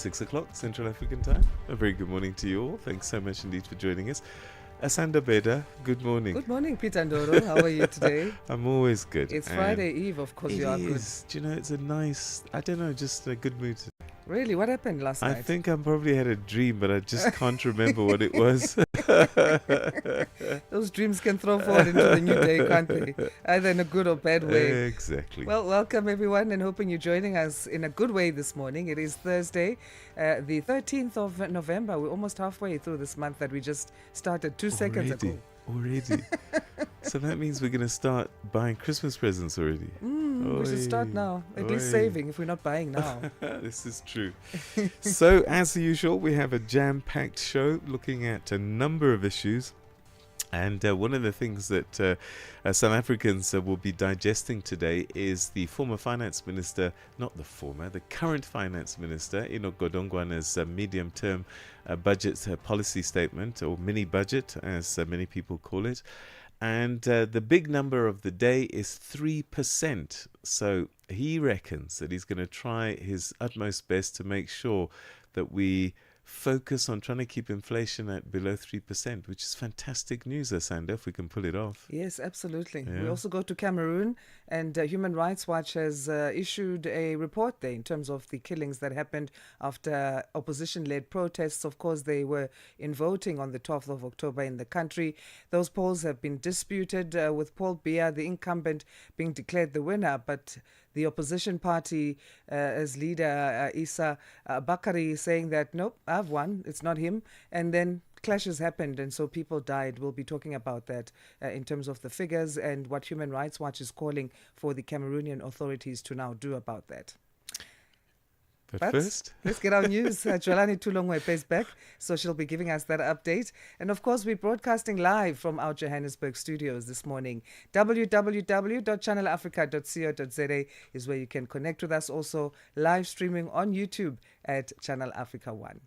6 o'clock Central African time. A very good morning to you all. Thanks so much indeed for joining us. Asanda, Beda, good morning. Good morning, Peter Ndoro. How are you today? I'm always good. It's Friday Eve, of course you are good. It is. Do you know, it's a nice, I don't know, just a good mood. Really? What happened last night? I think I probably had a dream, but I just can't remember what it was. Those dreams can throw forward into the new day, can't they? Either in a good or bad way. Exactly. Well, welcome everyone, and hoping you're joining us in a good way this morning. It is Thursday, the 13th of November. We're almost halfway through this month that we just started 2 seconds ago. Already. So that means we're going to start buying Christmas presents already. We should start now. At least saving if we're not buying now. This is true. So, as usual, we have a jam-packed show looking at a number of issues. And one of the things that South Africans will be digesting today is the former finance minister, the current finance minister, Enoch Godongwana's medium-term budget policy statement, or mini-budget, as many people call it. And the big number of the day is 3%. So he reckons that he's going to try his utmost best to make sure that we focus on trying to keep inflation at below 3%, which is fantastic news, Asanda, if we can pull it off. Yes, absolutely. Yeah. We also go to Cameroon, and Human Rights Watch has issued a report there in terms of the killings that happened after opposition-led protests. Of course, they were in voting on the 12th of October in the country. Those polls have been disputed, with Paul Biya, the incumbent, being declared the winner, but the opposition party, as leader Issa Bakari, saying that, nope, I've won, it's not him. And then clashes happened, and so people died. We'll be talking about that in terms of the figures and what Human Rights Watch is calling for the Cameroonian authorities to now do about that. But first, let's get our news. Jolani Tulongwe is back, so she'll be giving us that update. And of course, we're broadcasting live from our Johannesburg studios this morning. www.channelafrica.co.za is where you can connect with us. Also, live streaming on YouTube at Channel Africa 1.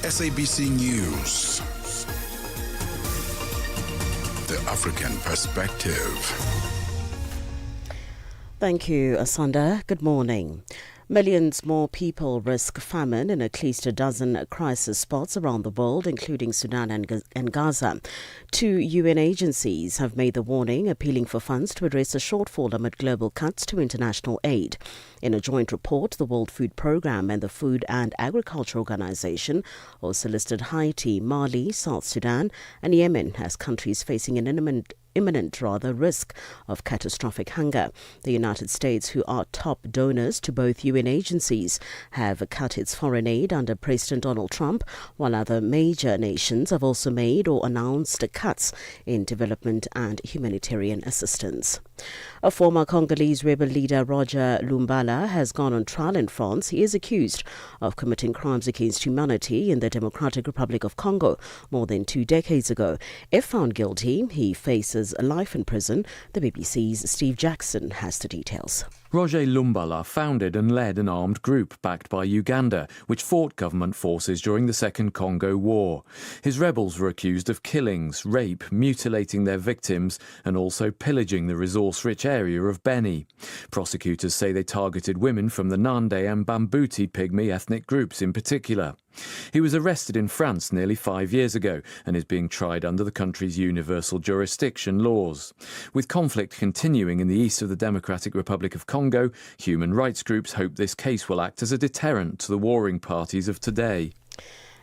SABC News. The African Perspective. Thank you, Asanda. Good morning. Millions more people risk famine in at least a dozen crisis spots around the world, including Sudan and Gaza. 2 UN agencies have made the warning, appealing for funds to address a shortfall amid global cuts to international aid. In a joint report, the World Food Programme and the Food and Agriculture Organization also listed Haiti, Mali, South Sudan and Yemen as countries facing an imminent risk of catastrophic hunger. The United States, who are top donors to both UN agencies, have cut its foreign aid under President Donald Trump, while other major nations have also made or announced cuts in development and humanitarian assistance. A former Congolese rebel leader, Roger Lumbala, has gone on trial in France. He is accused of committing crimes against humanity in the Democratic Republic of Congo more than 2 decades ago. If found guilty, he faces life in prison. The BBC's Steve Jackson has the details. Roger Lumbala founded and led an armed group backed by Uganda, which fought government forces during the Second Congo War. His rebels were accused of killings, rape, mutilating their victims, and also pillaging the resource-rich area of Beni. Prosecutors say they targeted women from the Nande and Bambuti Pygmy ethnic groups in particular. He was arrested in France nearly 5 years ago and is being tried under the country's universal jurisdiction laws. With conflict continuing in the east of the Democratic Republic of Congo, human rights groups hope this case will act as a deterrent to the warring parties of today.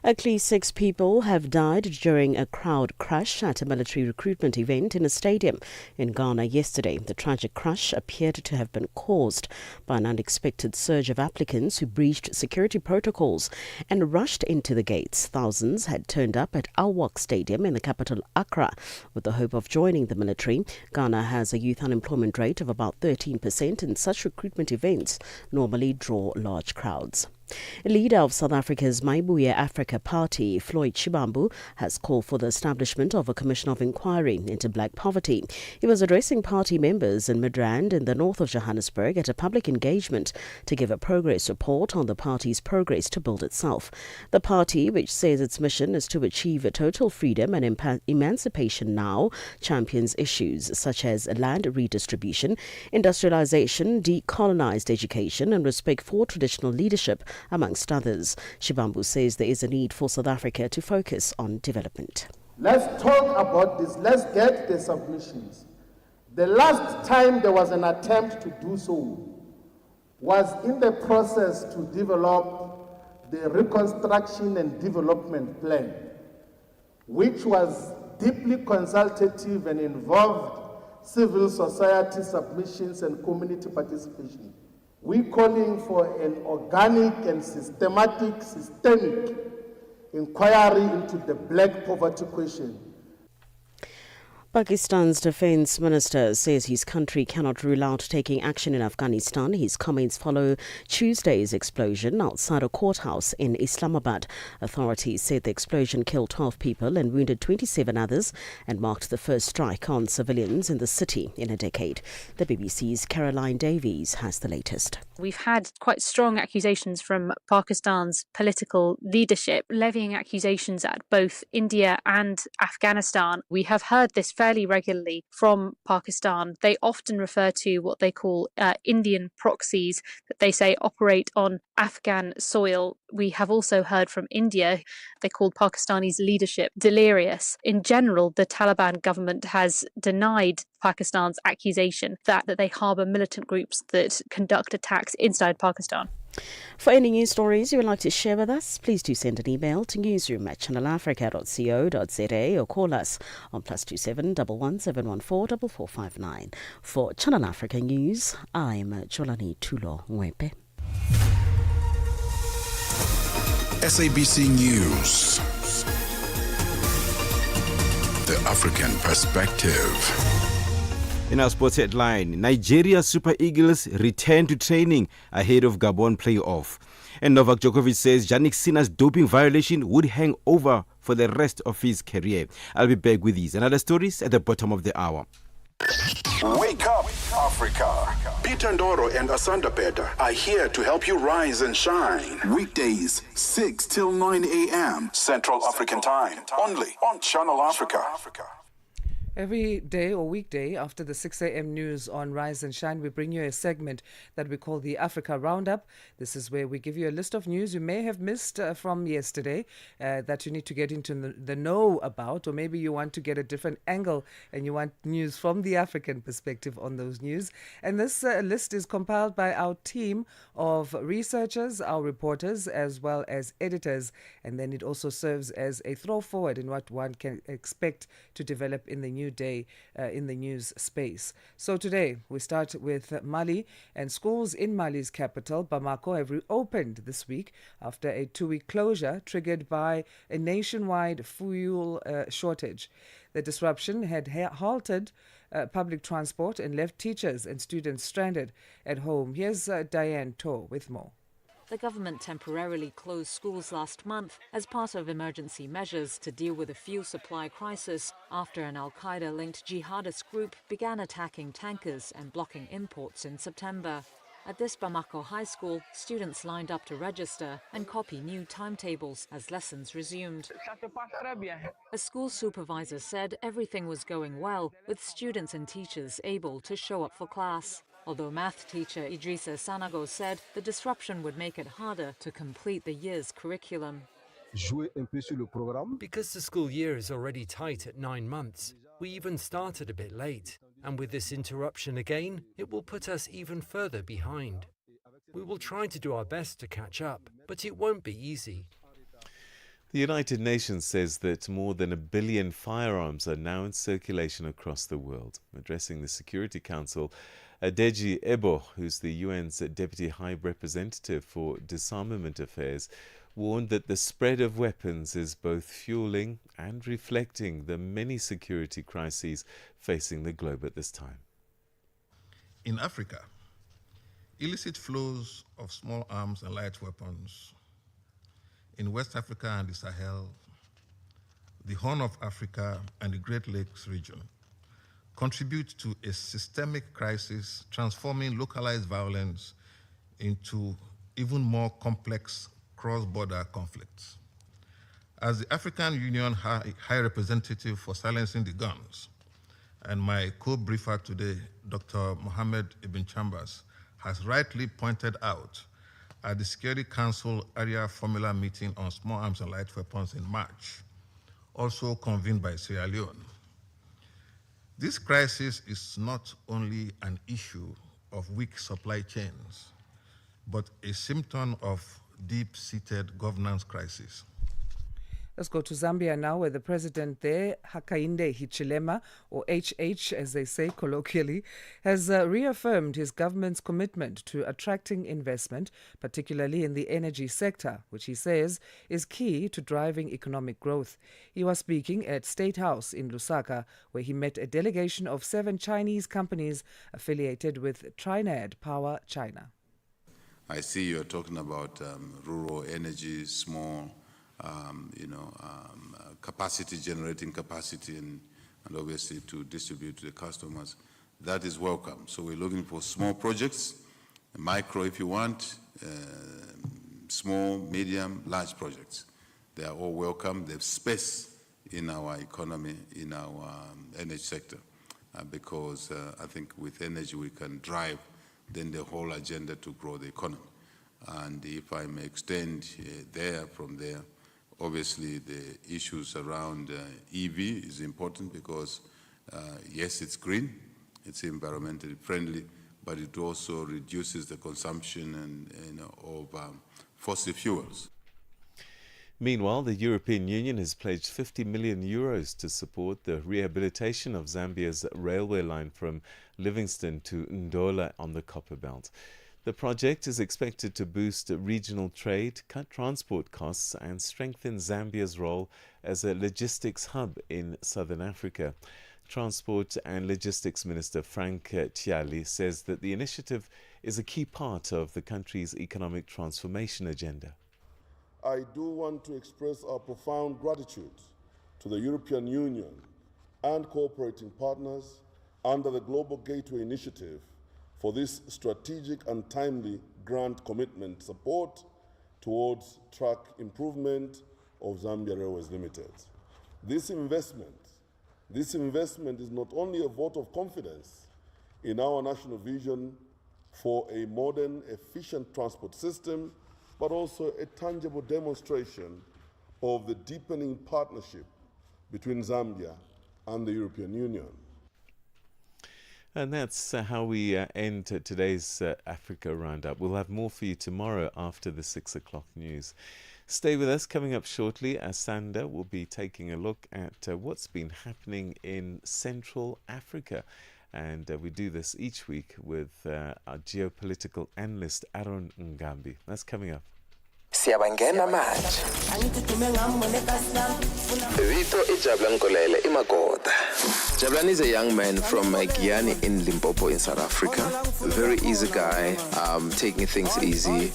At least 6 people have died during a crowd crash at a military recruitment event in a stadium in Ghana yesterday. The tragic crash appeared to have been caused by an unexpected surge of applicants who breached security protocols and rushed into the gates. Thousands had turned up at Awak Stadium in the capital Accra with the hope of joining the military. Ghana has a youth unemployment rate of about 13%, and such recruitment events normally draw large crowds. Leader of South Africa's Maibuye Africa Party, Floyd Shivambu, has called for the establishment of a commission of inquiry into black poverty. He was addressing party members in Midrand in the north of Johannesburg at a public engagement to give a progress report on the party's progress to build itself. The party, which says its mission is to achieve a total freedom and emancipation now, champions issues such as land redistribution, industrialization, decolonized education and respect for traditional leadership, amongst others. Shivambu says there is a need for South Africa to focus on development. Let's talk about this. Let's get the submissions. The last time there was an attempt to do so was in the process to develop the Reconstruction and Development Plan, which was deeply consultative and involved civil society submissions and community participation. We're calling for an organic and systemic inquiry into the black poverty question. Pakistan's defense minister says his country cannot rule out taking action in Afghanistan. His comments follow Tuesday's explosion outside a courthouse in Islamabad. Authorities said the explosion killed 12 people and wounded 27 others and marked the first strike on civilians in the city in a decade. The BBC's Caroline Davies has the latest. We've had quite strong accusations from Pakistan's political leadership, levying accusations at both India and Afghanistan. We have heard this fairly regularly from Pakistan. They often refer to what they call Indian proxies that they say operate on Afghan soil. We have also heard from India. They called Pakistani's leadership delirious. In general, the Taliban government has denied Pakistan's accusation that they harbour militant groups that conduct attacks inside Pakistan. For any news stories you would like to share with us, please do send an email to newsroom@channelafrica.co.za or call us on +27 11 714 4459. For Channel Africa News, I'm Jolani Tulo Ngwepe. SABC News. The African Perspective. In our sports headline, Nigeria Super Eagles return to training ahead of Gabon playoff. And Novak Djokovic says Jannik Sinner's doping violation would hang over for the rest of his career. I'll be back with these and other stories at the bottom of the hour. Wake up, Africa. Peter Ndoro and Asanda Beda are here to help you rise and shine. Weekdays, 6 till 9 a.m. Central African Time. Only on Channel Africa. Every day or weekday after the 6 a.m. news on Rise and Shine, we bring you a segment that we call the Africa Roundup. This is where we give you a list of news you may have missed from yesterday that you need to get into the know about, or maybe you want to get a different angle and you want news from the African perspective on those news. And this list is compiled by our team of researchers, our reporters, as well as editors. And then it also serves as a throw forward in what one can expect to develop in the new day in the news space. So today we start with Mali, and schools in Mali's capital, Bamako, have reopened this week after a 2-week closure triggered by a nationwide fuel shortage. The disruption had halted public transport and left teachers and students stranded at home. Here's Diane Tor with more. The government temporarily closed schools last month as part of emergency measures to deal with a fuel supply crisis after an al-Qaeda-linked jihadist group began attacking tankers and blocking imports in September. At this Bamako high school, students lined up to register and copy new timetables as lessons resumed. A school supervisor said everything was going well, with students and teachers able to show up for class. Although math teacher Idrissa Sanago said the disruption would make it harder to complete the year's curriculum. Because the school year is already tight at 9 months, we even started a bit late. And with this interruption again, it will put us even further behind. We will try to do our best to catch up, but it won't be easy. The United Nations says that more than 1 billion firearms are now in circulation across the world. Addressing the Security Council, Adeji Ebo, who's the UN's Deputy High Representative for Disarmament Affairs, warned that the spread of weapons is both fueling and reflecting the many security crises facing the globe at this time. In Africa, illicit flows of small arms and light weapons in West Africa and the Sahel, the Horn of Africa, and the Great Lakes region contribute to a systemic crisis, transforming localized violence into even more complex cross-border conflicts. As the African Union High Representative for Silencing the Guns, and my co-briefer today, Dr. Mohammed Ibn Chambers, has rightly pointed out at the Security Council Area Formula meeting on small arms and light weapons in March, also convened by Sierra Leone. This crisis is not only an issue of weak supply chains, but a symptom of deep-seated governance crisis. Let's go to Zambia now, where the president there, Hakainde Hichilema, or HH as they say colloquially, has reaffirmed his government's commitment to attracting investment, particularly in the energy sector, which he says is key to driving economic growth. He was speaking at State House in Lusaka, where he met a delegation of 7 Chinese companies affiliated with Trinad Power China. I see you're talking about rural energy, small capacity, generating capacity, and obviously to distribute to the customers. That is welcome. So we're looking for small projects, micro if you want, small, medium, large projects. They are all welcome. They have space in our economy, in our energy sector, because I think with energy we can drive then the whole agenda to grow the economy. And if I may extend from there, obviously, the issues around EV is important because, yes, it's green, it's environmentally friendly, but it also reduces the consumption of fossil fuels. Meanwhile, the European Union has pledged 50 million euros to support the rehabilitation of Zambia's railway line from Livingstone to Ndoro on the Copper Belt. The project is expected to boost regional trade, cut transport costs, and strengthen Zambia's role as a logistics hub in southern Africa. Transport and Logistics Minister Frank Tiali says that the initiative is a key part of the country's economic transformation agenda. I do want to express our profound gratitude to the European Union and cooperating partners under the Global Gateway Initiative for this strategic and timely grant commitment support towards track improvement of Zambia Railways Limited. This investment is not only a vote of confidence in our national vision for a modern, efficient transport system, but also a tangible demonstration of the deepening partnership between Zambia and the European Union. And that's how we end today's Africa Roundup. We'll have more for you tomorrow after the 6 o'clock news. Stay with us. Coming up shortly, Asanda will be taking a look at what's been happening in Central Africa. And we do this each week with our geopolitical analyst, Aaron Ngambi. That's coming up. Siyabangena manje. Vito iJabulani Nkolele iMagoda. Jabulani is a young man from Giyani in Limpopo in South Africa. Very easy guy, taking things easy.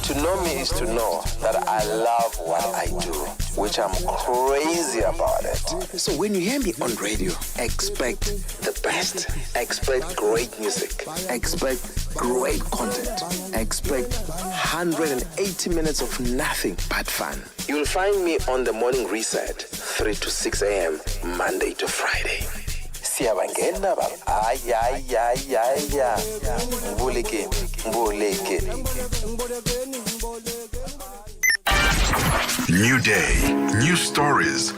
To know me is to know that I love what I do, which I'm crazy about it. So when you hear me on radio, expect the best. Expect great music. Expect great content. Expect 180 minutes of nothing but fun. You'll find me on the morning reset, 3 to 6 a.m., Monday to Friday. Siyabangena baba. Ay. Mbuleke. New day, new stories.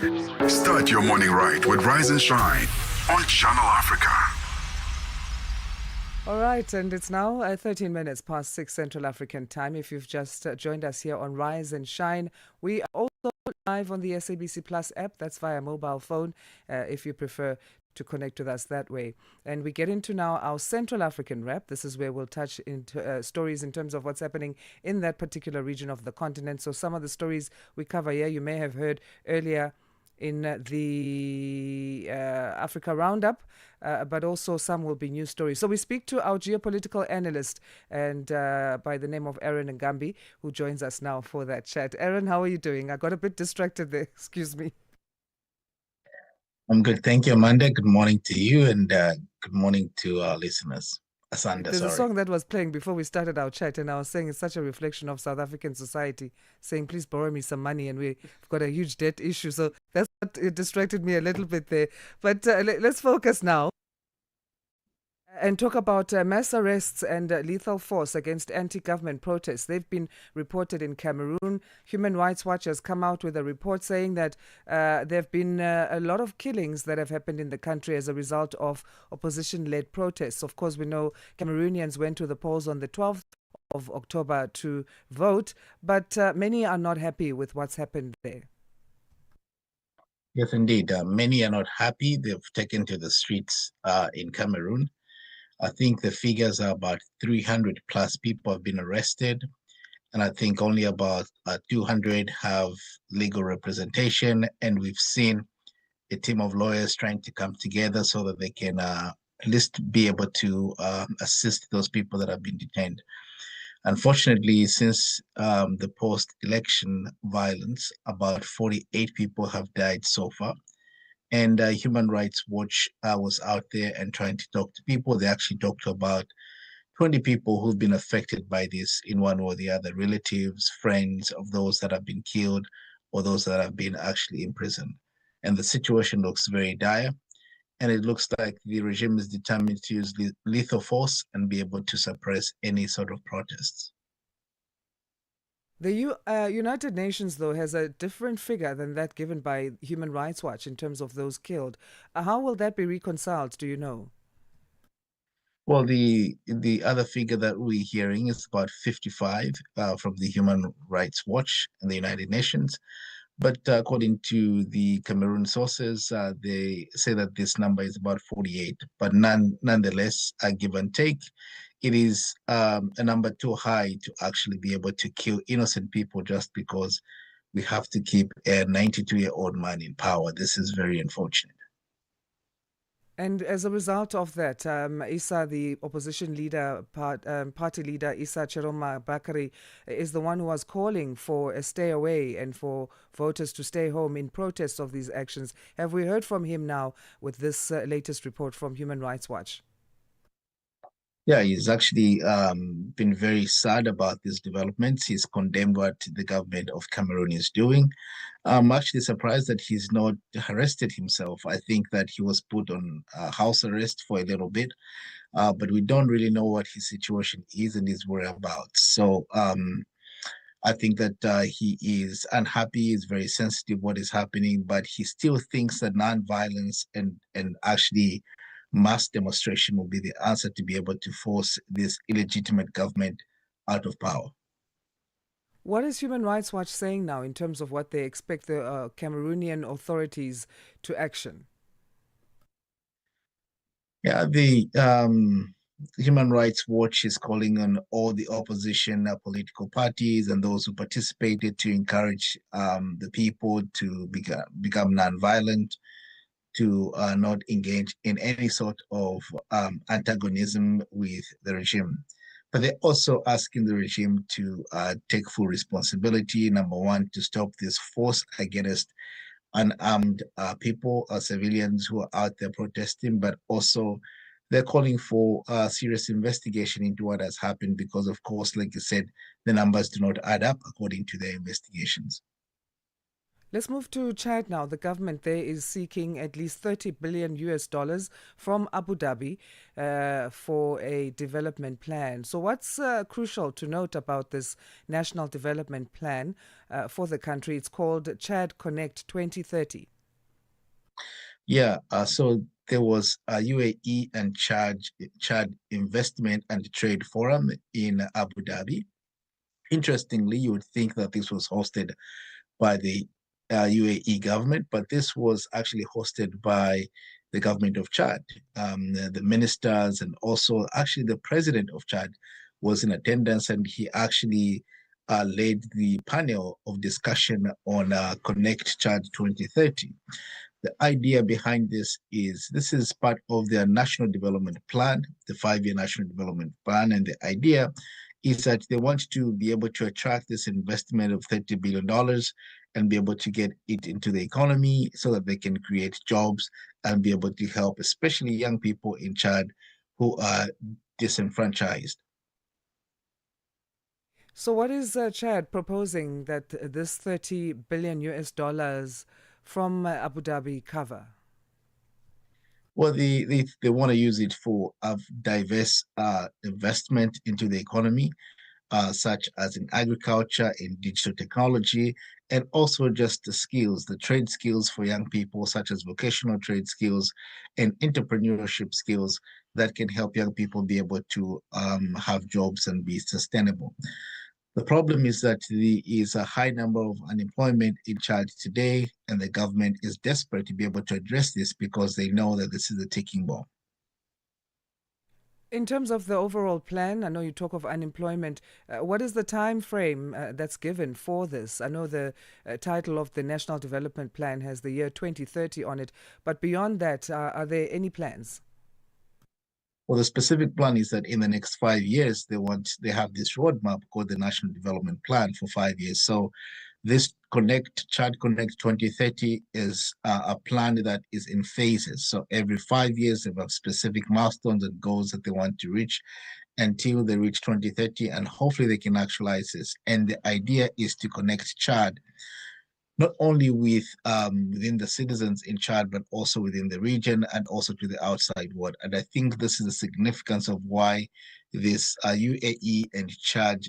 Start your morning right with Rise and Shine on Channel Africa. All right, and it's now 13 minutes past 6 Central African time. If you've just joined us here on Rise and Shine, we are also live on the SABC Plus app. That's via mobile phone, if you prefer to connect with us that way. And we get into now our Central African wrap. This is where we'll touch into stories in terms of what's happening in that particular region of the continent. So some of the stories we cover here, you may have heard earlier in the Africa Roundup, but also some will be news stories. So we speak to our geopolitical analyst and by the name of Aaron Ngambi, who joins us now for that chat. Aaron, how are you doing? I got a bit distracted there. Excuse me. I'm good. Thank you, Amanda. Good morning to you and good morning to our listeners. Asanda, There's a sorry. song that was playing before we started our chat, and I was saying it's such a reflection of South African society, saying, please borrow me some money, and we've got a huge debt issue. So that's what it distracted me a little bit there. But let's focus now and talk about mass arrests and lethal force against anti-government protests. They've been reported in Cameroon. Human Rights Watch has come out with a report saying that there have been a lot of killings that have happened in the country as a result of opposition-led protests. Of course, we know Cameroonians went to the polls on the 12th of October to vote, but many are not happy with what's happened there. Yes, indeed. Many are not happy. They've taken to the streets in Cameroon. I think the figures are about 300 plus people have been arrested. And I think only about 200 have legal representation. And we've seen a team of lawyers trying to come together so that they can at least be able to assist those people that have been detained. Unfortunately, since the post-election violence, about 48 people have died so far. And Human Rights Watch was out there and trying to talk to people. They actually talked to about 20 people who've been affected by this in one or the other, relatives, friends of those that have been killed or those that have been actually imprisoned. And the situation looks very dire. And it looks like the regime is determined to use lethal force and be able to suppress any sort of protests. The United Nations, though, has a different figure than that given by Human Rights Watch in terms of those killed. How will that be reconciled, do you know? Well, the other figure that we're hearing is about 55 from the Human Rights Watch and the United Nations. But according to the Cameroon sources, they say that this number is about 48. But nonetheless, give and take, it is a number too high to actually be able to kill innocent people just because we have to keep a 92-year-old man in power. This is very unfortunate. And as a result of that, Issa, the opposition leader, party leader, Issa Chiroma Bakari, is the one who was calling for a stay away and for voters to stay home in protest of these actions. Have we heard from him now with this latest report from Human Rights Watch? Yeah, he's actually been very sad about these developments. He's condemned what the government of Cameroon is doing. I'm actually surprised that he's not arrested himself. I think that he was put on house arrest for a little bit, but we don't really know what his situation is and his whereabouts. So I think that he is unhappy, is very sensitive what is happening, but he still thinks that nonviolence and actually mass demonstration will be the answer to be able to force this illegitimate government out of power. What is Human Rights Watch saying now in terms of what they expect the Cameroonian authorities to action? Yeah, the Human Rights Watch is calling on all the opposition political parties and those who participated to encourage the people to become nonviolent, to not engage in any sort of antagonism with the regime. But they're also asking the regime to take full responsibility. Number one, to stop this force against unarmed people, civilians who are out there protesting, but also they're calling for a serious investigation into what has happened because, of course, like you said, the numbers do not add up according to their investigations. Let's move to Chad now. The government there is seeking at least 30 billion US dollars from Abu Dhabi for a development plan. So what's crucial to note about this national development plan for the country? It's called Chad Connect 2030. Yeah, so there was a UAE and Chad Investment and Trade Forum in Abu Dhabi. Interestingly, you would think that this was hosted by the UAE government, but this was actually hosted by the government of Chad. The ministers and also actually the president of Chad was in attendance, and he actually led the panel of discussion on Connect Chad 2030. The idea behind this is part of their national development plan, the 5-year national development plan. And the idea is that they want to be able to attract this investment of $30 billion and be able to get it into the economy so that they can create jobs and be able to help, especially young people in Chad who are disenfranchised. So, what is Chad proposing that this 30 billion US dollars from Abu Dhabi cover? Well, they want to use it for diverse investment into the economy, such as in agriculture, in digital technology, and also just the skills, the trade skills for young people, such as vocational trade skills and entrepreneurship skills that can help young people be able to have jobs and be sustainable. The problem is that there is a high number of unemployment in Chad today, and the government is desperate to be able to address this because they know that this is a ticking bomb. In terms of the overall plan, I know you talk of unemployment. What is the time frame that's given for this? I know the title of the National Development Plan has the year 2030 on it, but beyond that, are there any plans? Well, the specific plan is that in the next 5 years, they have this roadmap called the National Development Plan for 5 years. So this Chad Connect 2030 is a plan that is in phases. So every 5 years, they have specific milestones and goals that they want to reach until they reach 2030, and hopefully they can actualize this. And the idea is to connect Chad not only within the citizens in Chad, but also within the region and also to the outside world. And I think this is the significance of why this UAE and Chad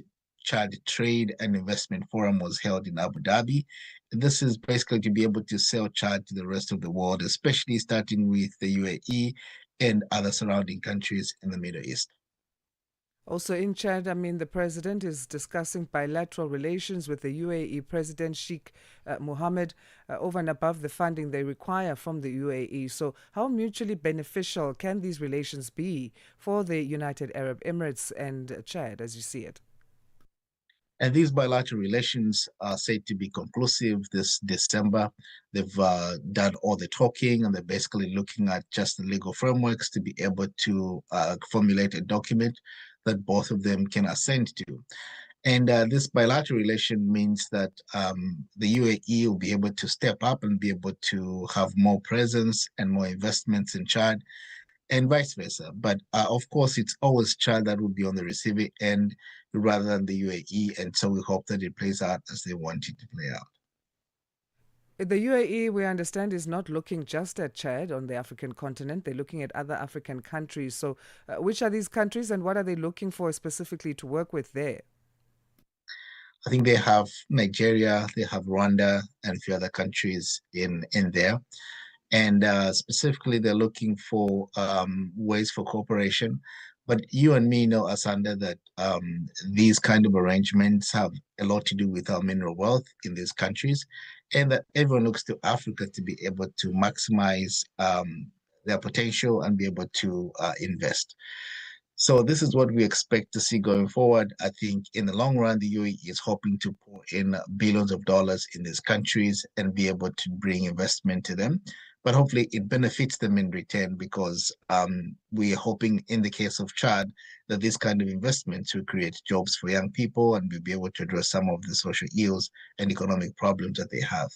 Trade and Investment Forum was held in Abu Dhabi. This is basically to be able to sell Chad to the rest of the world, especially starting with the UAE and other surrounding countries in the Middle East. Also in Chad, I mean, the president is discussing bilateral relations with the UAE President Sheikh Mohammed over and above the funding they require from the UAE. So how mutually beneficial can these relations be for the United Arab Emirates and Chad, as you see it? And these bilateral relations are said to be conclusive this December. They've done all the talking, and they're basically looking at just the legal frameworks to be able to formulate a document that both of them can assent to. And this bilateral relation means that the UAE will be able to step up and be able to have more presence and more investments in Chad, and vice versa. But of course, it's always Chad that will be on the receiving end rather than the UAE. And so we hope that it plays out as they want it to play out. The UAE, we understand, is not looking just at Chad on the African continent. They're looking at other African countries. So which are these countries and what are they looking for specifically to work with there? I think they have Nigeria, they have Rwanda, and a few other countries in there. And specifically, they're looking for ways for cooperation. But you and me know, Asanda, that these kind of arrangements have a lot to do with our mineral wealth in these countries, and that everyone looks to Africa to be able to maximize their potential and be able to invest. So this is what we expect to see going forward. I think in the long run, the UAE is hoping to pour in billions of dollars in these countries and be able to bring investment to them. But hopefully it benefits them in return because we are hoping in the case of Chad that this kind of investments will create jobs for young people and we'll be able to address some of the social ills and economic problems that they have.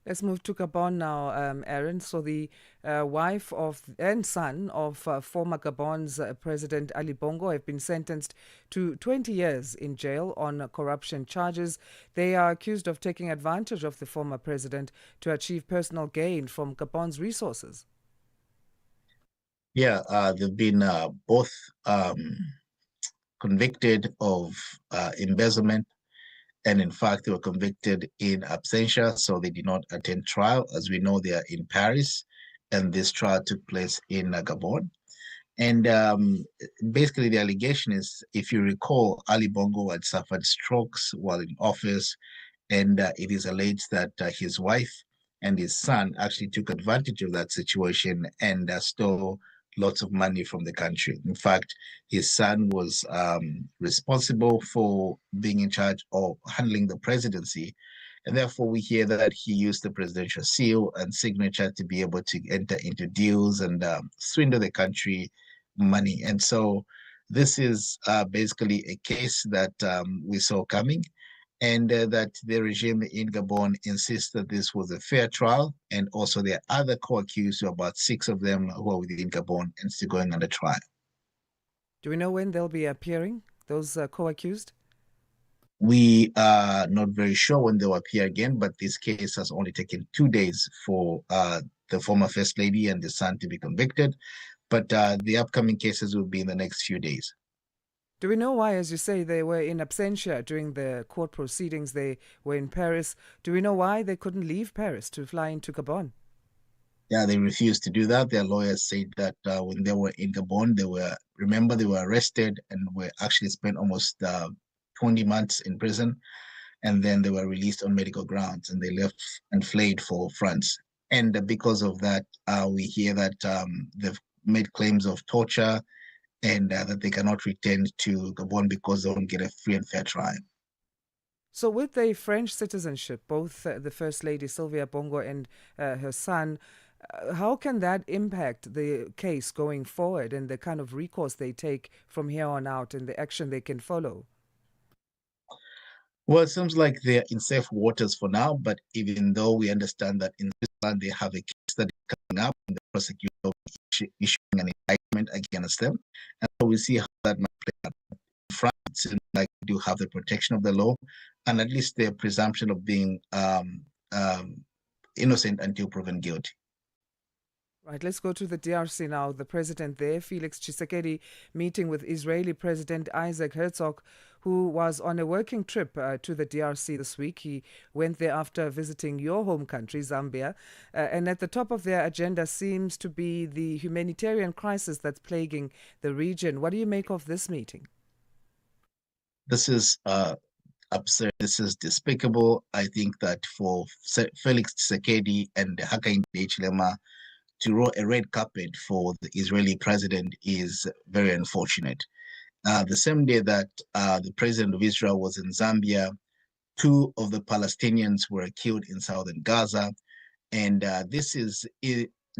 Let's move to Gabon now, Aaron. So the wife of and son of former Gabon's President Ali Bongo have been sentenced to 20 years in jail on corruption charges. They are accused of taking advantage of the former president to achieve personal gain from Gabon's resources. Yeah, they've been both convicted of embezzlement. And in fact, they were convicted in absentia, so they did not attend trial. As we know, they are in Paris, and this trial took place in Gabon. And basically, the allegation is, if you recall, Ali Bongo had suffered strokes while in office, and it is alleged that his wife and his son actually took advantage of that situation and stole lots of money from the country. In fact, his son was responsible for being in charge of handling the presidency. And therefore, we hear that he used the presidential seal and signature to be able to enter into deals and swindle the country money. And so this is basically a case that we saw coming, and that the regime in Gabon insists that this was a fair trial, and also there are other co-accused, about 6 of them who are within Gabon and still going under trial. Do we know when they'll be appearing, those co-accused? We are not very sure when they'll appear again, but this case has only taken 2 days for the former First Lady and the son to be convicted, but the upcoming cases will be in the next few days. Do we know why, as you say, they were in absentia during the court proceedings? They were in Paris. Do we know why they couldn't leave Paris to fly into Gabon? Yeah, they refused to do that. Their lawyers said that when they were in Gabon, they were arrested and were actually spent almost 20 months in prison. And then they were released on medical grounds, and they left and fled for France. And because of that, we hear that they've made claims of torture, and that they cannot return to Gabon because they won't get a free and fair trial. So with the French citizenship, both the First Lady Sylvia Bongo and her son, how can that impact the case going forward and the kind of recourse they take from here on out and the action they can follow? Well, it seems like they're in safe waters for now, but even though we understand that in Switzerland they have a case that is coming up and the prosecutor will be issuing an indictment against them, and so we see how that might play out. In France, it seems like they do have the protection of the law and at least the presumption of being innocent until proven guilty. Right, let's go to the DRC now. The president there, Felix Tshisekedi, meeting with Israeli President Isaac Herzog, who was on a working trip to the DRC this week. He went there after visiting your home country, Zambia. And at the top of their agenda seems to be the humanitarian crisis that's plaguing the region. What do you make of this meeting? This is absurd. This is despicable. I think that for Felix Tshisekedi and Hakainde Hichilema to roll a red carpet for the Israeli president is very unfortunate. The same day that the president of Israel was in Zambia, 2 of the Palestinians were killed in southern Gaza. And this is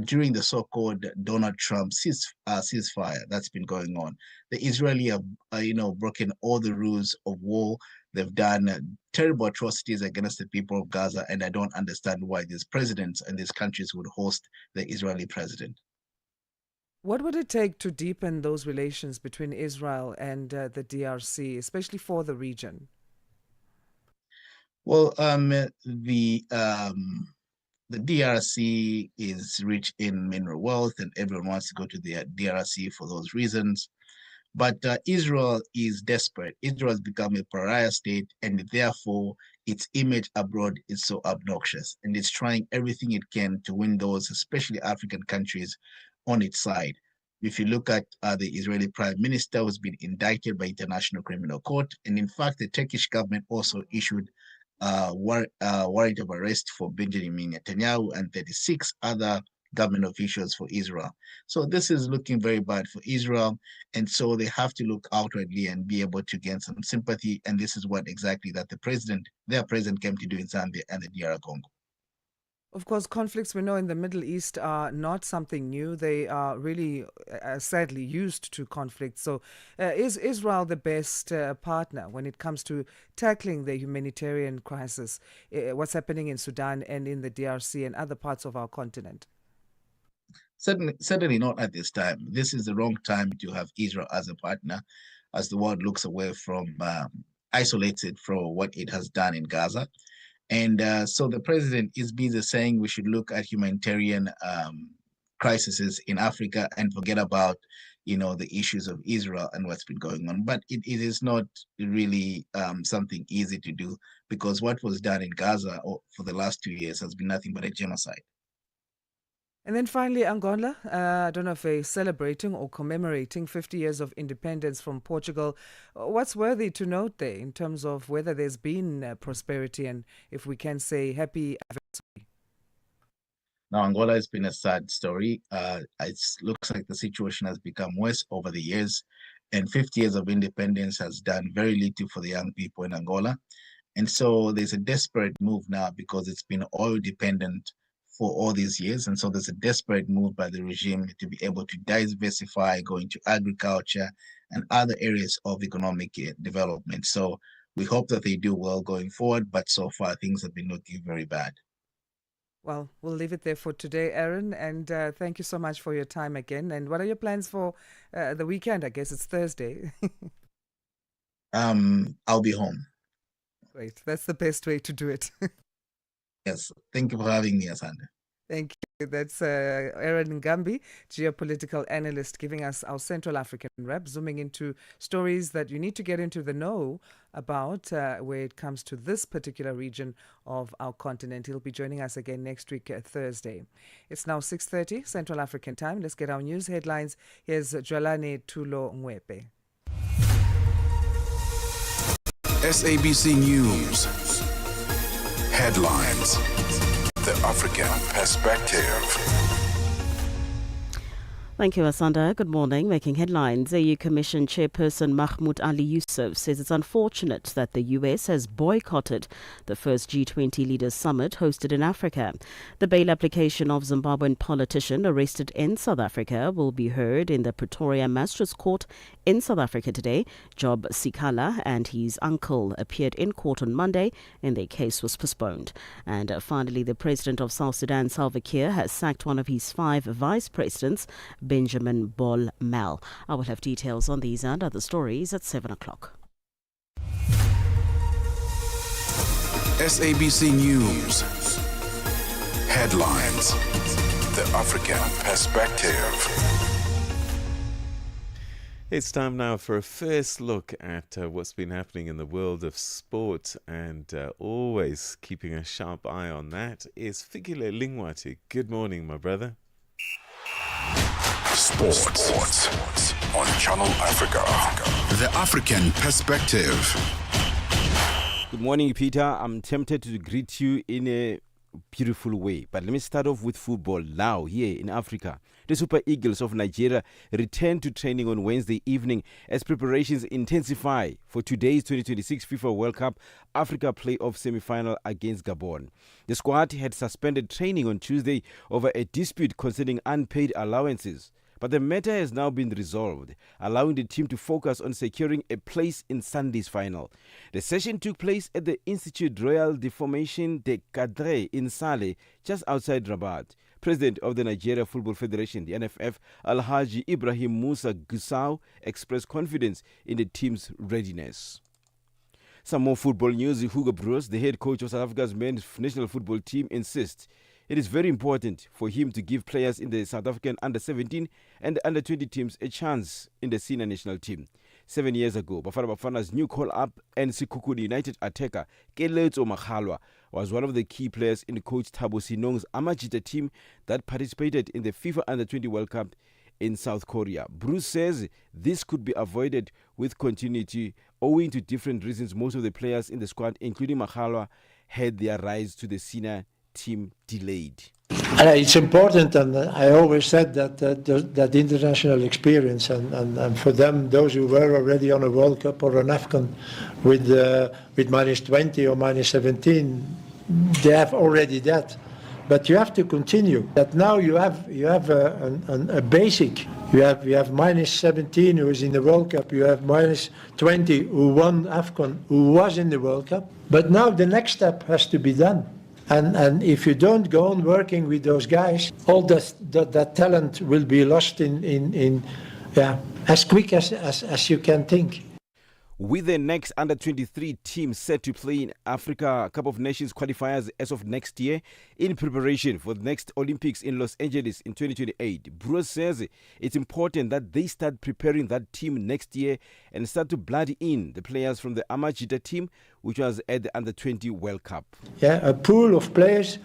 during the so-called Donald Trump ceasefire that's been going on. The Israeli have, broken all the rules of war. They've done terrible atrocities against the people of Gaza, and I don't understand why these presidents and these countries would host the Israeli president. What would it take to deepen those relations between Israel and the DRC, especially for the region? Well, the DRC is rich in mineral wealth, and everyone wants to go to the DRC for those reasons. But Israel is desperate. Israel has become a pariah state, and therefore its image abroad is so obnoxious. And it's trying everything it can to win those, especially African countries, on its side. If you look at the Israeli prime minister, who's been indicted by International Criminal Court, and in fact, the Turkish government also issued warrant of arrest for Benjamin Netanyahu and 36 other government officials for Israel. So this is looking very bad for Israel, and so they have to look outwardly and be able to gain some sympathy, and this is what exactly that their president came to do in Zambia and the DR Congo. Of course, conflicts we know in the Middle East are not something new. They are really, sadly, used to conflict. So is Israel the best partner when it comes to tackling the humanitarian crisis, what's happening in Sudan and in the DRC and other parts of our continent? Certainly not at this time. This is the wrong time to have Israel as a partner, as the world looks away from, isolated from what it has done in Gaza. And so the president is busy saying we should look at humanitarian crises in Africa and forget about, the issues of Israel and what's been going on. But it is not really something easy to do, because what was done in Gaza for the last 2 years has been nothing but a genocide. And then finally, Angola, I don't know if they're celebrating or commemorating 50 years of independence from Portugal. What's worthy to note there in terms of whether there's been prosperity and if we can say happy anniversary? Now, Angola has been a sad story. It looks like the situation has become worse over the years, and 50 years of independence has done very little for the young people in Angola. And so there's a desperate move now because it's been oil dependent for all these years. And so there's a desperate move by the regime to be able to diversify, go into agriculture and other areas of economic development. So we hope that they do well going forward, but so far things have been looking very bad. Well, we'll leave it there for today, Aaron, and thank you so much for your time again. And what are your plans for the weekend? I guess it's Thursday. I'll be home. Great. That's the best way to do it. Yes. Thank you for having me, Asanda. Thank you. That's Aaron Ngambi, geopolitical analyst, giving us our Central African wrap, zooming into stories that you need to get into the know about where it comes to this particular region of our continent. He'll be joining us again next week, Thursday. It's now 6:30 Central African time. Let's get our news headlines. Here's Jwalane Tulo Ngwepe. SABC News. Headlines. The African Perspective. Thank you, Asanda. Good morning. Making headlines, AU Commission Chairperson Mahmoud Ali Yusuf says it's unfortunate that the US has boycotted the first G20 Leaders Summit hosted in Africa. The bail application of Zimbabwean politician arrested in South Africa will be heard in the Pretoria Magistrates Court in South Africa today. Job Sikala and his uncle appeared in court on Monday and their case was postponed. And finally, the president of South Sudan, Salva Kiir, has sacked one of his 5 vice presidents, Benjamin Bol Mel. I will have details on these and other stories at 7 o'clock. SABC News. Headlines. The African Perspective. It's time now for a first look at what's been happening in the world of sport, and always keeping a sharp eye on that is Fikile Lingwati. Good morning, my brother. Sports on Channel Africa. The African Perspective. Good morning, Peter. I'm tempted to greet you in a beautiful way, but let me start off with football now here in Africa. The Super Eagles of Nigeria return to training on Wednesday evening as preparations intensify for today's 2026 FIFA World Cup Africa playoff semi-final against Gabon. The squad had suspended training on Tuesday over a dispute concerning unpaid allowances, but the matter has now been resolved, allowing the team to focus on securing a place in Sunday's final. The session took place at the Institut Royal de Formation des Cadres in Saleh, just outside Rabat. President of the Nigeria Football Federation, the NFF, Alhaji Ibrahim Musa Gusau, expressed confidence in the team's readiness. Some more football news. Hugo Broos, the head coach of South Africa's men's national football team, insists it is very important for him to give players in the South African under-17 and under-20 teams a chance in the senior national team. 7 years ago, Bafana Bafana's new call-up and Sekhukhune United attacker Keletso Makhalwa was one of the key players in coach Thabo Sinong's Amajita team that participated in the FIFA Under-20 World Cup in South Korea. Bruce says this could be avoided with continuity owing to different reasons. Most of the players in the squad, including Makhalwa, had their rise to the senior team delayed. It's important, and I always said that international experience, and for them, those who were already on a World Cup or an AFCON with minus 20 or minus 17, they have already that. But you have to continue. That now you have a basic. You have minus 17 who is in the World Cup. You have minus 20 who won AFCON, who was in the World Cup. But now the next step has to be done. And if you don't go on working with those guys, all that talent will be lost in as quick as you can think. With the next under-23 team set to play in Africa Cup of Nations qualifiers as of next year in preparation for the next Olympics in Los Angeles in 2028, Bruce says it's important that they start preparing that team next year and start to blood in the players from the Amajita team, which was at the Under-20 World Cup. Yeah, a pool of players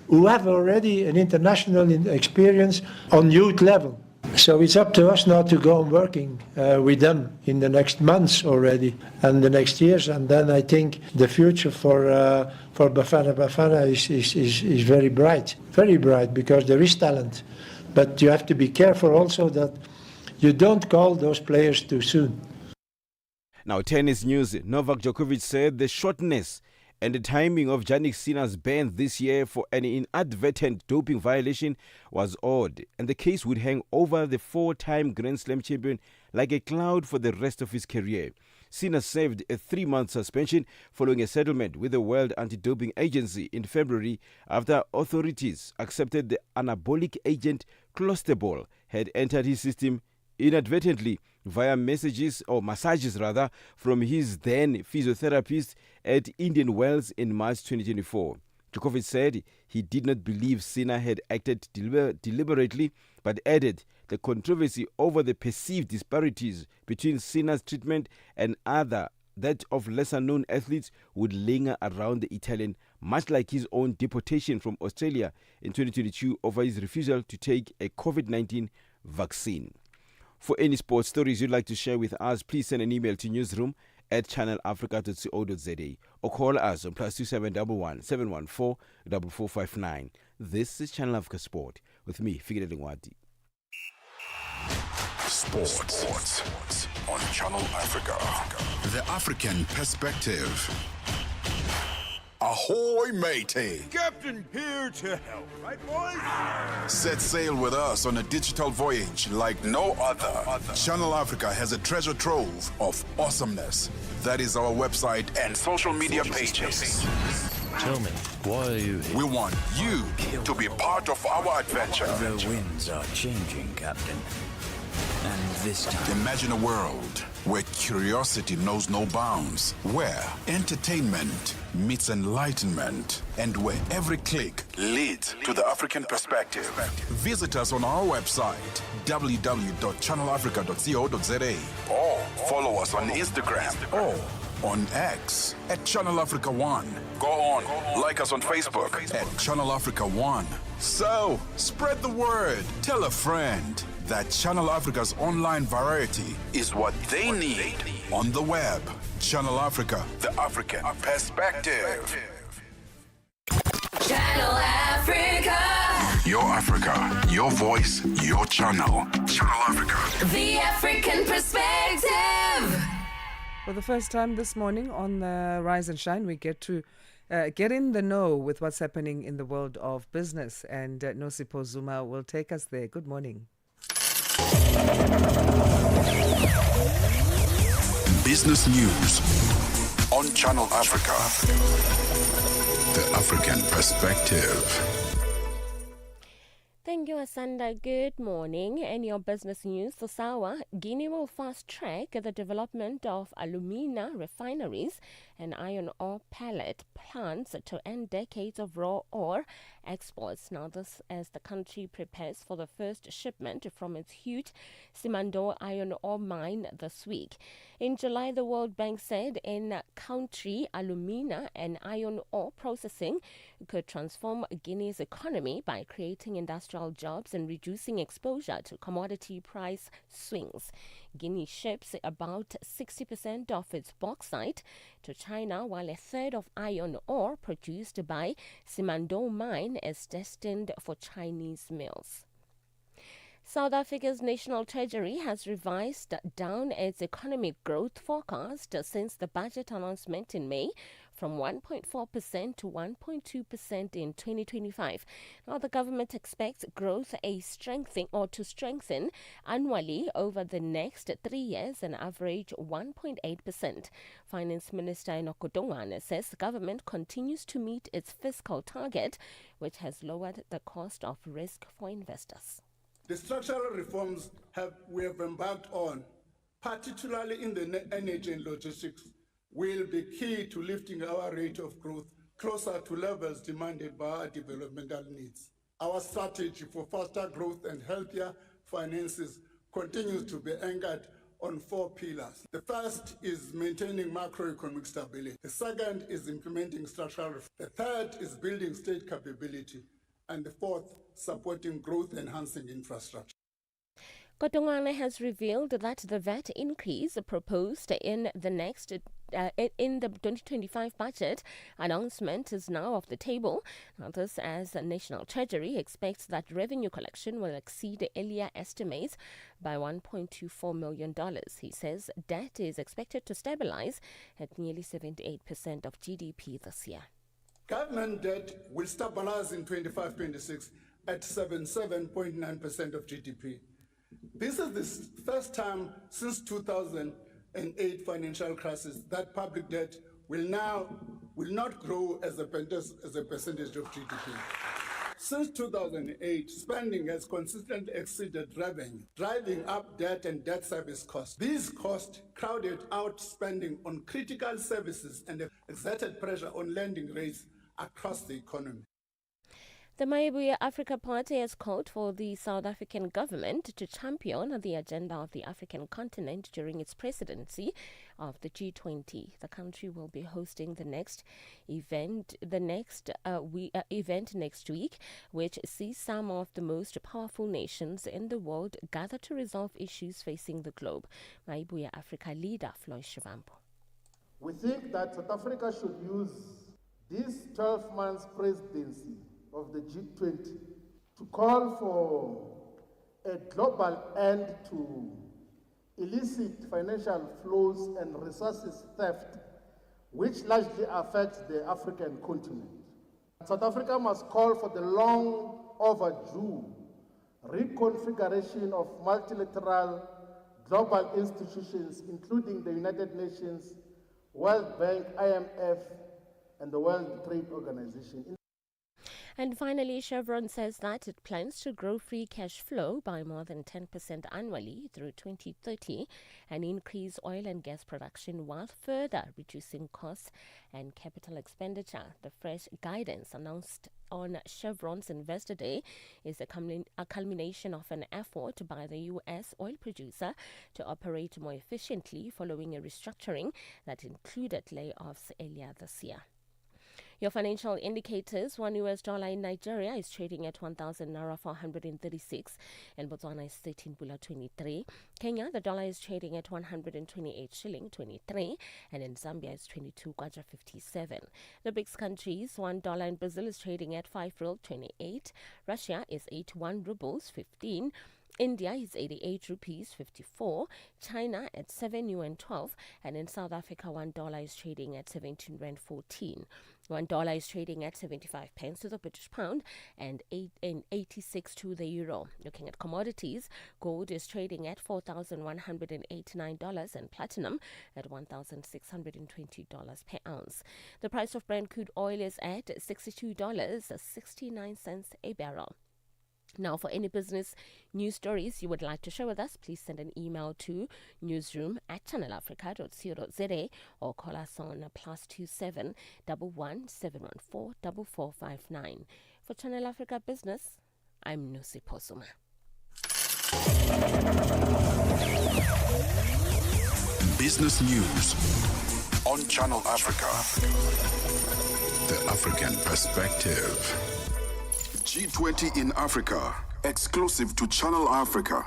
who have already an international experience on youth level. So it's up to us now to go on working with them in the next months already and the next years. And then I think the future for Bafana is very bright, because there is talent. But you have to be careful also that you don't call those players too soon. Now, tennis news. Novak Djokovic said the shortness and the timing of Jannik Sinner's ban this year for an inadvertent doping violation was odd, and the case would hang over the four-time Grand Slam champion like a cloud for the rest of his career. Sinner served a 3-month suspension following a settlement with the World Anti-Doping Agency in February after authorities accepted the anabolic agent clostebol had entered his system inadvertently via massages from his then physiotherapist at Indian Wells in March 2024. Djokovic said he did not believe Sinner had acted deliberately, but added the controversy over the perceived disparities between Sinner's treatment and that of lesser-known athletes would linger around the Italian, much like his own deportation from Australia in 2022 over his refusal to take a COVID-19 vaccine. For any sports stories you'd like to share with us, please send an email to newsroom@channelafrica.co.za or call us on +2711 714 4459. This is Channel Africa Sport with me, Figile Lengwadi. Sports on Channel Africa. The African perspective. Ahoy, matey! Captain here to help, right, boys? Set sail with us on a digital voyage like no other. Channel Africa has a treasure trove of awesomeness. That is our website and social media pages. Tell me, why are you here? We want you to be part of our adventure. The winds are changing, Captain. And this time... Imagine a world where curiosity knows no bounds, where entertainment meets enlightenment, and where every click leads to the African perspective. Visit us on our website, www.channelafrica.co.za, or follow us on Instagram or on X at Channel Africa One. Go on, like us on Facebook at Channel Africa One. So, spread the word. Tell a friend that Channel Africa's online variety is what they need on the web. Channel Africa, the African perspective. Channel Africa. Your Africa, your voice, your channel. Channel Africa. The African perspective. For the first time this morning on Rise and Shine, we get to get in the know with what's happening in the world of business. And Nosipho Zuma will take us there. Good morning. Business news on Channel Africa. The African perspective. Thank you, Asanda. Good morning. In your business news, SAWA, Guinea will fast-track the development of alumina refineries and iron ore pellet plants to end decades of raw ore exports. Now, this as the country prepares for the first shipment from its huge Simandou iron ore mine this week. In July, the World Bank said in-country alumina and iron ore processing could transform Guinea's economy by creating industrial jobs and reducing exposure to commodity price swings. Guinea ships about 60% of its bauxite to China, while a third of iron ore produced by Simandou mine is destined for Chinese mills. South Africa's National Treasury has revised down its economic growth forecast since the budget announcement in May from 1.4% to 1.2% in 2025. Now, the government expects growth to strengthen annually over the next 3 years and average 1.8%. Finance Minister Enoch Godongwana says the government continues to meet its fiscal target, which has lowered the cost of risk for investors. The structural reforms we have embarked on, particularly in the energy and logistics, will be key to lifting our rate of growth closer to levels demanded by our developmental needs. Our strategy for faster growth and healthier finances continues to be anchored on 4 pillars. The first is maintaining macroeconomic stability. The second is implementing structural reforms. The third is building state capability. And the fourth, supporting growth-enhancing infrastructure. Kotongwane has revealed that the VAT increase proposed in the 2025 budget announcement is now off the table. Now, this as the National Treasury expects that revenue collection will exceed earlier estimates by $1.24 million. He says debt is expected to stabilize at nearly 78% of GDP this year. Government debt will stabilize in 25-26 at 77.9% of GDP. This is the first time since 2008 financial crisis that public debt will not grow as a percentage of GDP. Since 2008, spending has consistently exceeded revenue, driving up debt and debt service costs. These costs crowded out spending on critical services and exerted pressure on lending rates across the economy. The Maibuya Africa Party has called for the South African government to champion the agenda of the African continent during its presidency of the G20. The country will be hosting the next event next week, which sees some of the most powerful nations in the world gather to resolve issues facing the globe. Maibuya Africa leader Floyd Shivambu. We think that South Africa should use this 12 months presidency of the G20 to call for a global end to illicit financial flows and resources theft, which largely affects the African continent. South Africa must call for the long overdue reconfiguration of multilateral global institutions, including the United Nations, World Bank, IMF, and the World Trade Organization. And finally, Chevron says that it plans to grow free cash flow by more than 10% annually through 2030 and increase oil and gas production while further reducing costs and capital expenditure. The fresh guidance announced on Chevron's Investor Day is a culmination of an effort by the U.S. oil producer to operate more efficiently following a restructuring that included layoffs earlier this year. Your financial indicators: $1 in Nigeria is trading at 1,000 naira 436, and Botswana is 13.23. Kenya, the dollar is trading at 128 shilling 23, and in Zambia is 22 kwacha 57. The BRICS countries: $1 in Brazil is trading at 5 real 28. Russia is 81 rubles 15. India is 88 rupees 54, China at 7 yuan 12, and in South Africa $1 is trading at 17 rand 14. $1 is trading at 75 pence to the British pound and 86 to the euro. Looking at commodities, gold is trading at $4,189 and platinum at $1,620 per ounce. The price of Brent crude oil is at $62.69 a barrel. Now, for any business news stories you would like to share with us, please send an email to newsroom@channelafrica.co.za or call us on +27 11 714 4459. For Channel Africa Business, I'm Nusi Posuma. Business news on Channel Africa. The African perspective. G20 in Africa, exclusive to Channel Africa.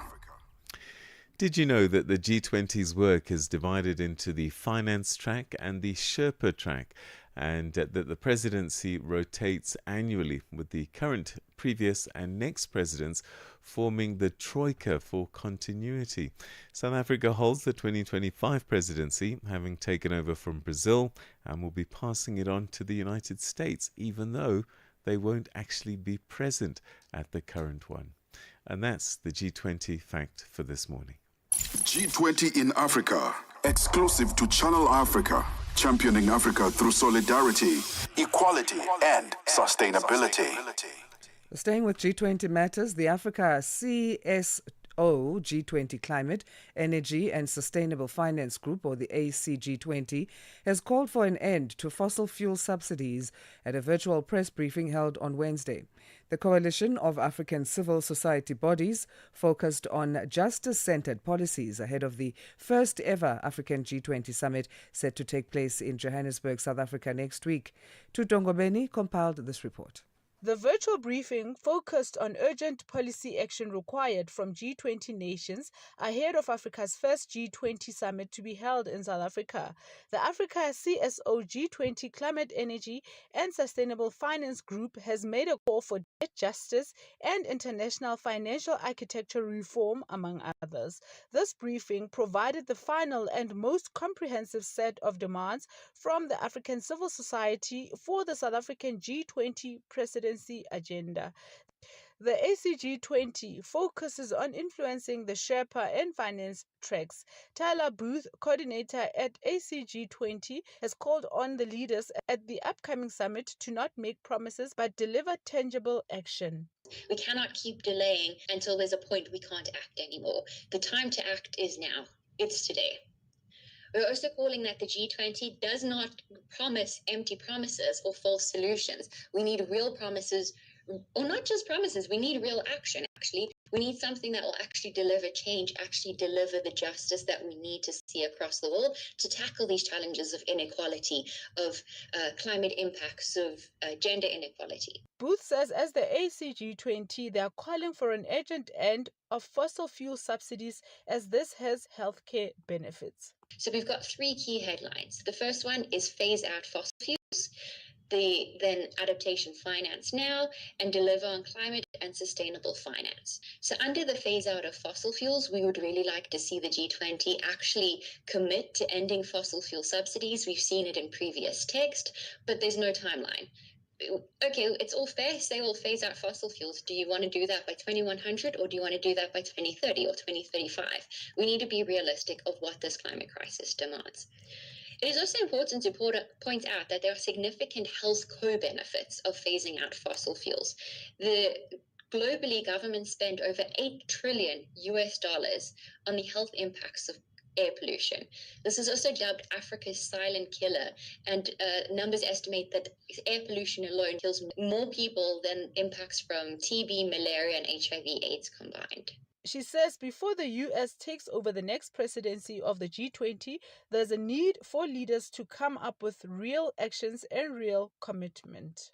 Did you know that the G20's work is divided into the finance track and the Sherpa track, and that the presidency rotates annually, with the current, previous and next presidents forming the troika for continuity? South Africa holds the 2025 presidency, having taken over from Brazil, and will be passing it on to the United States, even though they won't actually be present at the current one. And that's the G20 fact for this morning. G20 in Africa, exclusive to Channel Africa, championing Africa through solidarity, equality, and sustainability. Staying with G20 matters, the Africa G20 Climate, Energy and Sustainable Finance Group, or the ACG20, has called for an end to fossil fuel subsidies at a virtual press briefing held on Wednesday. The coalition of African civil society bodies focused on justice-centered policies ahead of the first ever African G20 summit set to take place in Johannesburg, South Africa next week. Tutongobeni compiled this report. The virtual briefing focused on urgent policy action required from G20 nations ahead of Africa's first G20 summit to be held in South Africa. The Africa CSO G20 Climate, Energy and Sustainable Finance Group has made a call for debt justice and international financial architecture reform, among others. This briefing provided the final and most comprehensive set of demands from the African civil society for the South African G20 presidency agenda. The ACG20 focuses on influencing the Sherpa and finance tracks. Tyler Booth, coordinator at ACG20, has called on the leaders at the upcoming summit to not make promises but deliver tangible action. We cannot keep delaying until there's a point we can't act anymore. The time to act is now. It's today. We're also calling that the G20 does not promise empty promises or false solutions. We need real promises, or not just promises, we need real action, actually. We need something that will actually deliver change, actually deliver the justice that we need to see across the world to tackle these challenges of inequality, of climate impacts, of gender inequality. Booth says as the ACG20, they are calling for an urgent end of fossil fuel subsidies as this has healthcare benefits. So we've got three key headlines. The first one is phase out fossil fuels, then adaptation finance now, and deliver on climate and sustainable finance. So under the phase out of fossil fuels, we would really like to see the G20 actually commit to ending fossil fuel subsidies. We've seen it in previous text, but there's no timeline. Okay, it's all fair, say we'll phase out fossil fuels. Do you want to do that by 2100 or do you want to do that by 2030 or 2035? We need to be realistic of what this climate crisis demands. It is also important to point out that there are significant health co-benefits of phasing out fossil fuels. Globally, governments spend over $8 trillion on the health impacts of air pollution. This is also dubbed Africa's silent killer, and numbers estimate that air pollution alone kills more people than impacts from TB, malaria, and HIV/AIDS combined. She says before the US takes over the next presidency of the G20, there's a need for leaders to come up with real actions and real commitment.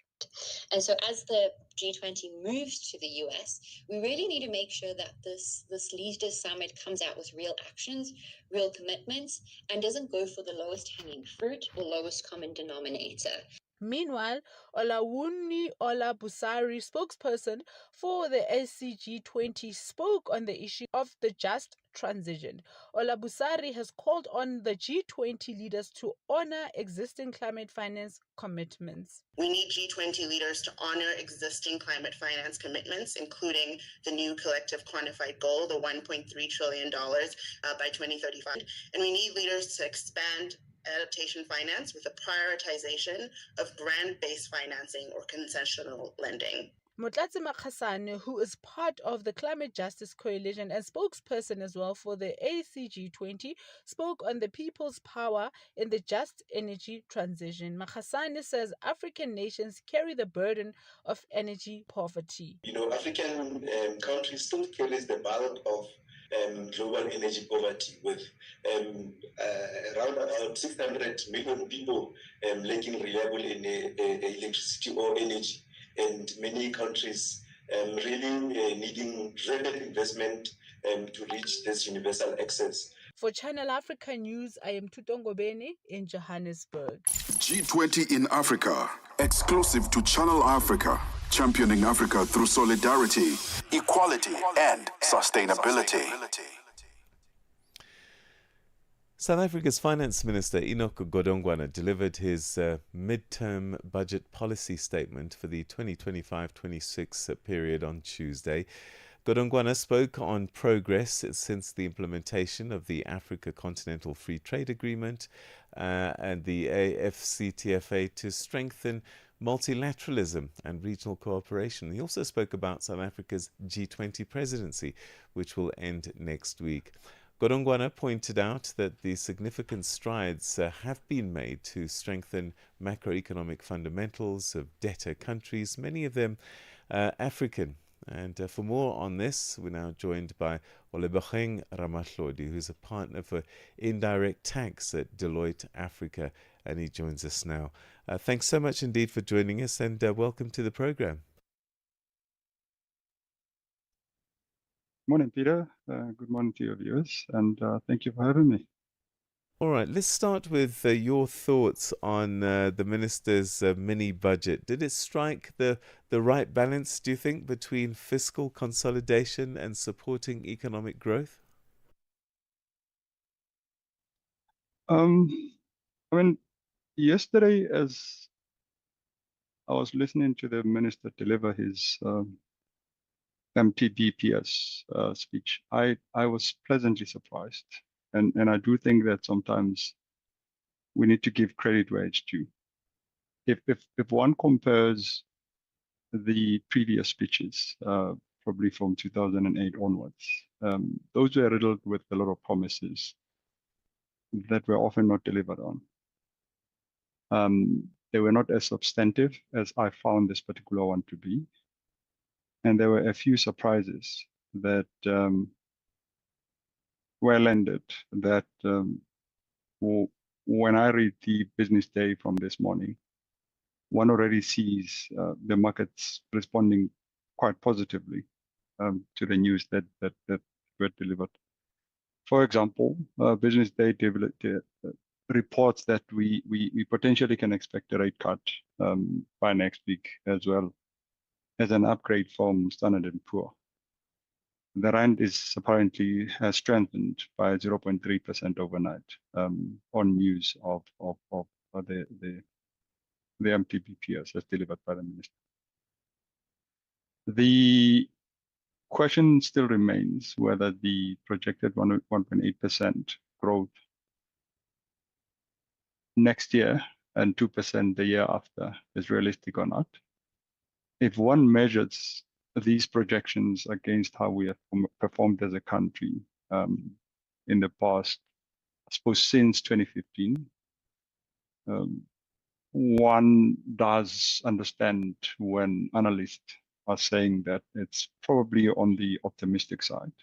And so as the G20 moves to the US, we really need to make sure that this leaders summit comes out with real actions, real commitments, and doesn't go for the lowest hanging fruit or lowest common denominator. Meanwhile, Olawumi Olabusari, spokesperson for the ACG20, spoke on the issue of the just transition. Olabusari has called on the G20 leaders to honor existing climate finance commitments. We need G20 leaders to honor existing climate finance commitments, including the new collective quantified goal, the $1.3 trillion by 2035. And we need leaders to expand adaptation finance with a prioritization of grant-based financing or concessional lending. Motlatsi Makhasane, who is part of the Climate Justice Coalition and spokesperson as well for the ACG20, spoke on the people's power in the just energy transition. Makhasane says African nations carry the burden of energy poverty. African countries still carries the burden of global energy poverty, with around about 600 million people lacking reliable electricity or energy, and many countries really needing rapid investment to reach this universal access. For Channel Africa News, I am Tutongo Bene in Johannesburg. G20 in Africa, exclusive to Channel Africa, championing Africa through solidarity, equality, and sustainability. South Africa's Finance Minister Enoch Godongwana delivered his midterm budget policy statement for the 2025-26 period on Tuesday. Godongwana spoke on progress since the implementation of the Africa Continental Free Trade Agreement and the AfCFTA to strengthen multilateralism and regional cooperation. He also spoke about South Africa's G20 presidency, which will end next week. Godongwana pointed out that the significant strides have been made to strengthen macroeconomic fundamentals of debtor countries, many of them African. And for more on this, we're now joined by Olebogeng Ramahlodi, who's a partner for indirect tax at Deloitte Africa, and he joins us now. Thanks so much indeed for joining us, and welcome to the program. Morning, Peter. Good morning to your viewers, and thank you for having me. All right, let's start with your thoughts on the minister's mini budget. Did it strike the right balance, do you think, between fiscal consolidation and supporting economic growth? I mean, yesterday, as I was listening to the minister deliver his MTBPS speech, I was pleasantly surprised, and I do think that sometimes we need to give credit where it's due. If one compares the previous speeches, probably from 2008 onwards, those were riddled with a lot of promises that were often not delivered on. They were not as substantive as I found this particular one to be. And there were a few surprises that were landed that when I read the business day from this morning, one already sees the markets responding quite positively to the news that were delivered. For example, business day reports that we potentially can expect a rate cut by next week, as well as an upgrade from Standard & Poor. The rand is apparently has strengthened by 0.3% overnight on news of the MTBPS as delivered by the minister. The question still remains whether the projected 1.8% growth next year and 2% the year after is realistic or not. If one measures these projections against how we have performed as a country in the past, I suppose since 2015, one does understand when analysts are saying that it's probably on the optimistic side,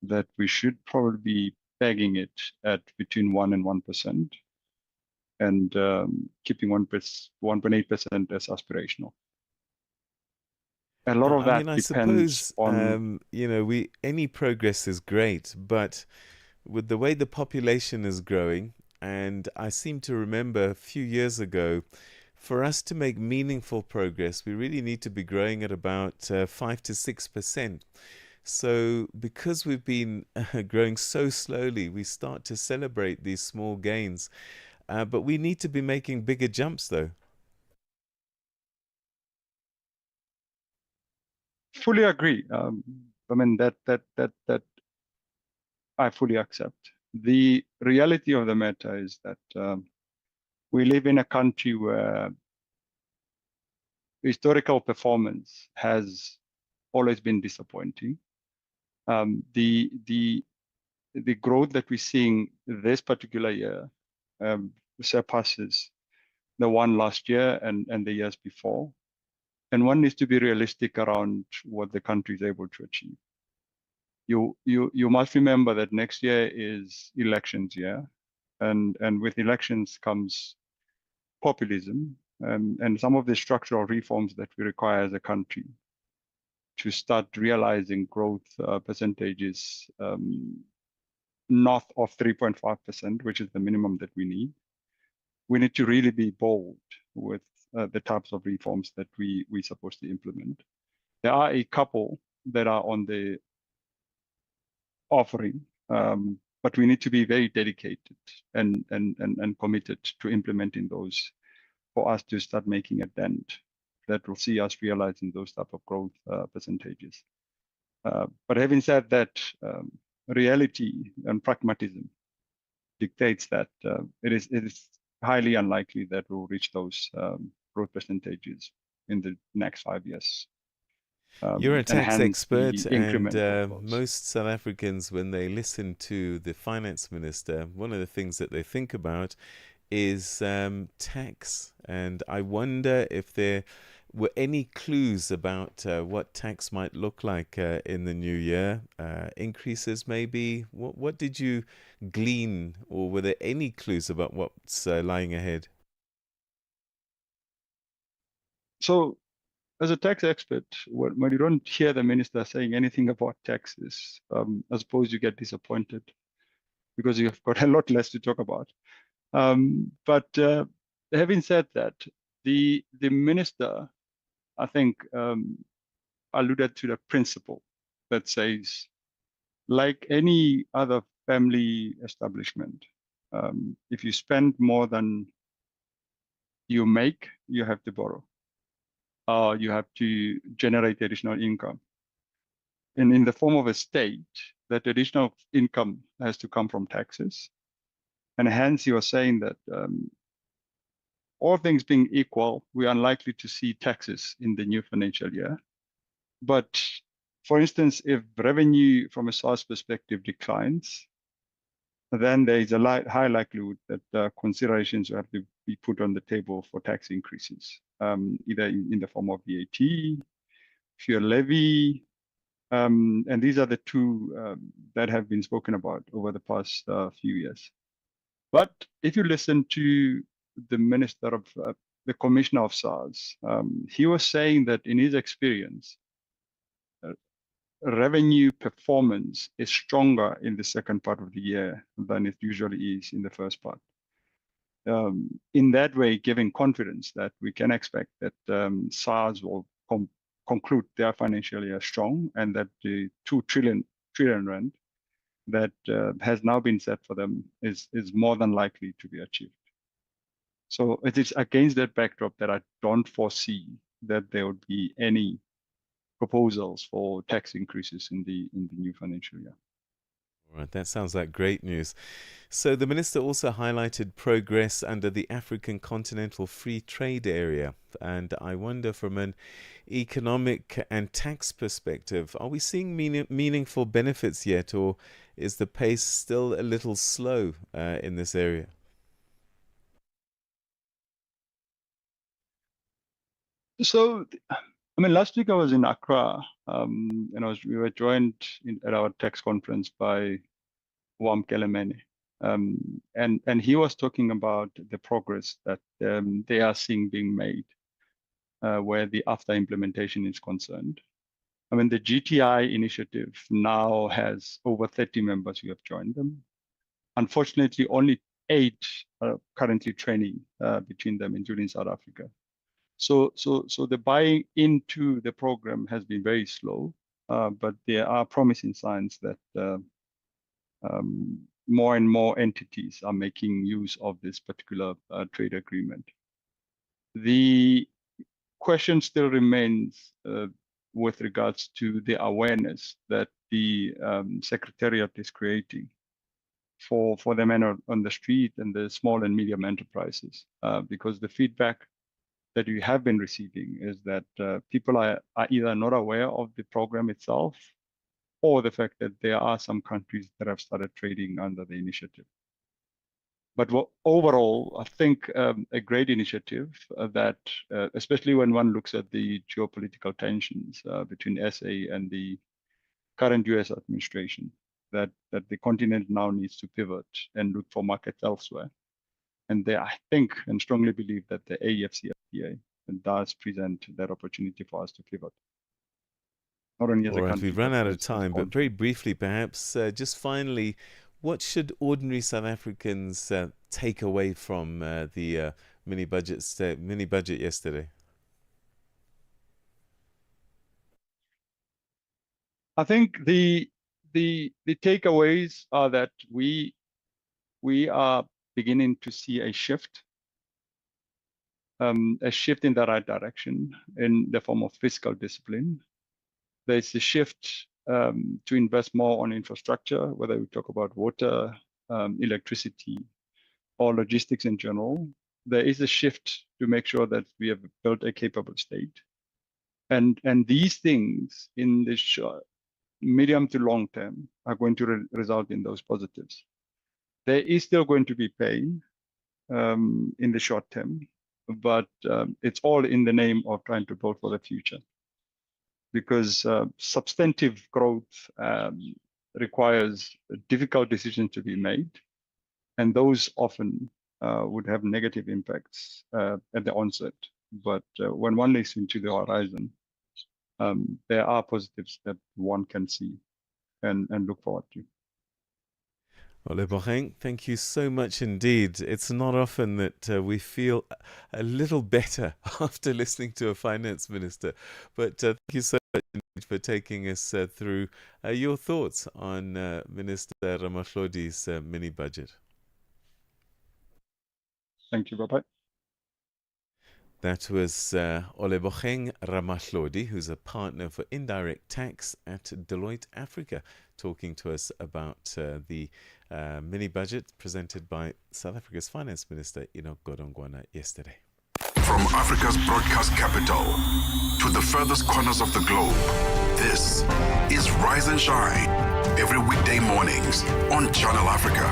that we should probably be pegging it at between 1% and 1%, and keeping 1.8% as aspirational. A lot of that I mean, I depends suppose, on any progress is great, but with the way the population is growing, and I seem to remember a few years ago, for us to make meaningful progress, we really need to be growing at about 5 to 6%. So because we've been growing so slowly, we start to celebrate these small gains. But we need to be making bigger jumps, though. fully agree. I mean, that I fully accept. The reality of the matter is that we live in a country where historical performance has always been disappointing. The growth that we're seeing this particular year surpasses the one last year and the years before. And one needs to be realistic around what the country is able to achieve. You must remember that next year is elections year, and with elections comes populism, and some of the structural reforms that we require as a country to start realizing growth percentages north of 3.5%, which is the minimum that we need. We need to really be bold with the types of reforms that we're supposed to implement. There are a couple that are on the offering, but we need to be very dedicated and committed to implementing those for us to start making a dent that will see us realizing those type of growth percentages. But having said that, reality and pragmatism dictates that it is highly unlikely that we'll reach those growth percentages in the next 5 years. You're a tax expert, and incremental most South Africans, when they listen to the finance minister, one of the things that they think about is tax. And I wonder if there were any clues about what tax might look like in the new year. Increases, maybe. What did you glean, or were there any clues about what's lying ahead? So as a tax expert, when you don't hear the minister saying anything about taxes, I suppose you get disappointed because you've got a lot less to talk about. But having said that, the minister, I think, alluded to the principle that says, like any other family establishment, if you spend more than you make, you have to borrow, or you have to generate additional income. And in the form of a state, that additional income has to come from taxes. And hence, you are saying that all things being equal, we are unlikely to see taxes in the new financial year. But for instance, if revenue from a SARS perspective declines, then there is a high likelihood that considerations will have to be put on the table for tax increases, either in the form of VAT, fuel levy, and these are the two that have been spoken about over the past few years. But if you listen to the Minister of the Commissioner of SARS, he was saying that in his experience, revenue performance is stronger in the second part of the year than it usually is in the first part. In that way, giving confidence that we can expect that SARS will conclude their financial year strong, and that the 2 trillion rand that has now been set for them is more than likely to be achieved. So it is against that backdrop that I don't foresee that there would be any proposals for tax increases in the new financial year. All right, that sounds like great news. So the minister also highlighted progress under the African Continental Free Trade Area. And I wonder, from an economic and tax perspective, are we seeing meaningful benefits yet, or is the pace still a little slow in this area? So, I mean, last week I was in Accra, and we were joined at our tax conference by Wam Kelemene. And he was talking about the progress that they are seeing being made where the after implementation is concerned. I mean, the GTI initiative now has over 30 members who have joined them. Unfortunately, only 8 are currently training between them, including South Africa. So the buying into the program has been very slow, but there are promising signs that more and more entities are making use of this particular trade agreement. The question still remains with regards to the awareness that the Secretariat is creating for the men on the street and the small and medium enterprises, because the feedback that we have been receiving is that people are either not aware of the program itself, or the fact that there are some countries that have started trading under the initiative. But overall, I think a great initiative that, especially when one looks at the geopolitical tensions between SA and the current US administration, that the continent now needs to pivot and look for markets elsewhere. And I think and strongly believe that the AFCFTA does present that opportunity for us to pivot. Not only as a country. We've run out of time, but very briefly, perhaps, just finally, what should ordinary South Africans take away from the mini budget yesterday? I think the takeaways are that we are beginning to see a shift in the right direction in the form of fiscal discipline. There's a shift to invest more on infrastructure, whether we talk about water, electricity, or logistics in general. There is a shift to make sure that we have built a capable state. And these things in the medium to long term are going to result in those positives. There is still going to be pain in the short term, but it's all in the name of trying to build for the future. Because substantive growth requires difficult decisions to be made, and those often would have negative impacts at the onset. But when one looks into the horizon, there are positives that one can see and look forward to. Oleboheng, thank you so much indeed. It's not often that we feel a little better after listening to a finance minister, but thank you so much indeed for taking us through your thoughts on Minister Ramahlodi's mini budget. Thank you. Bye-bye. That was Oleboheng Ramahlodi, who's a partner for indirect tax at Deloitte Africa, talking to us about the mini budget presented by South Africa's Finance Minister, Enoch Godongwana, yesterday. From Africa's broadcast capital to the furthest corners of the globe, this is Rise and Shine, every weekday mornings on Channel Africa.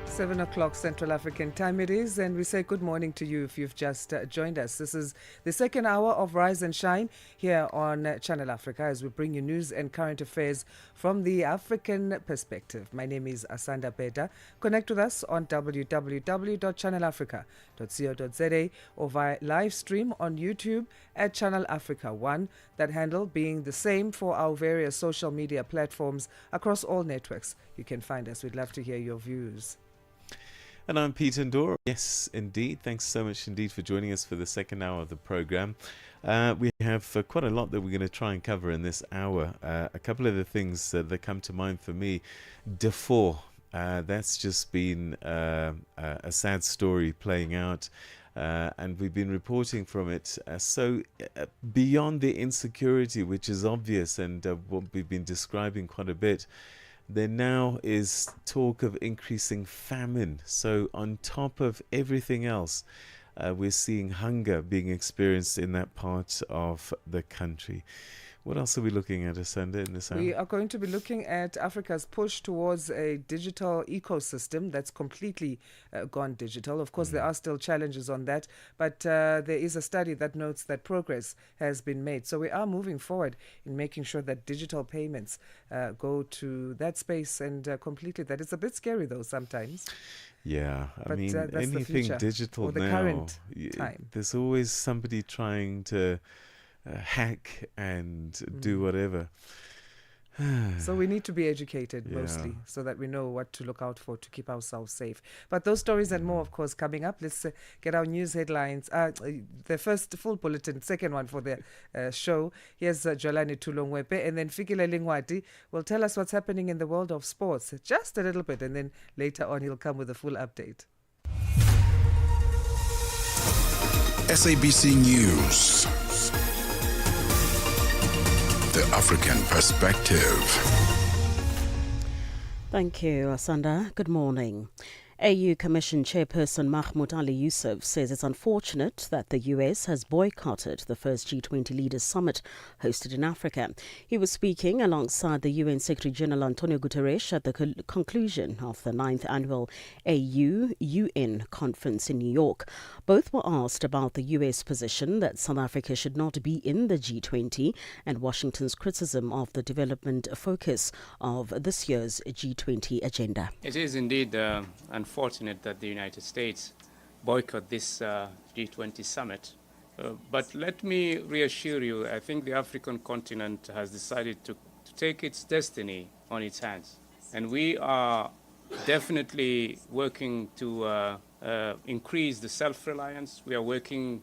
7 o'clock Central African time it is, and we say good morning to you if you've just joined us. This is the second hour of Rise and Shine here on Channel Africa as we bring you news and current affairs from the African perspective. My name is Asanda Beda. Connect with us on www.channelafrica.co.za or via live stream on YouTube at Channel Africa 1, that handle being the same for our various social media platforms across all networks. You can find us. We'd love to hear your views. And I'm Peter Ndoro. Yes, indeed. Thanks so much indeed for joining us for the second hour of the program. We have quite a lot that we're going to try and cover in this hour. A couple of the things that come to mind for me. Darfur, that's just been a sad story playing out. And we've been reporting from it. So beyond the insecurity, which is obvious and what we've been describing quite a bit, there now is talk of increasing famine. So on top of everything else, we're seeing hunger being experienced in that part of the country. What else are we looking at, Asanda, in this hour? We are going to be looking at Africa's push towards a digital ecosystem that's completely gone digital. Of course, there are still challenges on that, but there is a study that notes that progress has been made. So we are moving forward in making sure that digital payments go to that space and completely that. It's a bit scary, though, sometimes. Yeah, I mean, that's anything digital or the now, current time. There's always somebody trying to hack and do whatever. So we need to be educated mostly so that we know what to look out for to keep ourselves safe. But those stories and more, of course, coming up. Let's get our news headlines. The first full bulletin, second one for the show. Here's Jolani Tulongwepe, and then Fikile Lingwati will tell us what's happening in the world of sports. Just a little bit, and then later on he'll come with a full update. SABC News. The African perspective. Thank you, Asanda. Good morning. AU Commission Chairperson Mahmoud Ali Yusuf says it's unfortunate that the US has boycotted the first G20 Leaders Summit hosted in Africa. He was speaking alongside the UN Secretary General Antonio Guterres at the conclusion of the 9th Annual AU-UN Conference in New York. Both were asked about the US position that South Africa should not be in the G20 and Washington's criticism of the development focus of this year's G20 agenda. It is indeed unfortunate that the United States boycott this G20 summit. But let me reassure you, I think the African continent has decided to take its destiny on its hands. And we are definitely working to increase the self-reliance. We are working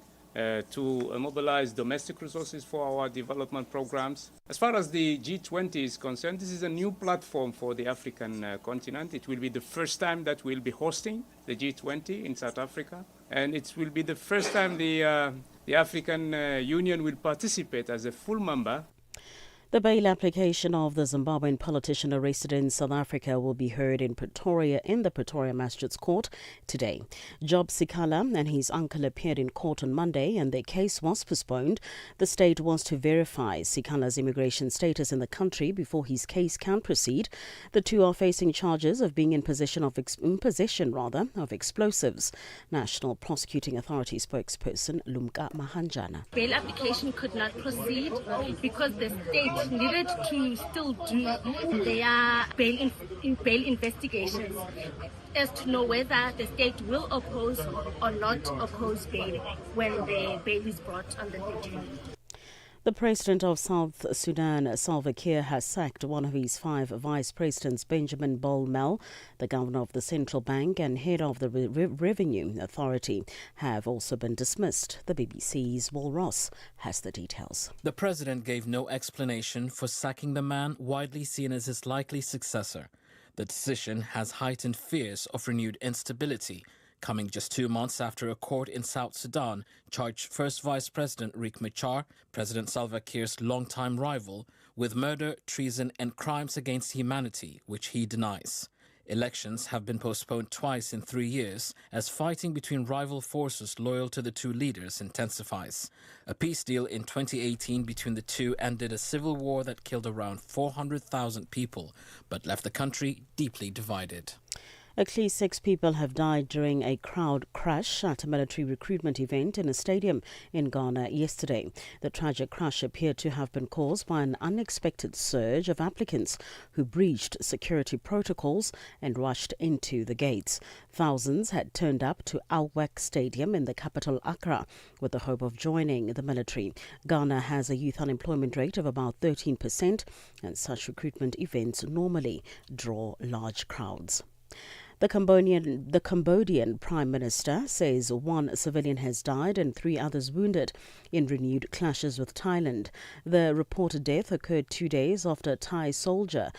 to mobilize domestic resources for our development programs. As far as the G20 is concerned, this is a new platform for the African continent. It will be the first time that we'll be hosting the G20 in South Africa. And it will be the first time the African Union will participate as a full member. The bail application of the Zimbabwean politician arrested in South Africa will be heard in Pretoria in the Pretoria Magistrates Court today. Job Sikhala and his uncle appeared in court on Monday and their case was postponed. The state wants to verify Sikhala's immigration status in the country before his case can proceed. The two are facing charges of being in possession of explosives. National Prosecuting Authority spokesperson Lumka Mahanjana. Bail application could not proceed because the state needed to still do their bail investigations. as to know whether the state will oppose or not oppose bail when the bail is brought on the 13th. The president of South Sudan, Salva Kiir, has sacked one of his 5 vice presidents, Benjamin Bolmel. The governor of the central bank and head of the revenue authority have also been dismissed. The BBC's Will Ross has the details. The president gave no explanation for sacking the man widely seen as his likely successor. The decision has heightened fears of renewed instability, coming just 2 months after a court in South Sudan charged First Vice President Riek Machar, President Salva Kiir's longtime rival, with murder, treason and crimes against humanity, which he denies. Elections have been postponed twice in 3 years as fighting between rival forces loyal to the two leaders intensifies. A peace deal in 2018 between the two ended a civil war that killed around 400,000 people, but left the country deeply divided. At least 6 people have died during a crowd crash at a military recruitment event in a stadium in Ghana yesterday. The tragic crash appeared to have been caused by an unexpected surge of applicants who breached security protocols and rushed into the gates. Thousands had turned up to Al Wek Stadium in the capital Accra with the hope of joining the military. Ghana has a youth unemployment rate of about 13%, and such recruitment events normally draw large crowds. The Cambodian Prime Minister says 1 civilian has died and 3 others wounded in renewed clashes with Thailand. The reported death occurred 2 days after a Thai soldier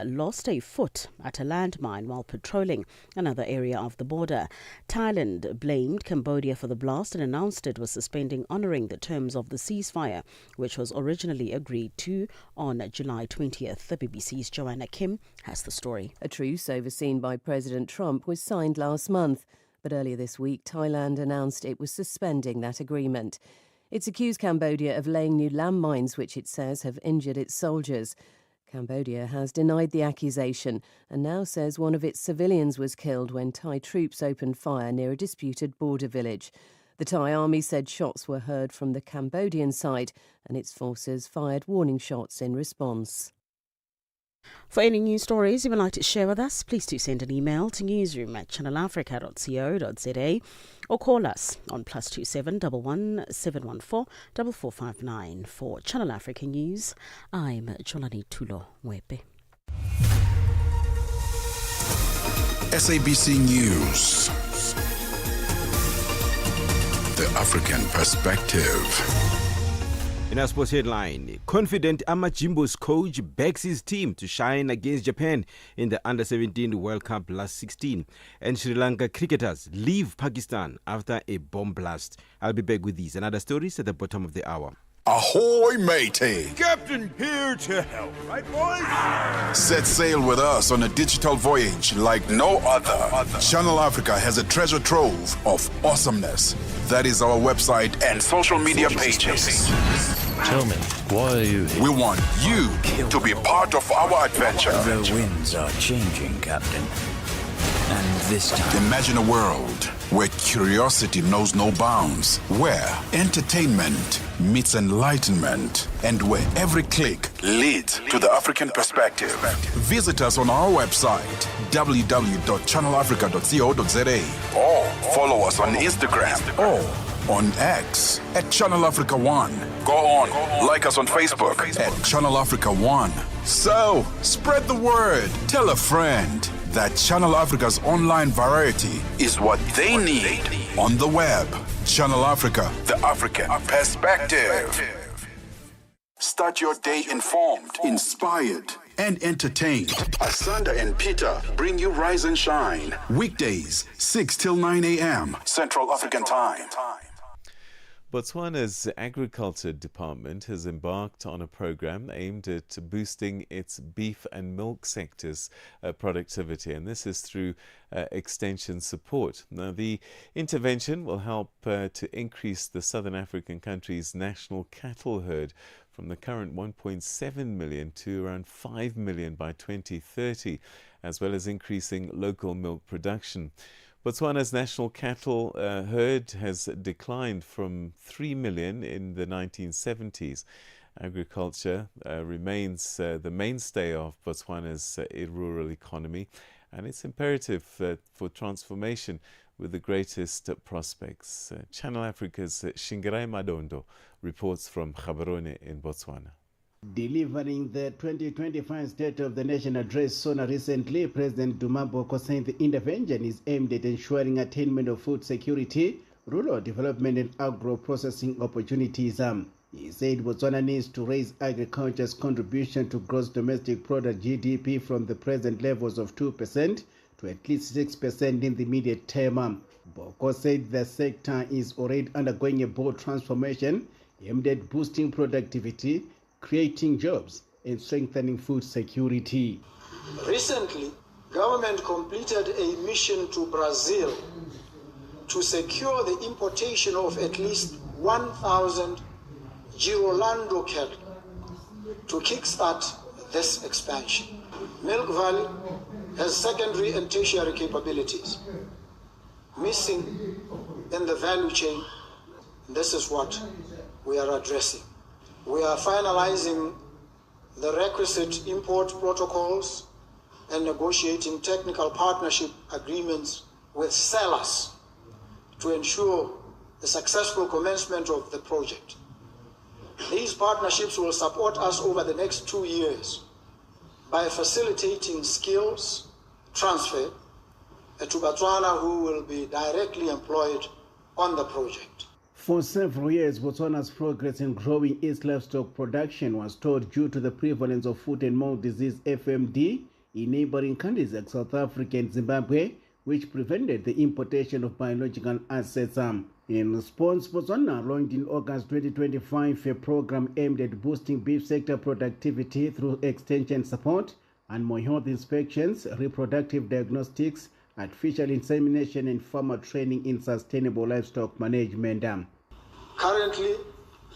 lost a foot at a landmine while patrolling another area of the border. Thailand blamed Cambodia for the blast and announced it was suspending honouring the terms of the ceasefire, which was originally agreed to on July 20th. The BBC's Joanna Kim has the story. A truce overseen by President Trump was signed last month, but earlier this week Thailand announced it was suspending that agreement. It's accused Cambodia of laying new landmines which it says have injured its soldiers. Cambodia has denied the accusation and now says one of its civilians was killed when Thai troops opened fire near a disputed border village. The Thai army said shots were heard from the Cambodian side and its forces fired warning shots in response. For any news stories you would like to share with us, please do send an email to newsroom@channelafrica.co.za or call us on +27 11 714 4459. For Channel Africa News, I'm Jolani Tulo Mwepe. SABC News. The African Perspective. In our sports headline, confident Amajimbo's coach backs his team to shine against Japan in the Under-17 World Cup last 16. And Sri Lanka cricketers leave Pakistan after a bomb blast. I'll be back with these and other stories at the bottom of the hour. Ahoy, matey! Captain here to help, right, boys? Set sail with us on a digital voyage like no other. Channel Africa has a treasure trove of awesomeness. That is our website and social media pages. Tell me, why are you here? We want you to be part of our adventure. The winds are changing, Captain. And this time... Imagine a world where curiosity knows no bounds, where entertainment meets enlightenment, and where every click leads to the African perspective. Visit us on our website, www.channelafrica.co.za, or follow us on Instagram or on X at Channel Africa 1. Go on, like us on Facebook at Channel Africa 1. So, spread the word. Tell a friend that Channel Africa's online variety is what they need on the web. Channel Africa, the African perspective. Start your day informed, inspired, and entertained. Asanda and Peter bring you Rise and Shine. Weekdays, 6 till 9 a.m. Central African Time. Botswana's Agriculture Department has embarked on a program aimed at boosting its beef and milk sector's productivity, and this is through extension support. Now, the intervention will help to increase the Southern African country's national cattle herd from the current 1.7 million to around 5 million by 2030, as well as increasing local milk production. Botswana's national cattle herd has declined from 3 million in the 1970s. Agriculture remains the mainstay of Botswana's rural economy, and it's imperative for transformation with the greatest prospects. Channel Africa's Shingirai Madondo reports from Gaborone in Botswana. Delivering the 2025 State of the Nation address SONA recently, President Duma Boko said the intervention is aimed at ensuring attainment of food security, rural development and agro-processing opportunities. He said Botswana needs to raise agriculture's contribution to gross domestic product GDP from the present levels of 2% to at least 6% in the immediate term. Boko said the sector is already undergoing a bold transformation aimed at boosting productivity, creating jobs and strengthening food security. Recently, government completed a mission to Brazil to secure the importation of at least 1,000 Girolando cattle to kickstart this expansion. Milk Valley has secondary and tertiary capabilities missing in the value chain. This is what we are addressing. We are finalizing the requisite import protocols and negotiating technical partnership agreements with sellers to ensure the successful commencement of the project. These partnerships will support us over the next 2 years by facilitating skills transfer to Botswana, who will be directly employed on the project. For several years, Botswana's progress in growing its livestock production was stalled due to the prevalence of foot and mouth disease (FMD) in neighboring countries like South Africa and Zimbabwe, which prevented the importation of biological assets. In response, Botswana launched in August 2025 a program aimed at boosting beef sector productivity through extension support, animal health inspections, reproductive diagnostics, artificial insemination and farmer training in sustainable livestock management. Currently,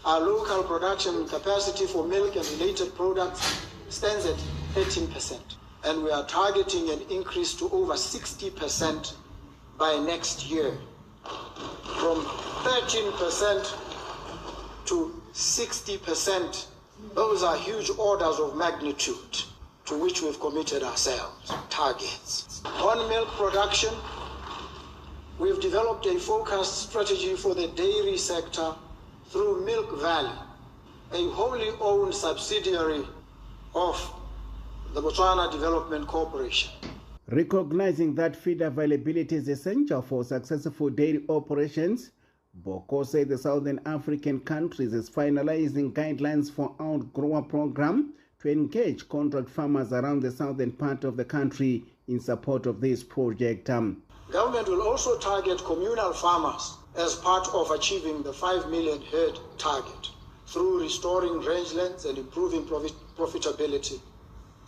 our local production capacity for milk and related products stands at 13%, and we are targeting an increase to over 60% by next year, from 13% to 60%. Those are huge orders of magnitude to which we've committed ourselves, targets. On milk production, we've developed a focused strategy for the dairy sector through Milk Valley, a wholly owned subsidiary of the Botswana Development Corporation. Recognizing that feed availability is essential for successful dairy operations, Boko said the Southern African countries is finalizing guidelines for outgrower program to engage contract farmers around the southern part of the country in support of this project. Government will also target communal farmers as part of achieving the 5 million herd target through restoring rangelands and improving profitability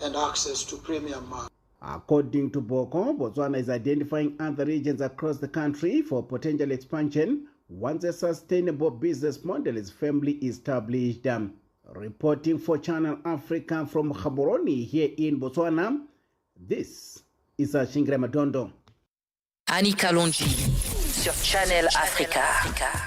and access to premium markets. According to Boko, Botswana is identifying other regions across the country for potential expansion once a sustainable business model is firmly established. Reporting for Channel Africa from Gaborone here in Botswana, this is Shingirai Madondo. Annie Kalonji sur Channel Africa.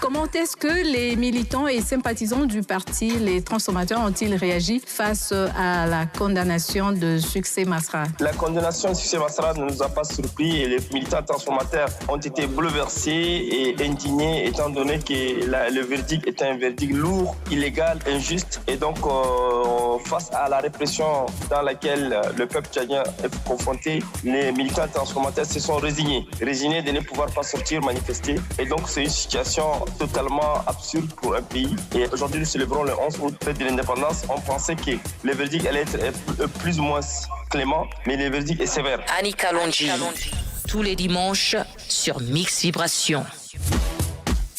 Comment est-ce que les militants et sympathisants du parti Les Transformateurs ont-ils réagi face à la condamnation de Succès Masra? La condamnation de Succès Masra ne nous a pas surpris et les militants transformateurs ont été bouleversés et indignés étant donné que le verdict est un verdict lourd, illégal, injuste et donc face à la répression dans laquelle le peuple tchadien est confronté, les militants transformateurs se sont résignés de ne pouvoir pas sortir manifester. Et donc, c'est une situation totalement absurde pour un pays. Et aujourd'hui, nous célébrons le 11 août, fête de l'indépendance. On pensait que le verdict allait être plus ou moins clément, mais le verdict est sévère. Annie Kalonji, tous les dimanches sur Mix Vibration.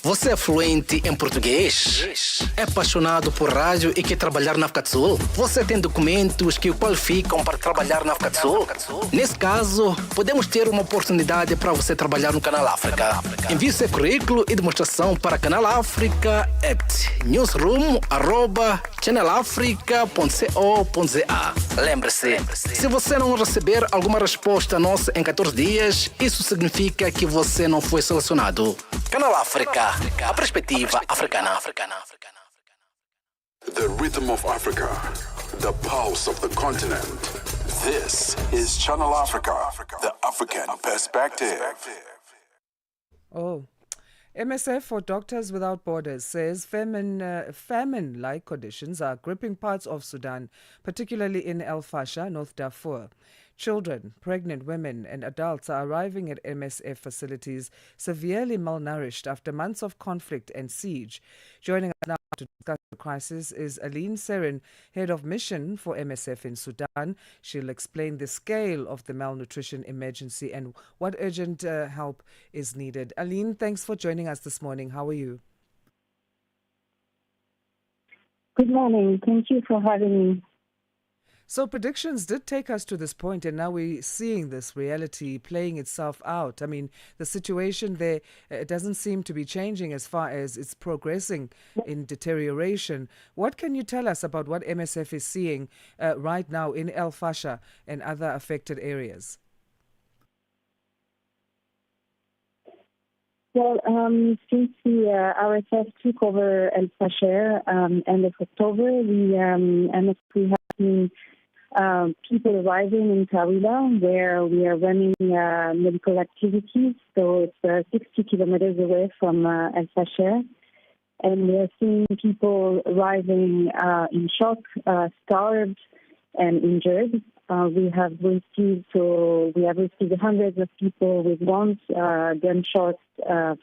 Você é fluente em português? É apaixonado por rádio e quer trabalhar na África do Sul? Você tem documentos que o qualificam para trabalhar na África do Sul? Nesse caso, podemos ter uma oportunidade para você trabalhar no Canal África. Envie seu currículo e demonstração para Canal África at newsroom@channelafrica.co.za. Lembre-se, se você não receber alguma resposta nossa em 14 dias, isso significa que você não foi selecionado. Canal África, a perspectiva africana. The rhythm of Africa, the pulse of the continent. This is Channel Africa, the African perspective. Oh. MSF for Doctors Without Borders says famine-like conditions are gripping parts of Sudan, particularly in El Fasher, North Darfur. Children, pregnant women and adults are arriving at MSF facilities severely malnourished after months of conflict and siege. Joining us now to discuss the crisis is Aline Serin, head of mission for MSF in Sudan. She'll explain the scale of the malnutrition emergency and what urgent help is needed. Aline, thanks for joining us this morning. How are you? Good morning. Thank you for having me. So predictions did take us to this point, and now we're seeing this reality playing itself out. I mean, the situation there it doesn't seem to be changing as far as it's progressing in deterioration. What can you tell us about what MSF is seeing right now in El Fasher and other affected areas? Well, since the RSF took over El Fasher end of October, we have seen people arriving in Tawila, where we are running medical activities. So it's 60 kilometers away from El Fasher. And we are seeing people arriving in shock, starved and injured. We have received hundreds of people with wounds, gunshots,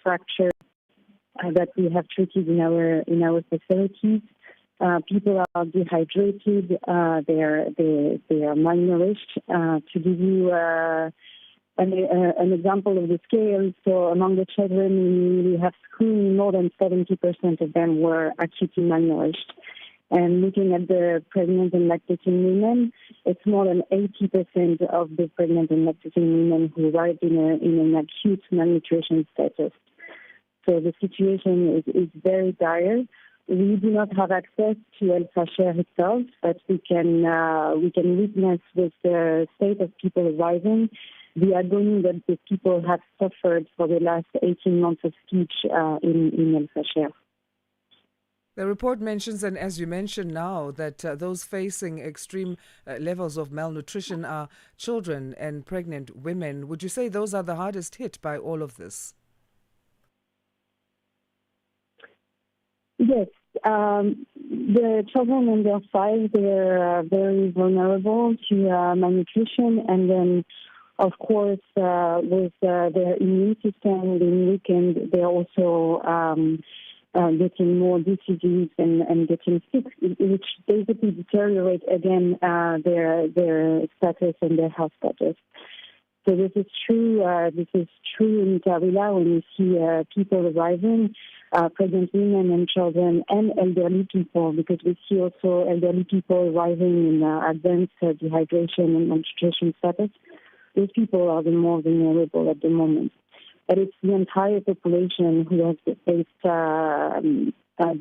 fractures that we have treated in our facilities. People are dehydrated. They are malnourished. To give you an example of the scale, so among the children we have screened, more than 70% of them were acutely malnourished. And looking at the pregnant and lactating women, it's more than 80% of the pregnant and lactating women who arrived in an acute malnutrition status. So the situation is very dire. We do not have access to El Fasher itself, but we can witness with the state of people arriving the agony that the people have suffered for the last 18 months of siege in El Fasher. The report mentions, and as you mentioned now, that those facing extreme levels of malnutrition are children and pregnant women. Would you say those are the hardest hit by all of this? Yes. The children under 5, they're very vulnerable to malnutrition, and then, of course, with their immune system being weakened, they're also getting more diseases and getting sick, which basically deteriorate again their status and their health status. So this is true. This is true in Tawila when you see people arriving, pregnant women and children, and elderly people, because we see also elderly people arriving in advanced dehydration and malnutrition status. Those people are the more vulnerable at the moment. But it's the entire population who has faced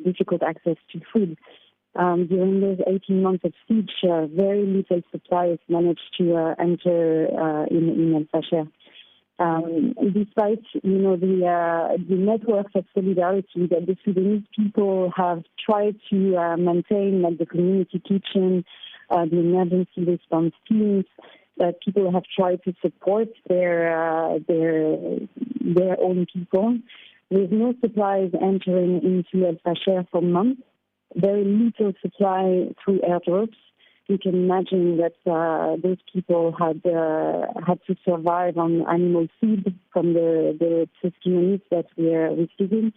difficult access to food. During those 18 months of siege, very little supplies managed to enter in El Fasher. Despite the networks of solidarity that the Sudanese people have tried to maintain, like the community kitchen, the emergency response teams, that people have tried to support their own people. With no supplies entering into El Fasher for months, very little supply through airdrops. You can imagine that those people had to survive on animal feed from the testimonies that we are receiving.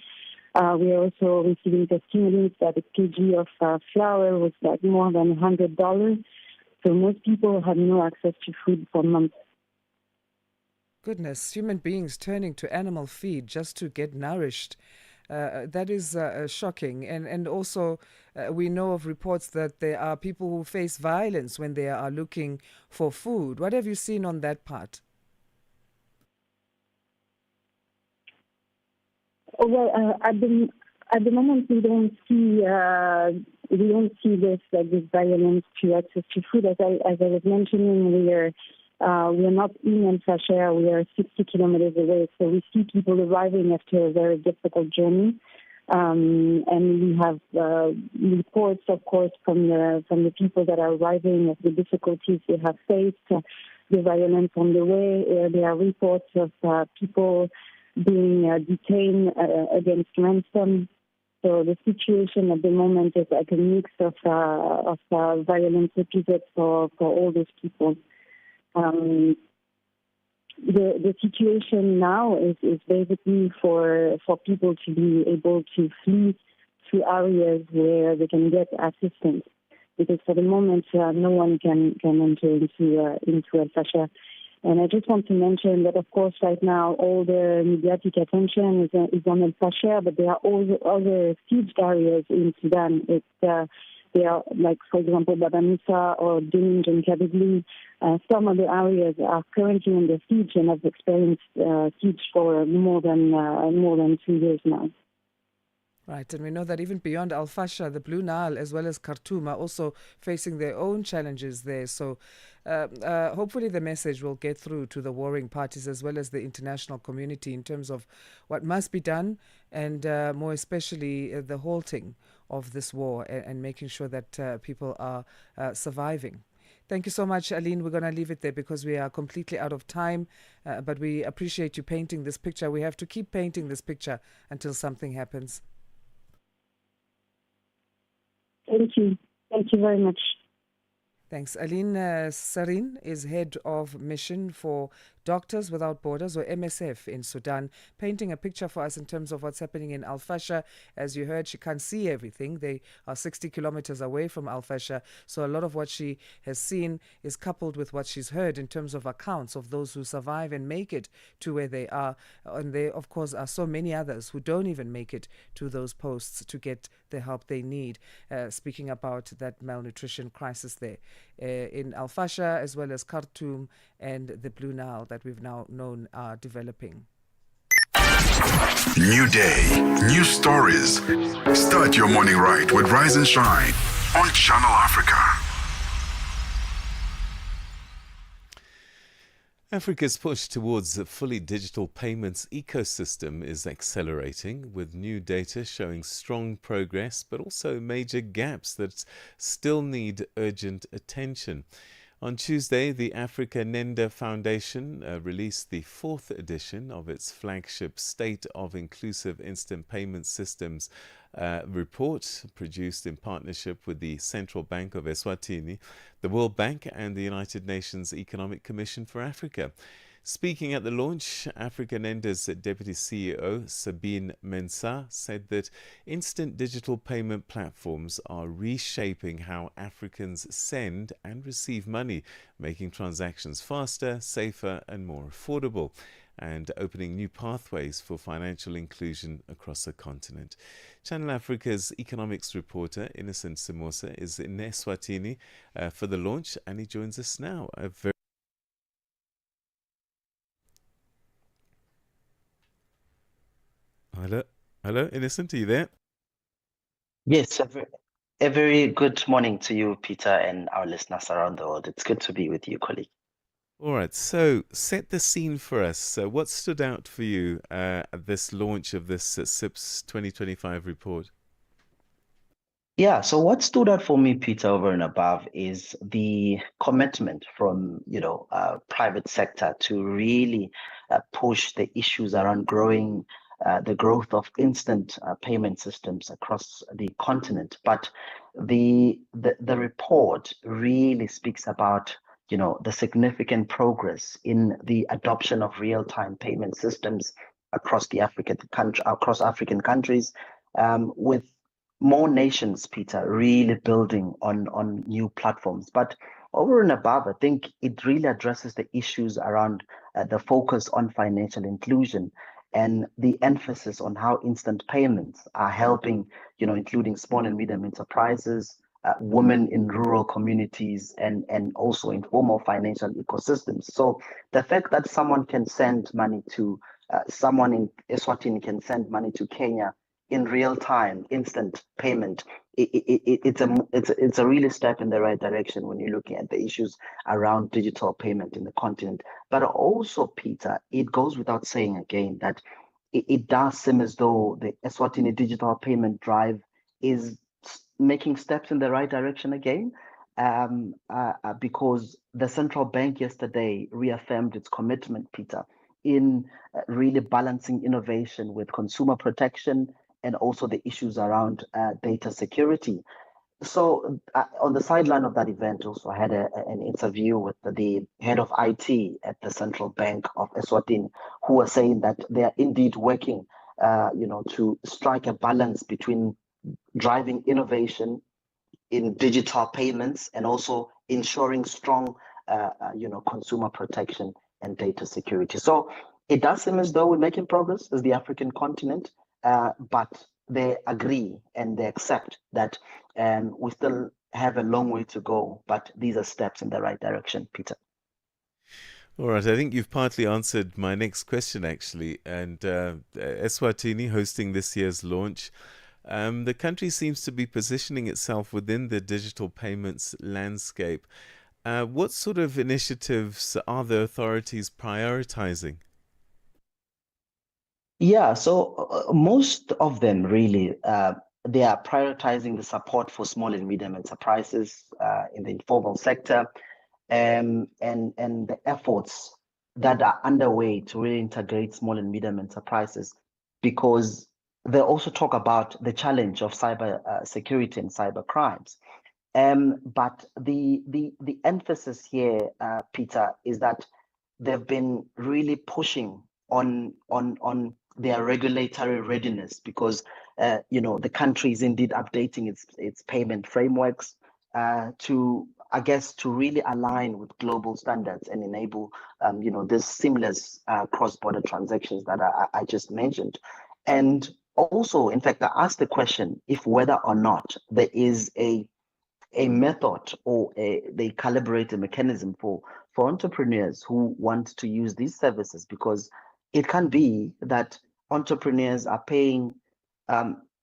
We are also receiving testimonies that a kg of flour was like more than $100. So most people had no access to food for months. Goodness, human beings turning to animal feed just to get nourished. That is shocking. And also, we know of reports that there are people who face violence when they are looking for food. What have you seen on that part? Well, at the moment, we don't see this violence to access to food. As I was mentioning, we are not in El Fasher. We are 60 kilometers away, so we see people arriving after a very difficult journey. And we have reports, of course, from the people that are arriving of the difficulties they have faced, the violence on the way. There are reports of people being detained against ransom. So the situation at the moment is like a mix of violent episodes for all those people. The situation now is basically for people to be able to flee to areas where they can get assistance. Because for the moment, no one can enter into El Fasher. And I just want to mention that, of course, right now all the mediatic attention is on El Fasher, but there are also other sieged areas in Sudan. They are, like, for example, Baba Musa or Dinj and Kabigli. Some of the areas are currently under siege and have experienced siege for more than 2 years now. Right, and we know that even beyond Al Fasher, the Blue Nile as well as Khartoum are also facing their own challenges there. So hopefully the message will get through to the warring parties as well as the international community in terms of what must be done, and more especially the halting of this war and making sure that people are surviving. Thank you so much, Aline. We're going to leave it there because we are completely out of time, but we appreciate you painting this picture. We have to keep painting this picture until something happens. Thank you. Thank you very much. Thanks. Aline Sarin is head of mission for Doctors Without Borders, or MSF, in Sudan, painting a picture for us in terms of what's happening in Al Fasher. As you heard, she can't see everything. They are 60 kilometers away from Al Fasher, so a lot of what she has seen is coupled with what she's heard in terms of accounts of those who survive and make it to where they are. And there, of course, are so many others who don't even make it to those posts to get the help they need, speaking about that malnutrition crisis there in Al Fasher as well as Khartoum and the Blue Nile that we've now known are developing. New day, new stories. Start your morning right with Rise and Shine on Channel Africa. Africa's push towards a fully digital payments ecosystem is accelerating, with new data showing strong progress, but also major gaps that still need urgent attention. On Tuesday, the Africa Nenda Foundation released the 4th edition of its flagship State of Inclusive Instant Payment Systems report, produced in partnership with the Central Bank of Eswatini, the World Bank, and the United Nations Economic Commission for Africa. Speaking at the launch, Africa Nenda's Deputy CEO, Sabine Mensah, said that instant digital payment platforms are reshaping how Africans send and receive money, making transactions faster, safer, and more affordable, and opening new pathways for financial inclusion across the continent. Channel Africa's economics reporter, Innocent Simosa, is in Eswatini for the launch, and he joins us now. Hello, Innocent, are you there? Yes, a very good morning to you, Peter, and our listeners around the world. It's good to be with you, colleague. All right, so set the scene for us. So what stood out for you at this launch of this SIPS 2025 report? Yeah, so what stood out for me, Peter, over and above, is the commitment from, private sector to really push the issues around growing the growth of instant payment systems across the continent. But the report really speaks about, the significant progress in the adoption of real-time payment systems across African countries, with more nations, Peter, really building on new platforms. But over and above, I think it really addresses the issues around the focus on financial inclusion and the emphasis on how instant payments are helping, including small and medium enterprises, women in rural communities, and also informal financial ecosystems. So the fact that someone can send money to someone in Eswatini can send money to Kenya in real time, instant payment, it's a really step in the right direction when you're looking at the issues around digital payment in the continent. But also, Peter, it goes without saying again that it does seem as though the Eswatini digital payment drive is making steps in the right direction again, because the central bank yesterday reaffirmed its commitment, Peter, in really balancing innovation with consumer protection and also the issues around data security. So on the sideline of that event, also I had an interview with the head of IT at the Central Bank of Eswatini, who was saying that they are indeed working, to strike a balance between driving innovation in digital payments and also ensuring strong, consumer protection and data security. So it does seem as though we're making progress as the African continent, but they agree and they accept that we still have a long way to go, but these are steps in the right direction, Peter. All right, I think you've partly answered my next question, actually. And Eswatini hosting this year's launch. The country seems to be positioning itself within the digital payments landscape. What sort of initiatives are the authorities prioritizing? Yeah, so most of them really, they are prioritizing the support for small and medium enterprises in the informal sector, and the efforts that are underway to really integrate small and medium enterprises, because they also talk about the challenge of cyber security and cyber crimes. But the emphasis here, Peter, is that they've been really pushing on their regulatory readiness, because the country is indeed updating its payment frameworks to really align with global standards and enable this seamless cross-border transactions that I just mentioned. And also, in fact, I asked the question if whether or not there is a method or they calibrate a mechanism for entrepreneurs who want to use these services, because it can be that entrepreneurs are paying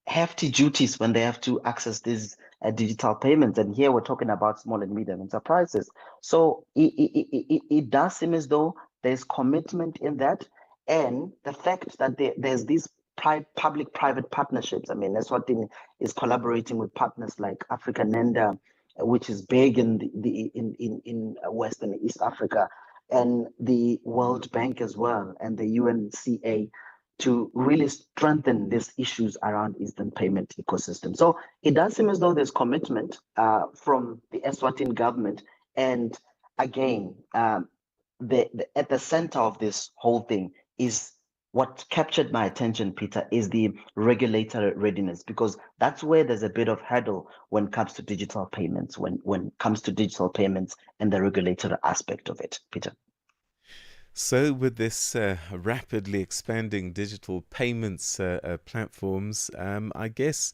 hefty duties when they have to access these digital payments. And here we're talking about small and medium enterprises. So it does seem as though there's commitment in that. And the fact that there's these public-private partnerships. I mean, Eswatini is collaborating with partners like African Nenda, which is big in West and East Africa, and the World Bank as well, and the UNCA, to really strengthen these issues around instant payment ecosystem. So it does seem as though there's commitment from the Eswatini government. And again, at the center of this whole thing is what captured my attention, Peter, is the regulatory readiness, because that's where there's a bit of hurdle when it comes to digital payments, when it comes to digital payments and the regulatory aspect of it, Peter. So with this rapidly expanding digital payments platforms, I guess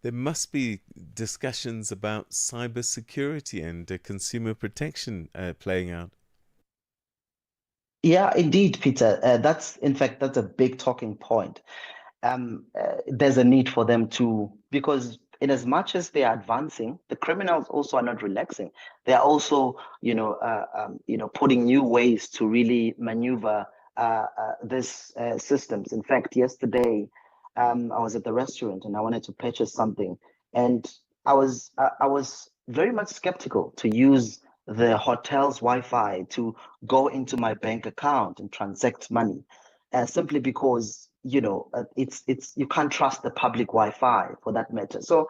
there must be discussions about cybersecurity and consumer protection playing out. Yeah, indeed, Peter. That's a big talking point. There's a need for them to, because in as much as they are advancing, the criminals also are not relaxing. They are also, putting new ways to really maneuver these systems. In fact, yesterday, I was at the restaurant and I wanted to purchase something, and I was very much skeptical to use the hotel's Wi-Fi to go into my bank account and transact money, simply because it's you can't trust the public Wi-Fi for that matter. So,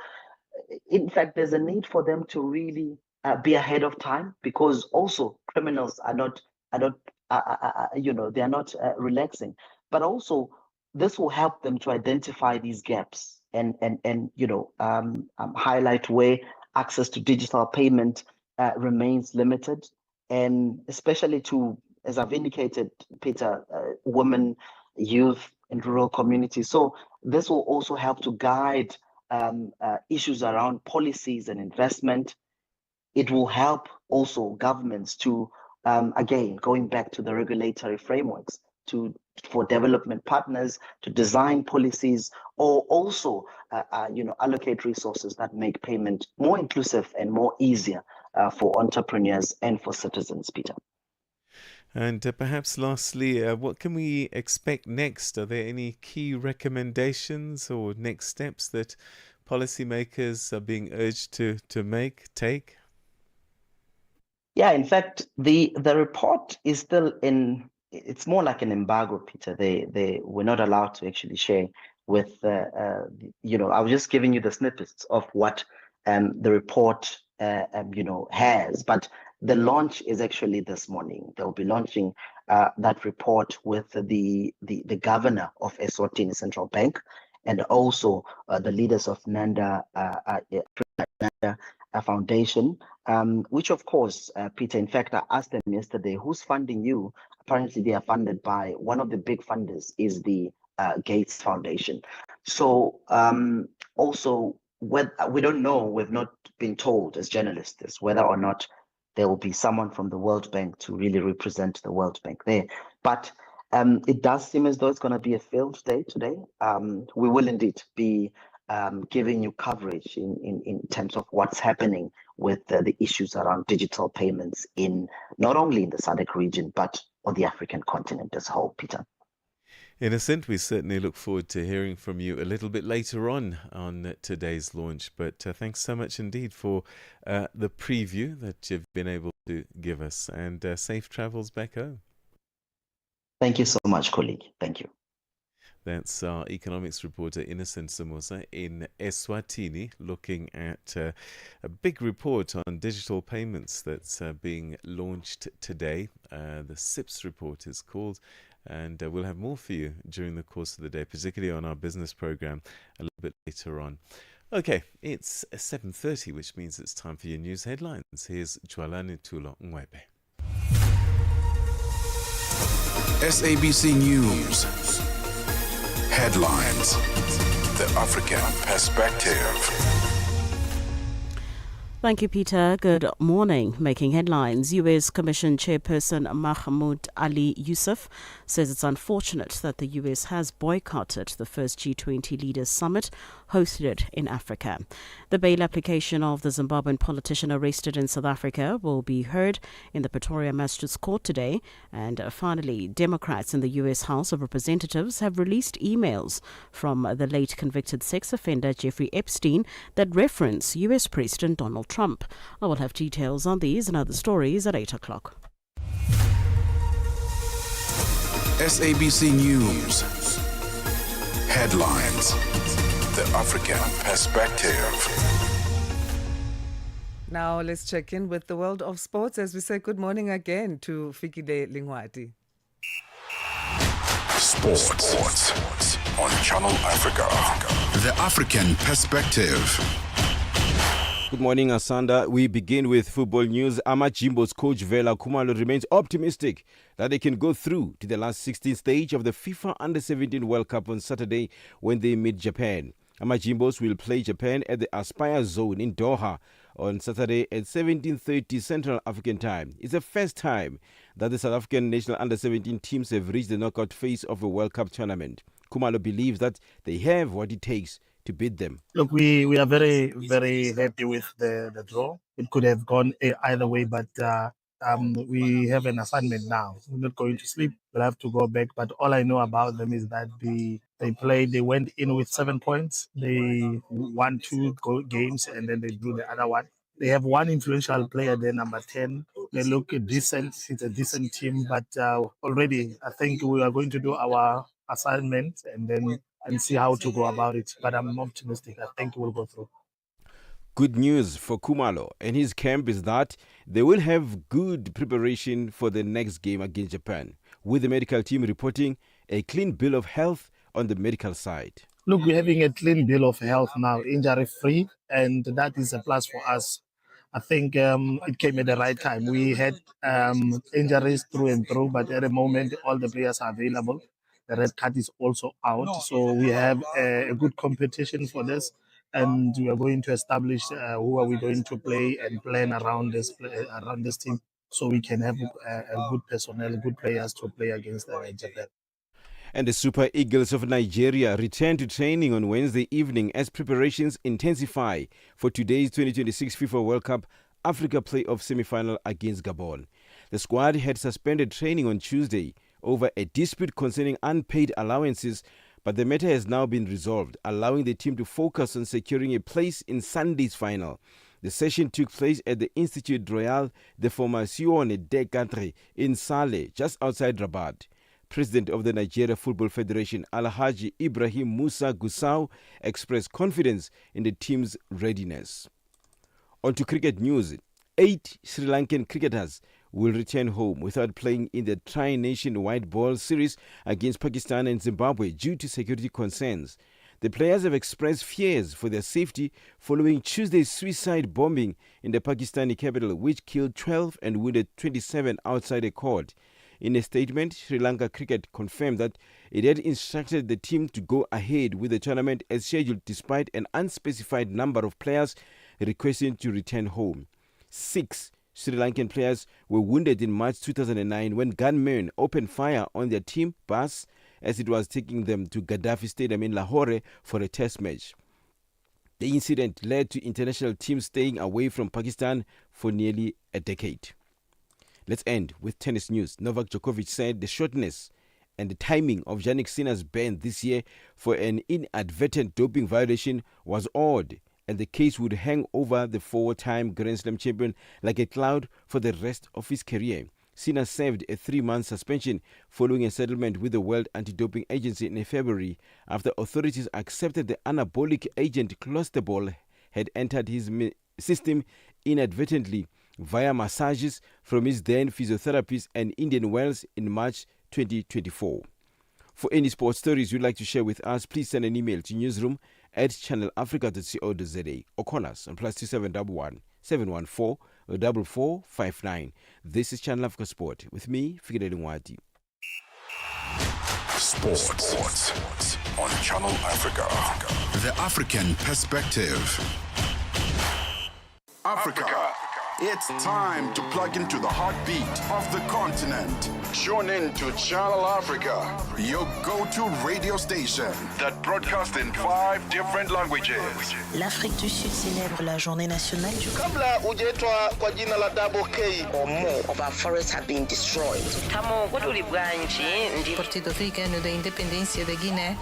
in fact, there's a need for them to really be ahead of time, because also criminals are not they are not relaxing, but also this will help them to identify these gaps and highlight where access to digital payment remains limited, and especially to, as I've indicated, Peter, women, youth, and rural communities. So this will also help to guide issues around policies and investment. It will help also governments to, again, going back to the regulatory frameworks, for development partners to design policies, or also allocate resources that make payment more inclusive and more easier for entrepreneurs and for citizens, Peter. And perhaps lastly, what can we expect next? Are there any key recommendations or next steps that policymakers are being urged to take? Yeah, in fact, the report is still in. It's more like an embargo, Peter. They were not allowed to actually share with. I was just giving you the snippets of what the report has, but the launch is actually this morning. They'll be launching that report with the governor of Eswatini Central Bank, and also the leaders of Nanda Foundation, which of course, Peter, in fact, I asked them yesterday, who's funding you? Apparently they are funded by, one of the big funders is the Gates Foundation. So also, we don't know, we've not been told as journalists as whether or not there will be someone from the World Bank to really represent the World Bank there. But it does seem as though it's going to be a field day today. We will indeed be giving you coverage in terms of what's happening with the issues around digital payments in not only in the SADC region, but on the African continent as a whole, Peter. Innocent, we certainly look forward to hearing from you a little bit later on today's launch. But thanks so much indeed for the preview that you've been able to give us, and safe travels back home. Thank you so much, colleague. Thank you. That's our economics reporter, Innocent Somoza, in Eswatini, looking at a big report on digital payments that's being launched today. The SIPS report is called, and we'll have more for you during the course of the day, particularly on our business program a little bit later on. Okay, it's 7:30, which means it's time for your news headlines. Here's Jualani Tulo Nwebe. SABC News. Headlines. The African Perspective. Thank you, Peter. Good morning. Making headlines, U.S. Commission Chairperson Mahmoud Ali Yusuf says it's unfortunate that the U.S. has boycotted the first G20 Leaders Summit hosted in Africa. The bail application of the Zimbabwean politician arrested in South Africa will be heard in the Pretoria Magistrates Court today. And finally, Democrats in the U.S. House of Representatives have released emails from the late convicted sex offender Jeffrey Epstein that reference U.S. President Donald Trump. I will have details on these and other stories at 8 o'clock. SABC News. Headlines. The African Perspective. Now let's check in with the world of sports as we say good morning again to Fikile Lingwati. Sports on Channel Africa. The African Perspective. Good morning, Asanda. We begin with football news. Amajimbo's coach Vela Khumalo remains optimistic that they can go through to the last 16th stage of the FIFA Under-17 World Cup on Saturday when they meet Japan. Amajimbos will play Japan at the Aspire Zone in Doha on Saturday at 17:30 Central African Time. It's the first time that the South African national Under-17 teams have reached the knockout phase of a World Cup tournament. Khumalo believes that they have what it takes to beat them. Look, we are very, very happy with the draw. It could have gone either way, but we have an assignment now. We're not going to sleep. We'll have to go back. But all I know about them is that they went in with 7 points. They won 2 games and then they drew the other one. They have one influential player there, number 10. They look decent. It's a decent team. But already, I think we are going to do our assignment and see how to go about it. But I'm optimistic. I think we'll go through. Good news for Khumalo and his camp is that they will have good preparation for the next game against Japan, with the medical team reporting a clean bill of health on the medical side. Look, we're having a clean bill of health now, injury-free, and that is a plus for us. I think it came at the right time. We had injuries through and through, but at the moment, all the players are available. The red card is also out. So we have a good competition for this. And we are going to establish who are we going to play and plan around this team so we can have a good personnel, good players to play against Japan. And the Super Eagles of Nigeria return to training on Wednesday evening as preparations intensify for today's 2026 FIFA World Cup Africa playoff semi-final against Gabon. The squad had suspended training on Tuesday over a dispute concerning unpaid allowances, but the matter has now been resolved, allowing the team to focus on securing a place in Sunday's final. The session took place at the Institut Royal de Formation des Cadres in Saleh, just outside Rabat. President of the Nigeria Football Federation, Alhaji Ibrahim Musa Gusau, expressed confidence in the team's readiness. On to cricket news. 8 Sri Lankan cricketers will return home without playing in the Tri-Nation White Ball series against Pakistan and Zimbabwe due to security concerns. The players have expressed fears for their safety following Tuesday's suicide bombing in the Pakistani capital, which killed 12 and wounded 27 outside a court. In a statement, Sri Lanka Cricket confirmed that it had instructed the team to go ahead with the tournament as scheduled despite an unspecified number of players requesting to return home. 6 Sri Lankan players were wounded in March 2009 when gunmen opened fire on their team bus as it was taking them to Gaddafi Stadium in Lahore for a test match. The incident led to international teams staying away from Pakistan for nearly a decade. Let's end with tennis news. Novak Djokovic said the shortness and the timing of Jannik Sinner's ban this year for an inadvertent doping violation was odd, and the case would hang over the 4-time Grand Slam champion like a cloud for the rest of his career. Sinner served a 3-month suspension following a settlement with the World Anti-Doping Agency in February after authorities accepted the anabolic agent clostebol had entered his system inadvertently via massages from his then physiotherapist and Indian Wells in March 2024. For any sports stories you'd like to share with us, please send an email to newsroom@channelafrica.co.za or call us on +2711 714 4459. This is Channel Africa Sport with me, Fikile Ngwati. Sports on Channel Africa. The African perspective. Africa. It's time to plug into the heartbeat of the continent. Tune in to Channel Africa, your go-to radio station that broadcasts in 5 different languages. L'Afrique du Sud célèbre la journée nationale du Kabla hujaitwa kwa jina la Double K or more of our forests have been destroyed. Tamo Partido Africano da Independência da Guiné.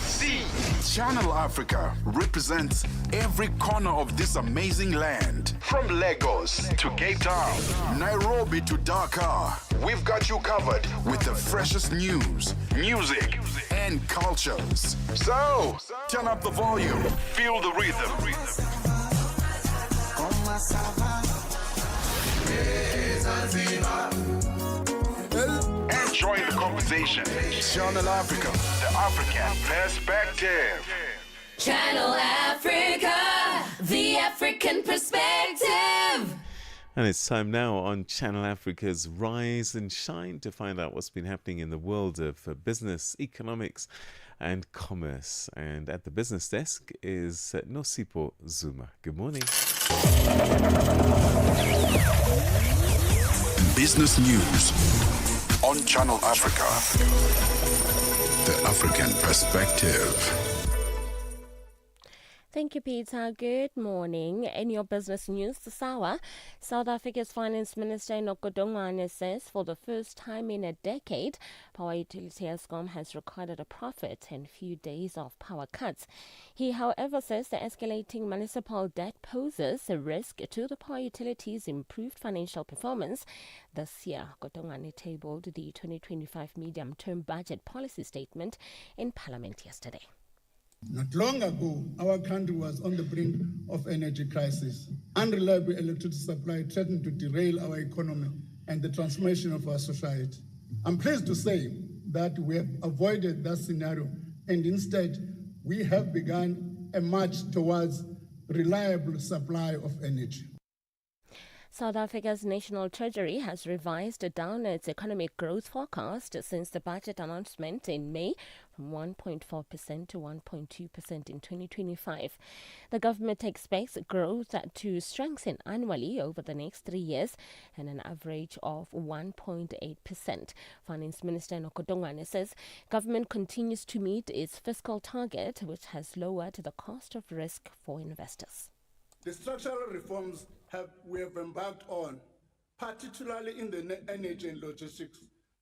See, Channel Africa represents every corner of this amazing land. From Lagos to Cape Town, Nairobi to Dakar, we've got you covered with the freshest news, music, and cultures. So, turn up the volume, feel the rhythm. And join the conversation. Channel Africa, the African perspective. Channel Africa, the African perspective. And it's time now on Channel Africa's Rise and Shine to find out what's been happening in the world of business, economics, and commerce. And at the business desk is Nosipo Zuma. Good morning. Business news on Channel Africa, the African perspective. Thank you, Peter. Good morning. In your business news this hour, South Africa's Finance Minister Nkokodongwane says for the first time in a decade, power utility Eskom has recorded a profit in few days of power cuts. He, however, says the escalating municipal debt poses a risk to the power utility's improved financial performance. This year, Kotongwane tabled the 2025 medium-term budget policy statement in Parliament yesterday. Not long ago, our country was on the brink of energy crisis. Unreliable electricity supply threatened to derail our economy and the transformation of our society. I'm pleased to say that we have avoided that scenario, and instead, we have begun a march towards reliable supply of energy. South Africa's National Treasury has revised down its economic growth forecast since the budget announcement in May from 1.4% to 1.2% in 2025. The government expects growth to strengthen annually over the next 3 years and an average of 1.8%. Finance Minister Nkokodongwane says government continues to meet its fiscal target, which has lowered the cost of risk for investors. The structural reforms we have embarked on particularly in the energy and logistics,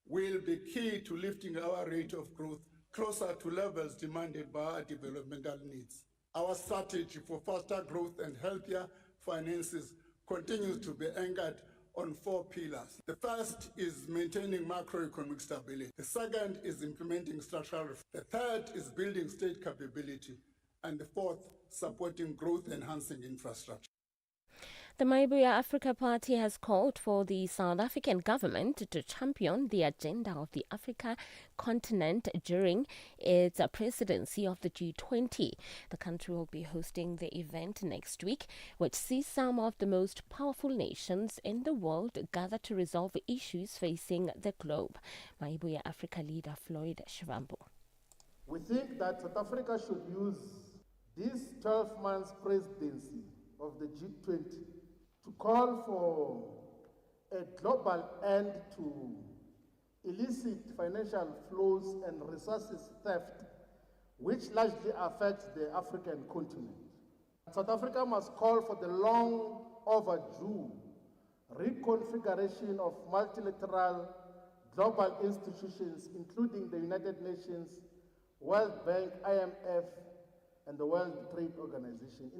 will be key to lifting our rate of growth closer to levels demanded by our developmental needs. Our strategy for faster growth and healthier finances continues to be anchored on 4 pillars. The first is maintaining macroeconomic stability. The second is implementing structural reform. The third is building state capability. And the fourth, supporting growth-enhancing infrastructure. The Maibuya Africa Party has called for the South African government to champion the agenda of the Africa continent during its presidency of the G20. The country will be hosting the event next week, which sees some of the most powerful nations in the world gather to resolve issues facing the globe. Maibuya Africa leader Floyd Shivambu. We think that South Africa should use this 12 months presidency of the G20 to call for a global end to illicit financial flows and resources theft, which largely affects the African continent. South Africa must call for the long overdue reconfiguration of multilateral global institutions, including the United Nations, World Bank, IMF, and the World Trade Organization.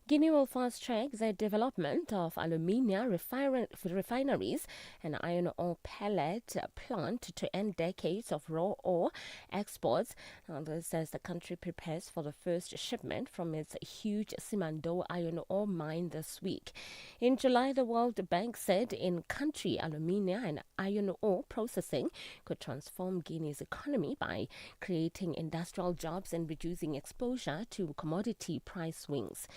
Guinea will fast-track the development of alumina refineries and iron ore pellet plant to end decades of raw ore exports. Now, this as the country prepares for the first shipment from its huge Simandou iron ore mine this week. In July, the World Bank said in-country alumina and iron ore processing could transform Guinea's economy by creating industrial jobs and reducing exposure to commodity price swings.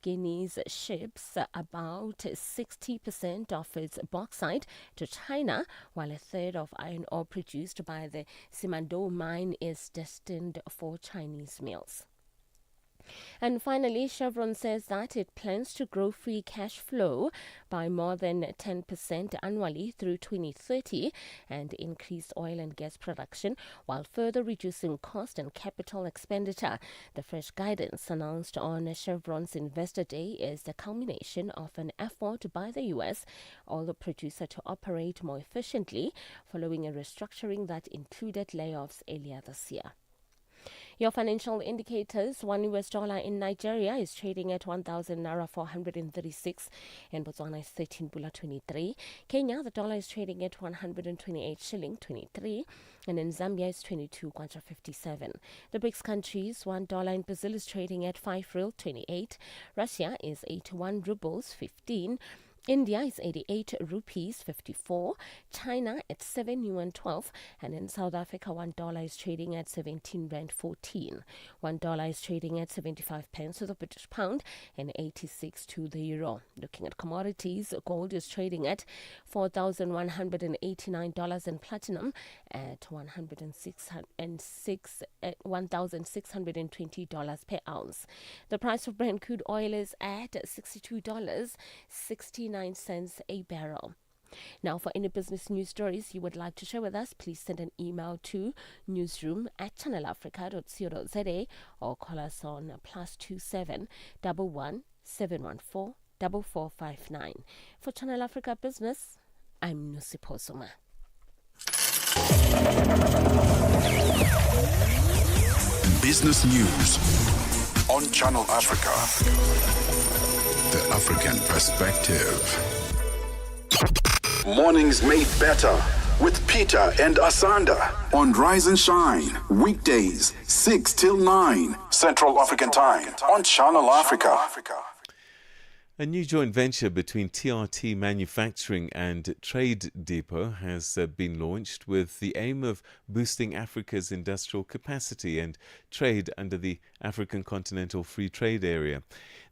Guinea's ships about 60% of its bauxite to China, while a third of iron ore produced by the Simandou mine is destined for Chinese mills. And finally, Chevron says that it plans to grow free cash flow by more than 10% annually through 2030 and increase oil and gas production while further reducing cost and capital expenditure. The fresh guidance announced on Chevron's Investor Day is the culmination of an effort by the U.S. oil producer to operate more efficiently following a restructuring that included layoffs earlier this year. Your financial indicators: $1 in Nigeria is trading at 1,000 naira 436. In Botswana is 13 pula 23. Kenya, the dollar is trading at 128 shilling 23. And in Zambia is 22 kwacha 57. The BRICS countries: $1 in Brazil is trading at 5 real 28. Russia is 81 rubles 15. India is 88 rupees 54, China at 7 yuan 12, and in South Africa $1 is trading at 17 rand 14. $1 is trading at 75 pence to the British pound and 86 to the euro. Looking at commodities, gold is trading at $4,189 and platinum at $1,620 per ounce. The price of Brent crude oil is at $62.69 a barrel. Now, for any business news stories you would like to share with us, please send an email to newsroom@channelafrica.co.za or call us on +27 11 714 4459. For Channel Africa Business, I'm Nusipho Soma. Business News on Channel Africa. The African Perspective. Mornings made better with Peter and Asanda on Rise and Shine. Weekdays, 6 till 9 Central African Time on Channel Africa. A new joint venture between TRT Manufacturing and Trade Depot has been launched with the aim of boosting Africa's industrial capacity and trade under the African Continental Free Trade Area.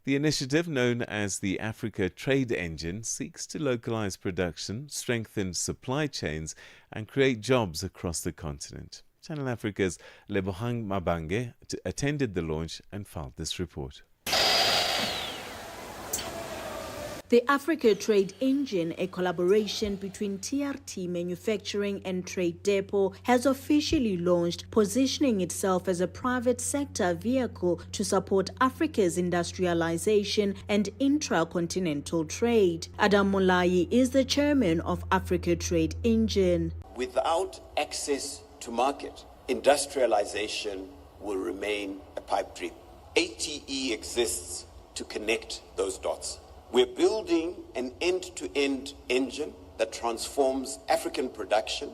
The initiative, known as the Africa Trade Engine, seeks to localize production, strengthen supply chains, and create jobs across the continent. Channel Africa's Lebohang Mabange attended the launch and filed this report. The Africa Trade Engine, a collaboration between TRT Manufacturing and Trade Depot, has officially launched, positioning itself as a private sector vehicle to support Africa's industrialization and intra-continental trade. Adam Molai is the chairman of Africa Trade Engine. Without access to market, industrialization will remain a pipe dream. ATE exists to connect those dots. We're building an end-to-end engine that transforms African production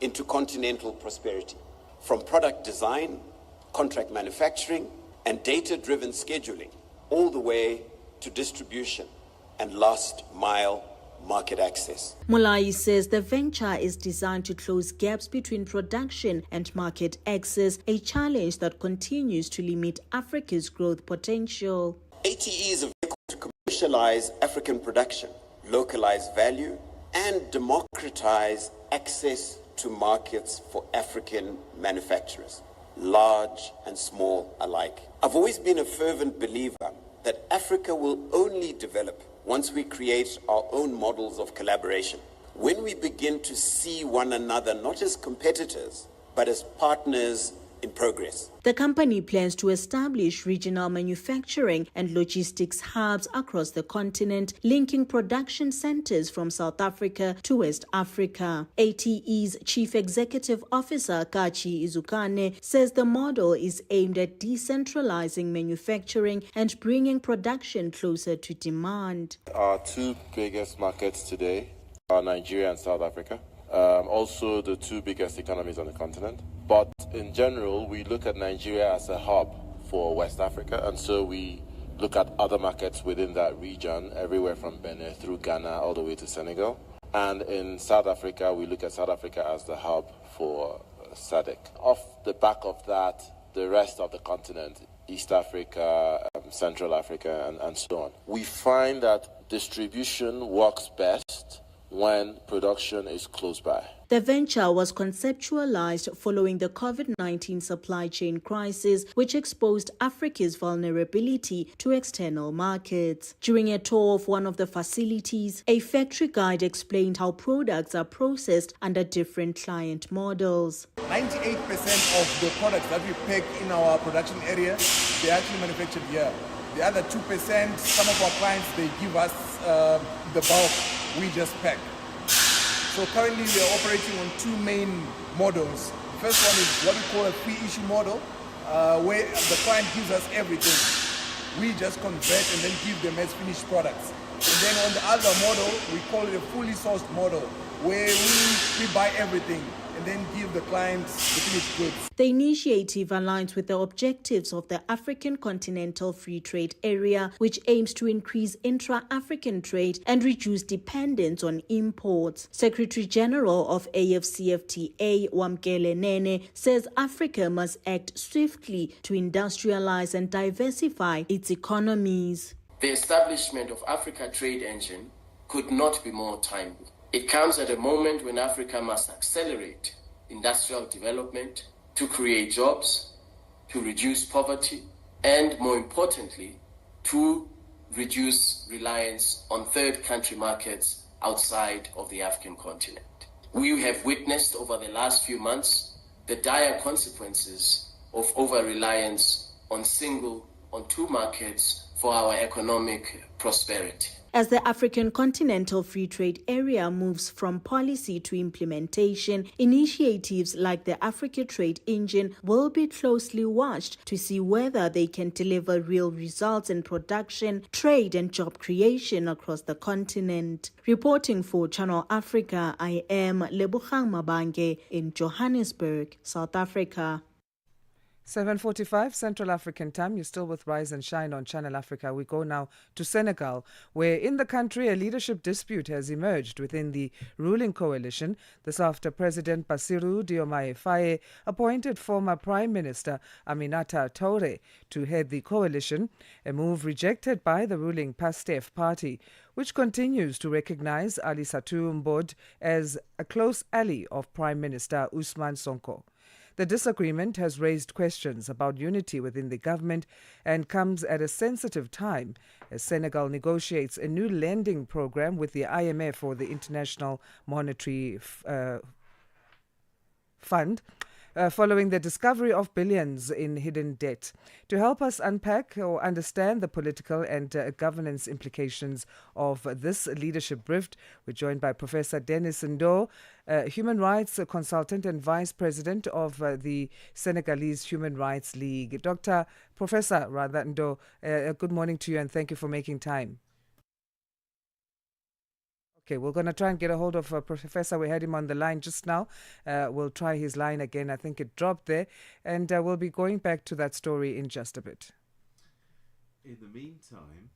into continental prosperity. From product design, contract manufacturing, and data-driven scheduling, all the way to distribution and last-mile market access. Molai says the venture is designed to close gaps between production and market access, a challenge that continues to limit Africa's growth potential. ATE is a vehicle to commercialize African production, localize value, and democratize access to markets for African manufacturers, large and small alike. I've always been a fervent believer that Africa will only develop once we create our own models of collaboration. When we begin to see one another not as competitors, but as partners in progress. The company plans to establish regional manufacturing and logistics hubs across the continent, linking production centers from South Africa to West Africa. ATE's Chief Executive Officer, Kachi Izukane, says the model is aimed at decentralizing manufacturing and bringing production closer to demand. Our two biggest markets today are Nigeria and South Africa. Also the two biggest economies on the continent. But in general, we look at Nigeria as a hub for West Africa, and so we look at other markets within that region, everywhere from Benin through Ghana all the way to Senegal. And in South Africa, we look at South Africa as the hub for SADC. Off the back of that, the rest of the continent, East Africa, Central Africa, and so on. We find that distribution works best when production is close by. The venture was conceptualized following the COVID-19 supply chain crisis, which exposed Africa's vulnerability to external markets. During a tour of one of the facilities, a factory guide explained how products are processed under different client models. 98% of the products that we pack in our production area, they're actually manufactured here. The other 2%, some of our clients, they give us the bulk, we just pack. So currently we are operating on two main models. The first one is what we call a free-issue model, where the client gives us everything. We just convert and then give them as finished products. And then on the other model, we call it a fully sourced model, where we buy everything and then give the clients the finished goods. The initiative aligns with the objectives of the African Continental Free Trade Area, which aims to increase intra-African trade and reduce dependence on imports. Secretary General of AfCFTA, Wamkele Nene, says Africa must act swiftly to industrialize and diversify its economies. The establishment of Africa Trade Engine could not be more timely. It comes at a moment when Africa must accelerate industrial development to create jobs, to reduce poverty, and more importantly, to reduce reliance on third country markets outside of the African continent. We have witnessed over the last few months the dire consequences of over-reliance on two markets for our economic prosperity. As the African Continental Free Trade Area moves from policy to implementation, initiatives like the Africa Trade Engine will be closely watched to see whether they can deliver real results in production, trade and job creation across the continent. Reporting for Channel Africa, I am Lebogang Mabange in Johannesburg, South Africa. 7:45 Central African Time. You're still with Rise and Shine on Channel Africa. We go now to Senegal, where in the country a leadership dispute has emerged within the ruling coalition. This after President Bassirou Diomaye Faye appointed former Prime Minister Aminata Toure to head the coalition, a move rejected by the ruling PASTEF party, which continues to recognize Alissatou Mbod as a close ally of Prime Minister Ousmane Sonko. The disagreement has raised questions about unity within the government and comes at a sensitive time as Senegal negotiates a new lending program with the IMF, or the International Monetary Fund, following the discovery of billions in hidden debt. To help us unpack or understand the political and governance implications of this leadership rift, we're joined by Professor Dennis Ndoro, human rights consultant and vice president of the Senegalese Human Rights League. Professor Ndoro, good morning to you and thank you for making time. Okay, we're going to try and get a hold of Professor. We had him on the line just now. We'll try his line again. I think it dropped there. And we'll be going back to that story in just a bit. In the meantime,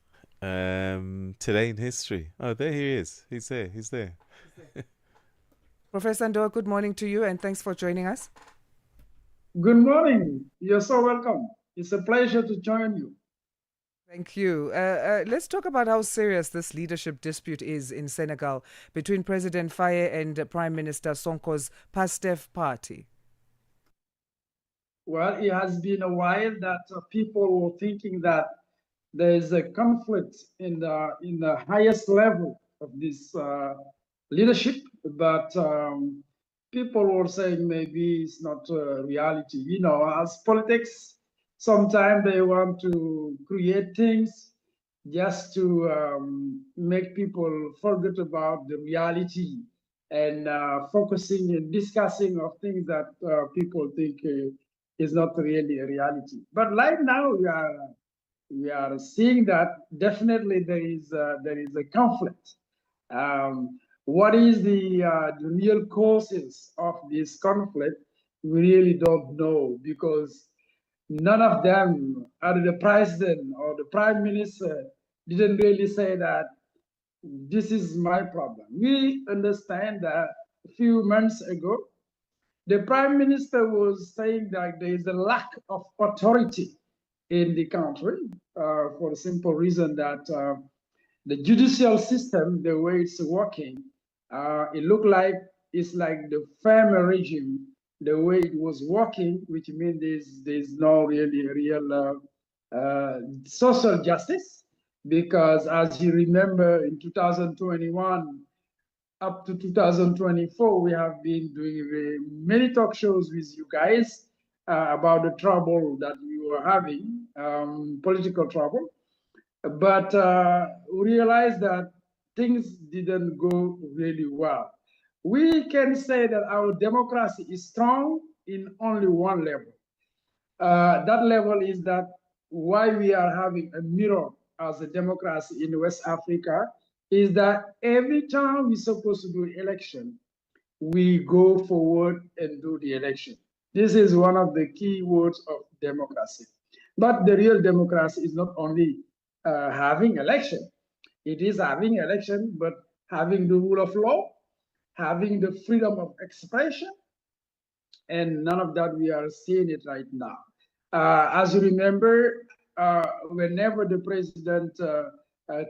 today in history. Oh, there he is. He's there. Professor Ndoro, good morning to you and thanks for joining us. Good morning. You're so welcome. It's a pleasure to join you. Thank you. Let's talk about how serious this leadership dispute is in Senegal between President Faye and Prime Minister Sonko's PASTEF party. Well, it has been a while that people were thinking that there is a conflict in the highest level of this leadership, but people were saying maybe it's not a reality. You know, as politics, sometimes they want to create things just to make people forget about the reality and focusing and discussing of things that people think is not really a reality. But right now we are seeing that definitely there is a conflict. What is the real causes of this conflict? We really don't know because none of them, either the president or the prime minister, didn't really say that this is my problem. We understand that a few months ago, the prime minister was saying that there is a lack of authority in the country for the simple reason that the judicial system, the way it's working, it looked like it's like the former regime, the way it was working, which means there's no really real social justice, because as you remember in 2021 up to 2024, we have been doing many talk shows with you guys about the trouble that we were having, political trouble. But we realized that things didn't go really well. We can say that our democracy is strong in only one level. That level is that why we are having a mirror as a democracy in West Africa is that every time we're supposed to do election, we go forward and do the election. This is one of the key words of democracy. But the real democracy is not only having election. It is having election, but having the rule of law, having the freedom of expression, and none of that we are seeing it right now. As you remember, whenever the president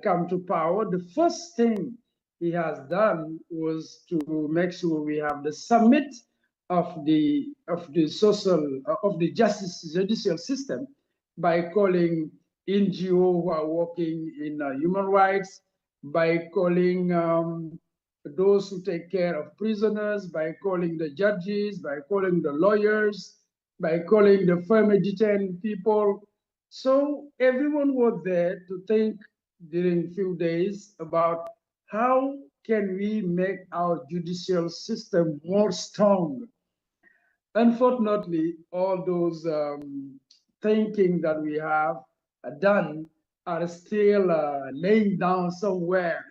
come to power, the first thing he has done was to make sure we have the summit of the justice judicial system by calling NGO who are working in human rights, by calling those who take care of prisoners, by calling the judges, by calling the lawyers, by calling the former detained people. So everyone was there to think during a few days about how can we make our judicial system more strong. Unfortunately, all those thinking that we have done are still laying down somewhere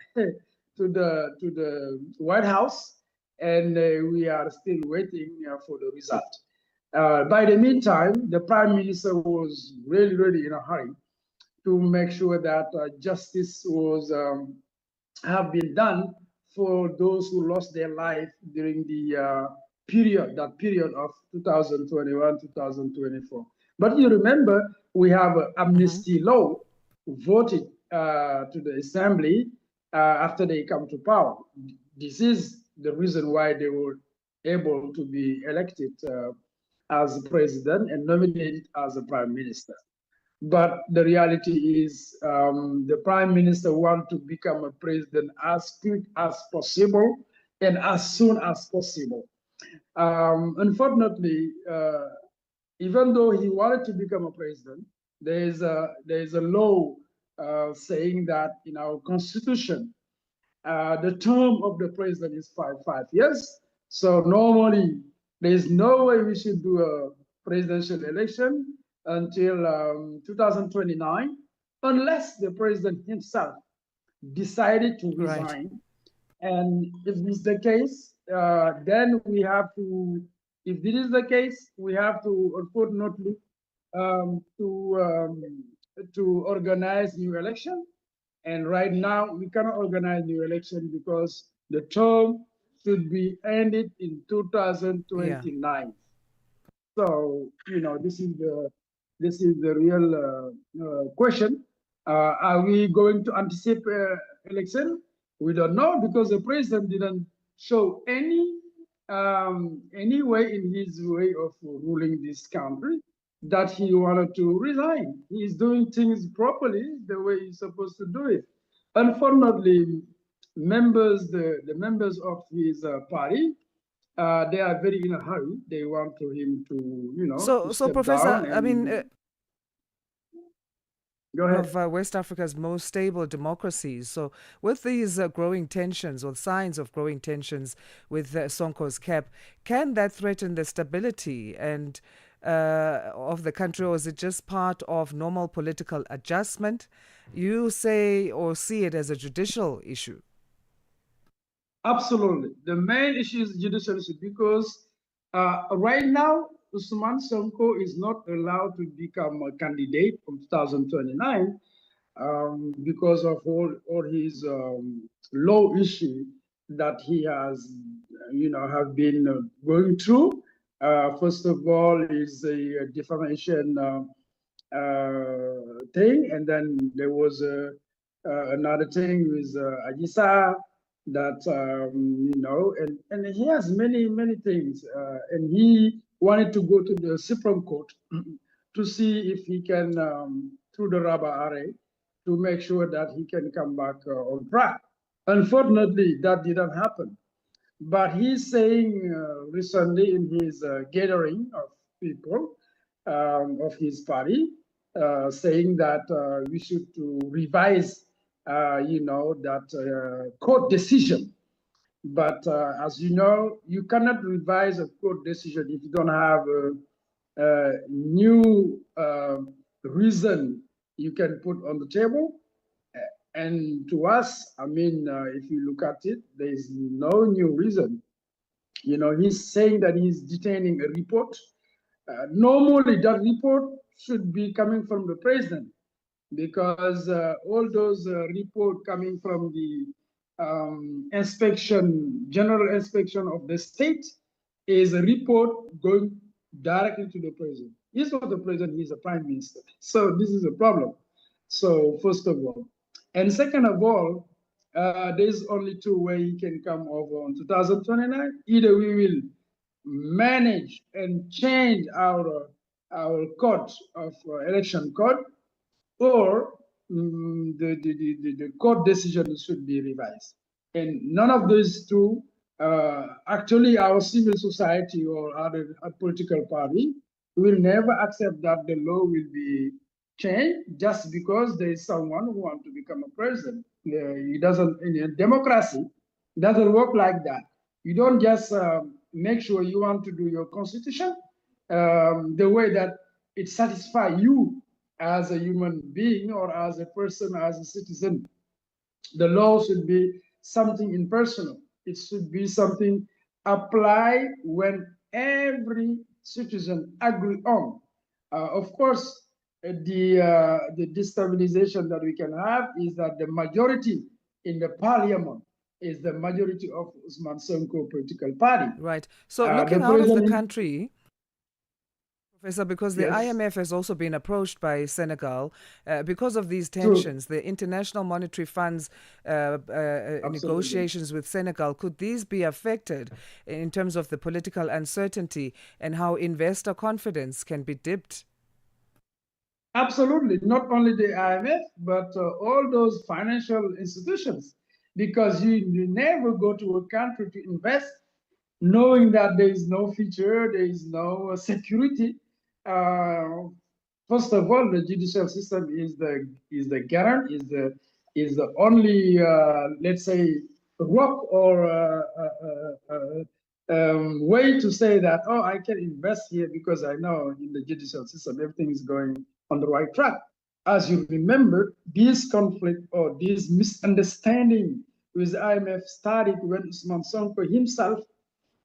to the White House, and we are still waiting for the result. By the meantime, the Prime Minister was really in a hurry to make sure that justice was have been done for those who lost their life during the period of 2021, 2024. But you remember, we have an amnesty law voted to the assembly after they come to power. This is the reason why they were able to be elected as president and nominated as a prime minister. But the reality is the prime minister wants to become a president as quick as possible and as soon as possible. Unfortunately, even though he wanted to become a president, there is a law saying that in our constitution, the term of the president is 5 years. So normally, there is no way we should do a presidential election until 2029, unless the president himself decided to resign. Right. And if this is the case, then we have to, if this is the case, we have to, unfortunately, to organize new election. And right now, we cannot organize new election because the term should be ended in 2029. Yeah. So, this is the real question. Are we going to anticipate election? We don't know because the president didn't show any way in his way of ruling this country that he wanted to resign. He is doing things properly the way he's supposed to do it. Unfortunately, the members of his party, they are very in a hurry. They want him to, So, to step Professor, down. I mean, go ahead. Of West Africa's most stable democracies. So, with these growing tensions or signs of growing tensions with Sonko's cap, can that threaten the stability and of the country, or is it just part of normal political adjustment? You say or see it as a judicial issue? Absolutely. The main issue is judicial issue because right now, Usman Sonko is not allowed to become a candidate from 2029 because of all his law issue that he has, have been going through. First of all, is a defamation thing, and then there was another thing with Ajisa that and he has many things, and he wanted to go to the Supreme Court to see if he can through the rubber array to make sure that he can come back on track. Unfortunately, that didn't happen. But he's saying recently in his gathering of people of his party, saying that we should to revise, that court decision. But as you know, you cannot revise a court decision if you don't have a new reason you can put on the table. And to us, I mean, if you look at it, there is no new reason. He's saying that he's detaining a report. Normally, that report should be coming from the president because all those reports coming from the general inspection of the state is a report going directly to the president. He's not the president, he's a prime minister. So this is a problem. So first of all. And second of all, there's only two ways he can come over on 2029. Either we will manage and change our code of election code, or the court decision should be revised. And none of those two, actually our civil society or other political party will never accept that the law will be changed just because there is someone who wants to become a president. It doesn't, in a democracy, doesn't work like that. You don't just make sure you want to do your constitution the way that it satisfies you as a human being or as a person, as a citizen. The law should be something impersonal. It should be something applied when every citizen agree on. Of course, the destabilization that we can have is that the majority in the parliament is the majority of Usman Sonko political party. Right. So looking out of the country, Professor, because the Yes. IMF has also been approached by Senegal because of these tensions. The International Monetary Fund's negotiations with Senegal, could these be affected in terms of the political uncertainty and how investor confidence can be dipped? Absolutely, not only the IMF, but all those financial institutions, because you never go to a country to invest knowing that there is no future, there is no security. First of all, the judicial system is the garant, is the only let's say rock or way to say that, oh, I can invest here because I know in the judicial system everything is going on the right track. As you remember, this conflict or this misunderstanding with IMF started when Usman Sonko himself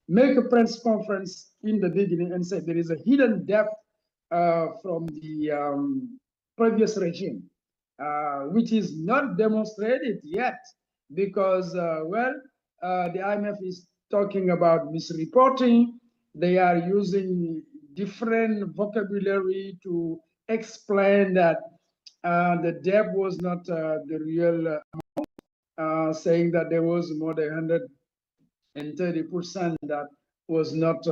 make a press conference in the beginning and said there is a hidden debt from the previous regime, which is not demonstrated yet because, the IMF is talking about misreporting. They are using different vocabulary to explain that the debt was not the real amount, saying that there was more than 130% that was not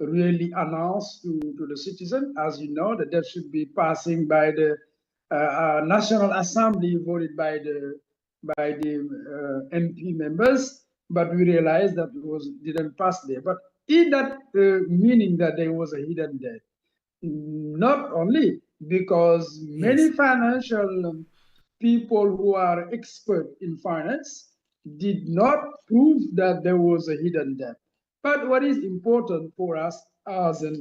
really announced to the citizen. As you know, the debt should be passing by the National Assembly, voted by the MP members, but we realized that it didn't pass there. But in that meaning that there was a hidden debt, not only because many financial people who are expert in finance did not prove that there was a hidden debt. But what is important for us as a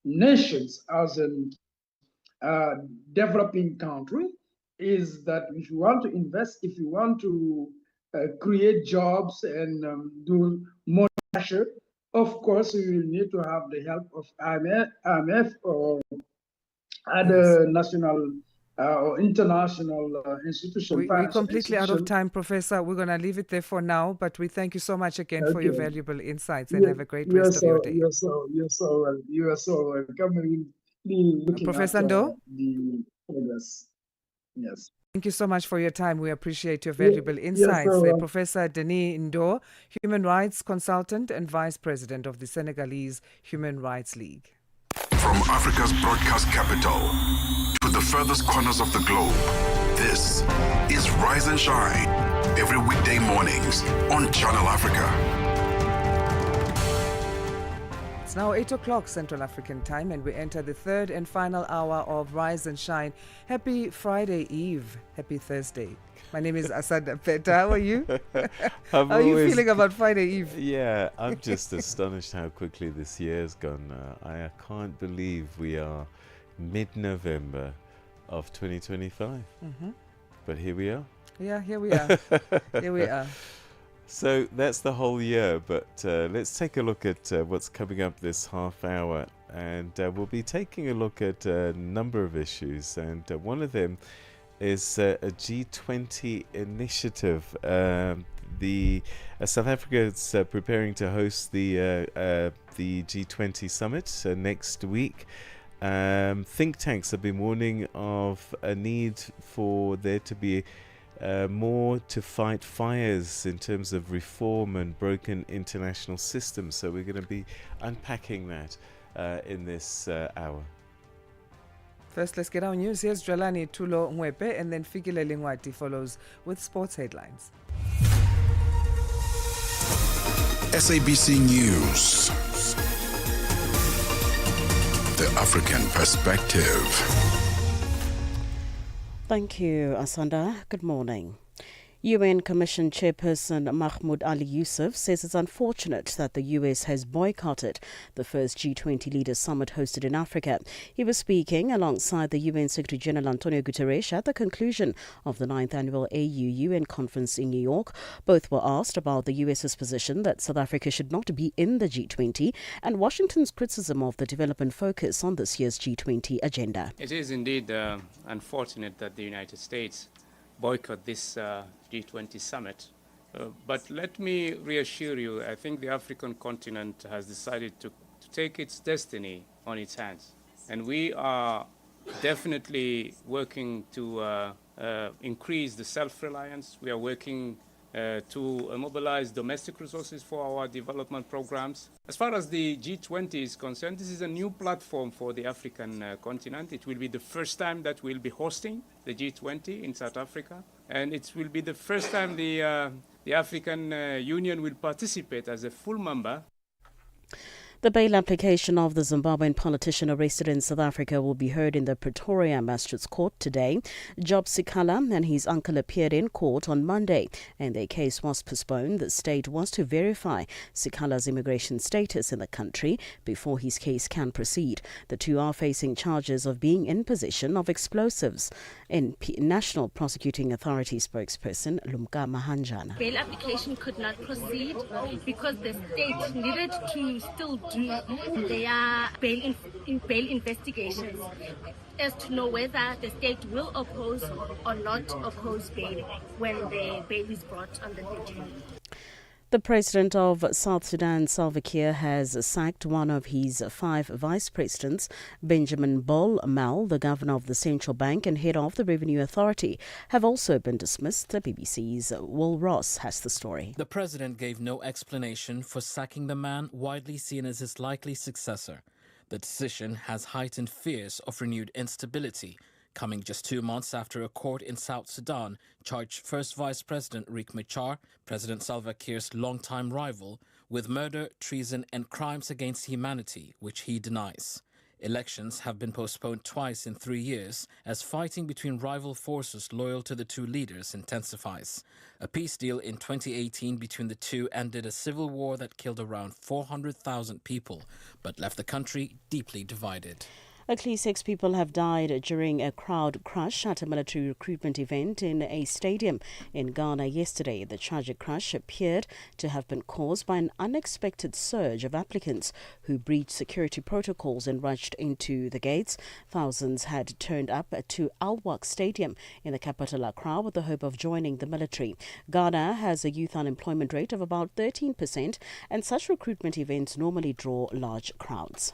nations, as a developing country, is that if you want to invest, if you want to create jobs and do more pressure, of course, we will need to have the help of IMF or other national or international institutions. We're completely out of time, Professor. We're going to leave it there for now, but we thank you so much again for your valuable insights and have a great rest of your day. You are so welcome. We'll be looking Professor at Ndoro? the progress. Yes. Thank you so much for your time. We appreciate your valuable insights. Professor Denis Ndoro, Human Rights Consultant and Vice President of the Senegalese Human Rights League. From Africa's broadcast capital to the furthest corners of the globe, this is Rise and Shine, every weekday mornings on Channel Africa. It's now 8 o'clock Central African time, and we enter the third and final hour of Rise and Shine. Happy Friday Eve. Happy Thursday. My name is Asanda. Beda. How are you? How are you feeling about Friday Eve? Yeah, I'm just astonished how quickly this year's gone. I can't believe we are mid-November of 2025. But here we are. Yeah, here we are. Here we are. So that's the whole year, but let's take a look at what's coming up this half hour. And we'll be taking a look at a number of issues, and one of them is a G20 initiative. The South Africa is preparing to host the G20 summit next week. Think tanks have been warning of a need for there to be more to fight fires in terms of reform and broken international systems. So we're going to be unpacking that in this hour. First, let's get our news. Here's Dwalani Tulo Mwepe, and then Fikile Lingwati follows with sports headlines. SABC News. The African Perspective. Thank you, Asanda. Good morning. UN Commission Chairperson Mahmoud Ali Yusuf says it's unfortunate that the US has boycotted the first G20 Leaders Summit hosted in Africa. He was speaking alongside the UN Secretary General Antonio Guterres at the conclusion of the 9th Annual AU-UN Conference in New York. Both were asked about the US's position that South Africa should not be in the G20 and Washington's criticism of the development focus on this year's G20 agenda. It is indeed unfortunate that the United States boycott this G20 summit. But let me reassure you, I think the African continent has decided to take its destiny on its hands. And we are definitely working to increase the self-reliance. We are working to mobilize domestic resources for our development programs. As far as the G20 is concerned, this is a new platform for the African continent. It will be the first time that we'll be hosting the G20 in South Africa. And it will be the first time the African Union will participate as a full member. The bail application of the Zimbabwean politician arrested in South Africa will be heard in the Pretoria Magistrates Court today. Job Sikhala and his uncle appeared in court on Monday, and their case was postponed. The state wants to verify Sikhala's immigration status in the country before his case can proceed. The two are facing charges of being in possession of explosives. National Prosecuting Authority spokesperson Lumka Mahanjana. Bail application could not proceed because the state needed to still do their bail investigations as to know whether the state will oppose or not oppose bail when the bail is brought on the 13th. The president of South Sudan, Salva Kiir, has sacked one of his 5 vice presidents. Benjamin Bol Mal, the governor of the central bank and head of the Revenue Authority, have also been dismissed. The BBC's Will Ross has the story. The president gave no explanation for sacking the man widely seen as his likely successor. The decision has heightened fears of renewed instability, coming just 2 months after a court in South Sudan charged First Vice President Riek Machar, President Salva Kiir's longtime rival, with murder, treason and crimes against humanity, which he denies. Elections have been postponed twice in 3 years as fighting between rival forces loyal to the two leaders intensifies. A peace deal in 2018 between the two ended a civil war that killed around 400,000 people, but left the country deeply divided. At least 6 people have died during a crowd crush at a military recruitment event in a stadium in Ghana yesterday. The tragic crush appeared to have been caused by an unexpected surge of applicants who breached security protocols and rushed into the gates. Thousands had turned up to Al Waq Stadium in the capital Accra with the hope of joining the military. Ghana has a youth unemployment rate of about 13%, and such recruitment events normally draw large crowds.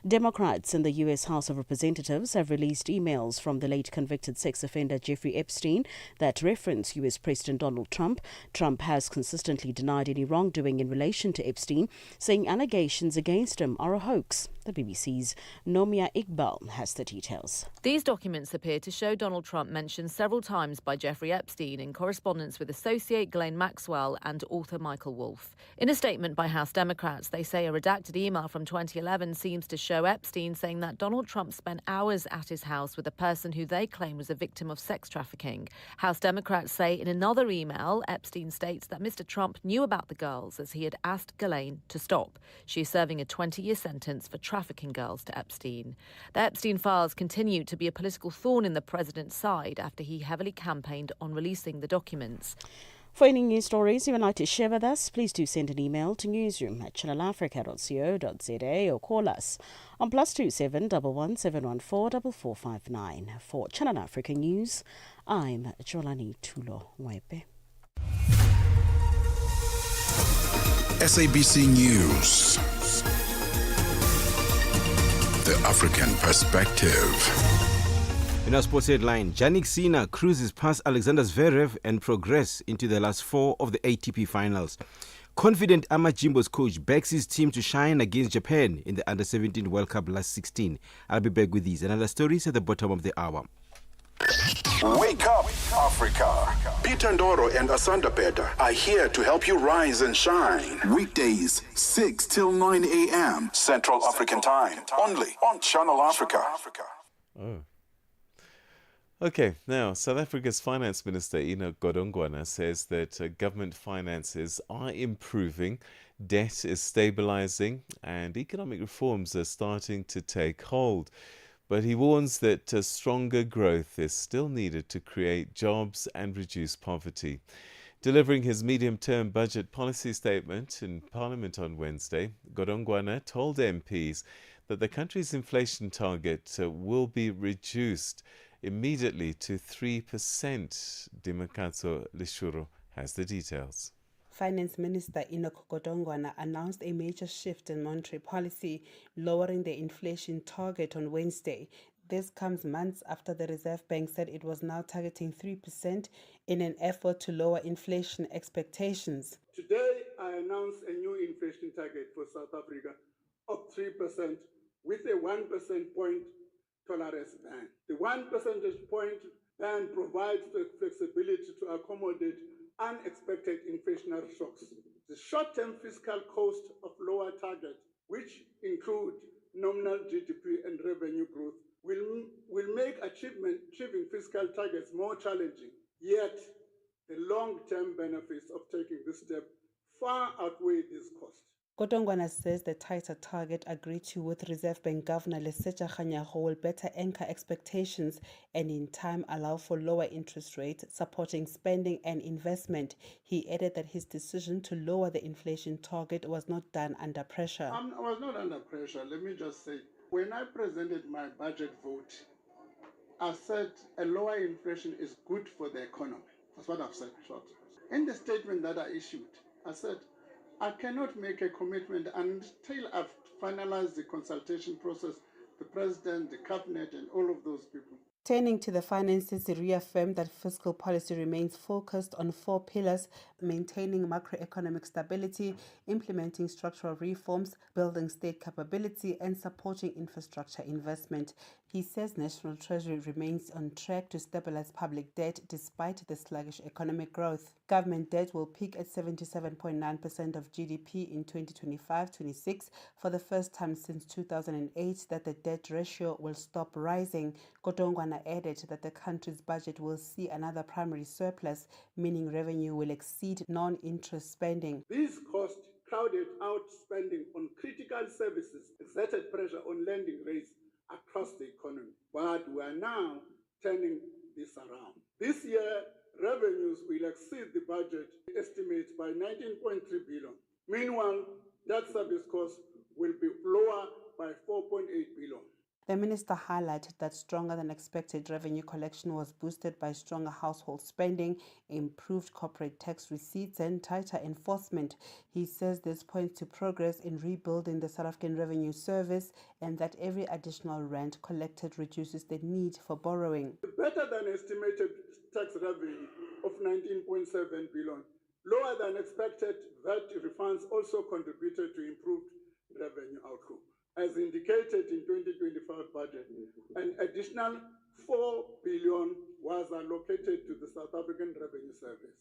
Democrats in the U.S. House of Representatives have released emails from the late convicted sex offender Jeffrey Epstein that reference U.S. President Donald Trump. Trump has consistently denied any wrongdoing in relation to Epstein, saying allegations against him are a hoax. The BBC's Nomia Iqbal has the details. These documents appear to show Donald Trump mentioned several times by Jeffrey Epstein in correspondence with associate Ghislaine Maxwell and author Michael Wolff. In a statement by House Democrats, they say a redacted email from 2011 seems to show Epstein saying that Donald Trump spent hours at his house with a person who they claim was a victim of sex trafficking. House Democrats say in another email, Epstein states that Mr. Trump knew about the girls as he had asked Ghislaine to stop. She is serving a 20-year sentence for trafficking girls to Epstein. The Epstein files continue to be a political thorn in the president's side after he heavily campaigned on releasing the documents. For any news stories you would like to share with us, please do send an email to newsroom@channelafrica.co.za or call us on +27 11 714 4459. For Channel Africa News, I'm Jolani Tulo Wepe. SABC News. The African Perspective. In our sports headline, Jannik Sinner cruises past Alexander Zverev and progress into the last 4 of the ATP finals. Confident Amajimbo's coach backs his team to shine against Japan in the Under-17 World Cup last 16. I'll be back with these and other stories at the bottom of the hour. Wake up, Africa. Peter Ndoro and Asanda Beda are here to help you rise and shine. Weekdays, 6 till 9 a.m. Central African Time. Only on Channel Africa. Oh. Okay, now South Africa's Finance Minister Enoch Godongwana says that government finances are improving, debt is stabilizing, and economic reforms are starting to take hold. But he warns that stronger growth is still needed to create jobs and reduce poverty. Delivering his medium-term budget policy statement in Parliament on Wednesday, Godongwana told MPs that the country's inflation target will be reduced immediately to 3%. Dimakatso Lishuro has the details. Finance Minister Enoch Godongwana announced a major shift in monetary policy, lowering the inflation target on Wednesday. This comes months after the Reserve Bank said it was now targeting 3% in an effort to lower inflation expectations. Today, I announce a new inflation target for South Africa of 3% with a 1 percentage point tolerance band. The 1 percentage point band provides the flexibility to accommodate unexpected inflationary shocks. The short-term fiscal cost of lower target, which include nominal GDP and revenue growth, will make achieving fiscal targets more challenging. Yet, the long-term benefits of taking this step far outweigh this cost. Godongwana says the tighter target agreed to with Reserve Bank Governor Lesetja Kganyago will better anchor expectations and in time allow for lower interest rates, supporting spending and investment. He added that his decision to lower the inflation target was not done under pressure. I was not under pressure. Let me just say, when I presented my budget vote, I said a lower inflation is good for the economy. That's what I've said short. In the statement that I issued, I said, I cannot make a commitment until I've finalized the consultation process, the president, the cabinet, and all of those people. Turning to the finances, he reaffirmed that fiscal policy remains focused on 4 pillars: maintaining macroeconomic stability, implementing structural reforms, building state capability, and supporting infrastructure investment. He says National Treasury remains on track to stabilize public debt despite the sluggish economic growth. Government debt will peak at 77.9% of GDP in 2025-26, for the first time since 2008 that the debt ratio will stop rising. Godongwana added that the country's budget will see another primary surplus, meaning revenue will exceed non-interest spending. These costs crowded out spending on critical services, exerted pressure on lending rates across the economy. But we are now turning this around. This year, revenues will exceed the budget estimates by 19.3 billion. Meanwhile, debt service costs will be lower by 4.8 billion. The minister highlighted that stronger than expected revenue collection was boosted by stronger household spending, improved corporate tax receipts, and tighter enforcement. He says this points to progress in rebuilding the South African Revenue Service and that every additional rand collected reduces the need for borrowing. The better than estimated tax revenue of 19.7 billion, lower than expected VAT refunds also contributed to improved revenue outcome. As indicated in 2025 budget, an additional 4 billion was allocated to the South African Revenue Service.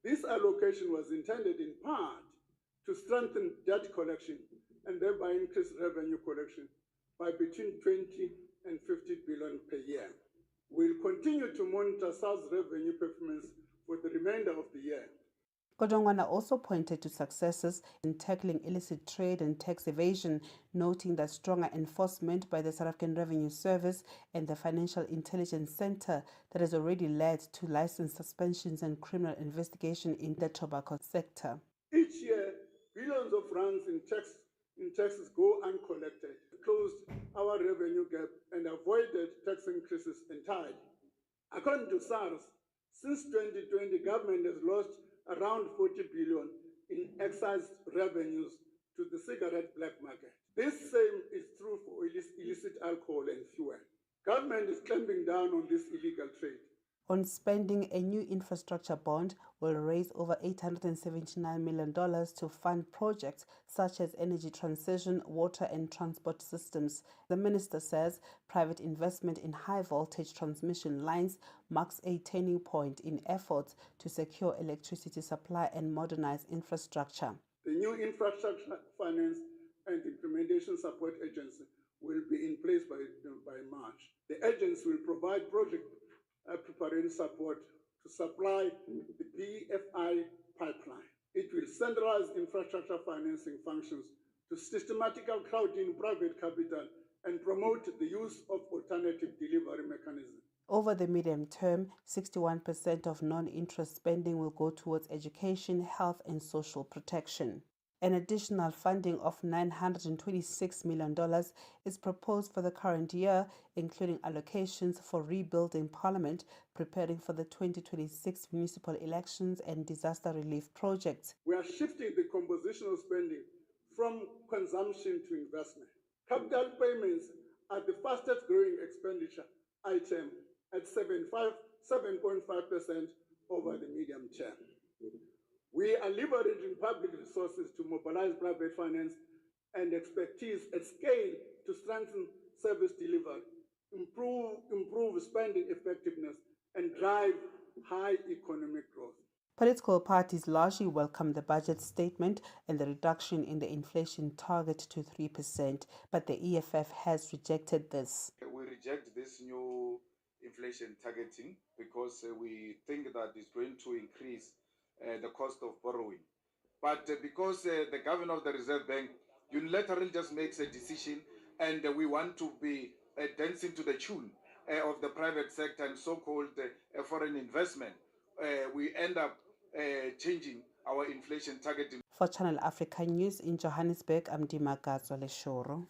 This allocation was intended in part to strengthen debt collection and thereby increase revenue collection by between 20 and 50 billion per year. We'll continue to monitor SARS revenue performance for the remainder of the year. Godongwana also pointed to successes in tackling illicit trade and tax evasion, noting that stronger enforcement by the South African Revenue Service and the Financial Intelligence Center that has already led to license suspensions and criminal investigation in the tobacco sector. Each year, billions of rands in taxes go uncollected, closed our revenue gap and avoided tax increases entirely. According to SARS, since 2020, government has lost around 40 billion in excise revenues to the cigarette black market. This same is true for illicit alcohol and fuel. Government is clamping down on this illegal trade. On spending, a new infrastructure bond will raise over $879 million to fund projects such as energy transition, water and transport systems. The minister says private investment in high-voltage transmission lines marks a turning point in efforts to secure electricity supply and modernize infrastructure. The new infrastructure finance and implementation support agency will be in place by March. The agency will provide project preparation support to supply the PFI pipeline. It will centralize infrastructure financing functions to systematically crowd in private capital and promote the use of alternative delivery mechanisms. Over the medium term, 61% of non-interest spending will go towards education, health and social protection. An additional funding of $926 million is proposed for the current year, including allocations for rebuilding Parliament, preparing for the 2026 municipal elections and disaster relief projects. We are shifting the composition of spending from consumption to investment. Capital payments are the fastest growing expenditure item at 7.5% over the medium term. We are leveraging public resources to mobilize private finance and expertise at scale to strengthen service delivery, improve spending effectiveness, and drive high economic growth. Political parties largely welcome the budget statement and the reduction in the inflation target to 3%, but the EFF has rejected this. We reject this new inflation targeting because we think that it's going to increase the cost of borrowing. But because the governor of the Reserve Bank unilaterally just makes a decision, and we want to be dancing to the tune of the private sector and so-called foreign investment, we end up changing our inflation targeting. For Channel Africa News in Johannesburg, I'm Dima Gazwale-Shoro.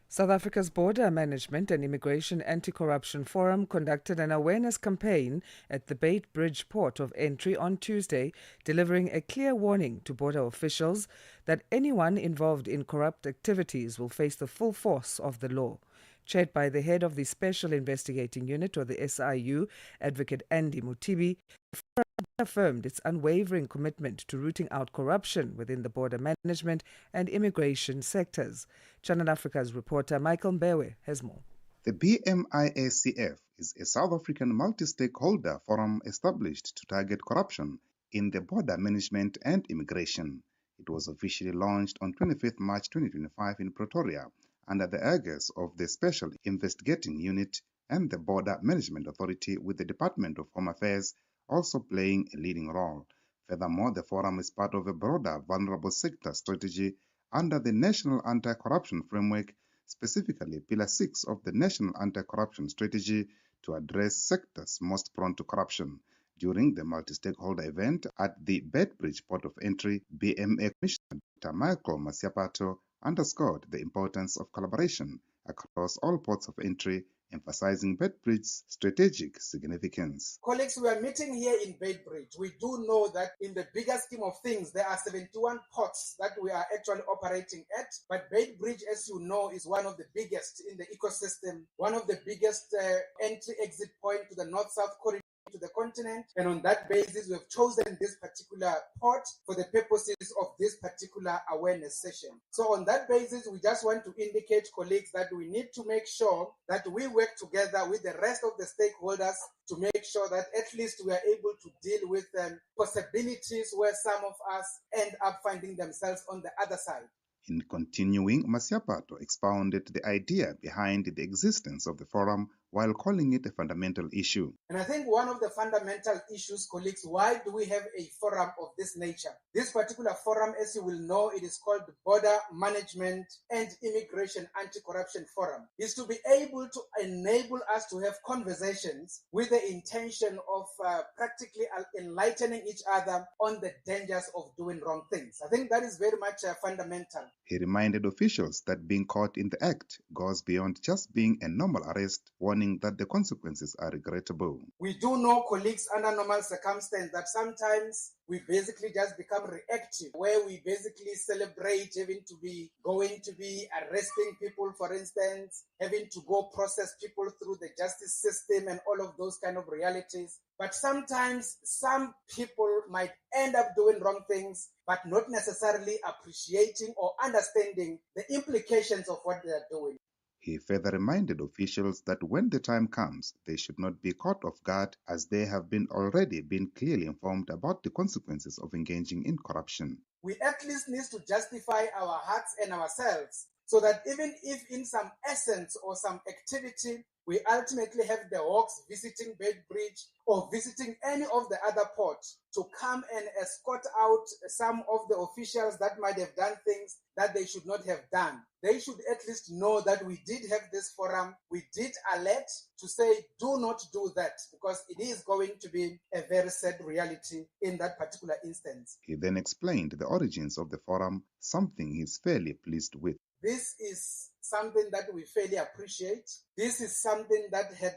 South Africa's Border Management and Immigration Anti-Corruption Forum conducted an awareness campaign at the Beitbridge port of entry on Tuesday, delivering a clear warning to border officials that anyone involved in corrupt activities will face the full force of the law. Chaired by the head of the Special Investigating Unit, or the SIU, Advocate Andy Mutibi, the forum affirmed its unwavering commitment to rooting out corruption within the border management and immigration sectors. Channel Africa's reporter Michael Mbewe has more. The BMIACF is a South African multi-stakeholder forum established to target corruption in the border management and immigration. It was officially launched on 25th March 2025 in Pretoria under the aegis of the Special Investigating Unit and the Border Management Authority, with the Department of Home Affairs also playing a leading role. Furthermore, the forum is part of a broader vulnerable sector strategy under the National Anti-Corruption Framework, specifically Pillar 6 of the National Anti-Corruption Strategy, to address sectors most prone to corruption. During the multi-stakeholder event at the Beitbridge port of entry, BMA Commissioner Dr. Michael Masiapato underscored the importance of collaboration across all ports of entry, emphasizing Beitbridge's strategic significance. Colleagues, we are meeting here in Beitbridge. We do know that in the bigger scheme of things, there are 71 ports that we are actually operating at. But Beitbridge, as you know, is one of the biggest in the ecosystem, one of the biggest entry-exit point to the north-south corridor to the continent, and on that basis we have chosen this particular port for the purposes of this particular awareness session. So on that basis, we just want to indicate, colleagues, that we need to make sure that we work together with the rest of the stakeholders to make sure that at least we are able to deal with possibilities where some of us end up finding themselves on the other side. In continuing, Masiapato expounded the idea behind the existence of the forum while calling it a fundamental issue. And I think one of the fundamental issues, colleagues, why do we have a forum of this nature? This particular forum, as you will know, it is called the Border Management and Immigration Anti-Corruption Forum, is to be able to enable us to have conversations with the intention of practically enlightening each other on the dangers of doing wrong things. I think that is very much fundamental. He reminded officials that being caught in the act goes beyond just being a normal arrest, warning that the consequences are regrettable. We do know, colleagues, under normal circumstances that sometimes we basically just become reactive, where we basically celebrate having to be arresting people, for instance, having to go process people through the justice system and all of those kind of realities. But sometimes some people might end up doing wrong things, but not necessarily appreciating or understanding the implications of what they are doing. He further reminded officials that when the time comes, they should not be caught off guard, as they have already been clearly informed about the consequences of engaging in corruption. We at least need to justify our hearts and ourselves so that even if in some essence or some activity we ultimately have the Hawks visiting Beitbridge or visiting any of the other ports to come and escort out some of the officials that might have done things that they should not have done. They should at least know that we did have this forum. We did alert to say, do not do that, because it is going to be a very sad reality in that particular instance. He then explained the origins of the forum, something he's fairly pleased with. This is something that we fairly appreciate. This is something that had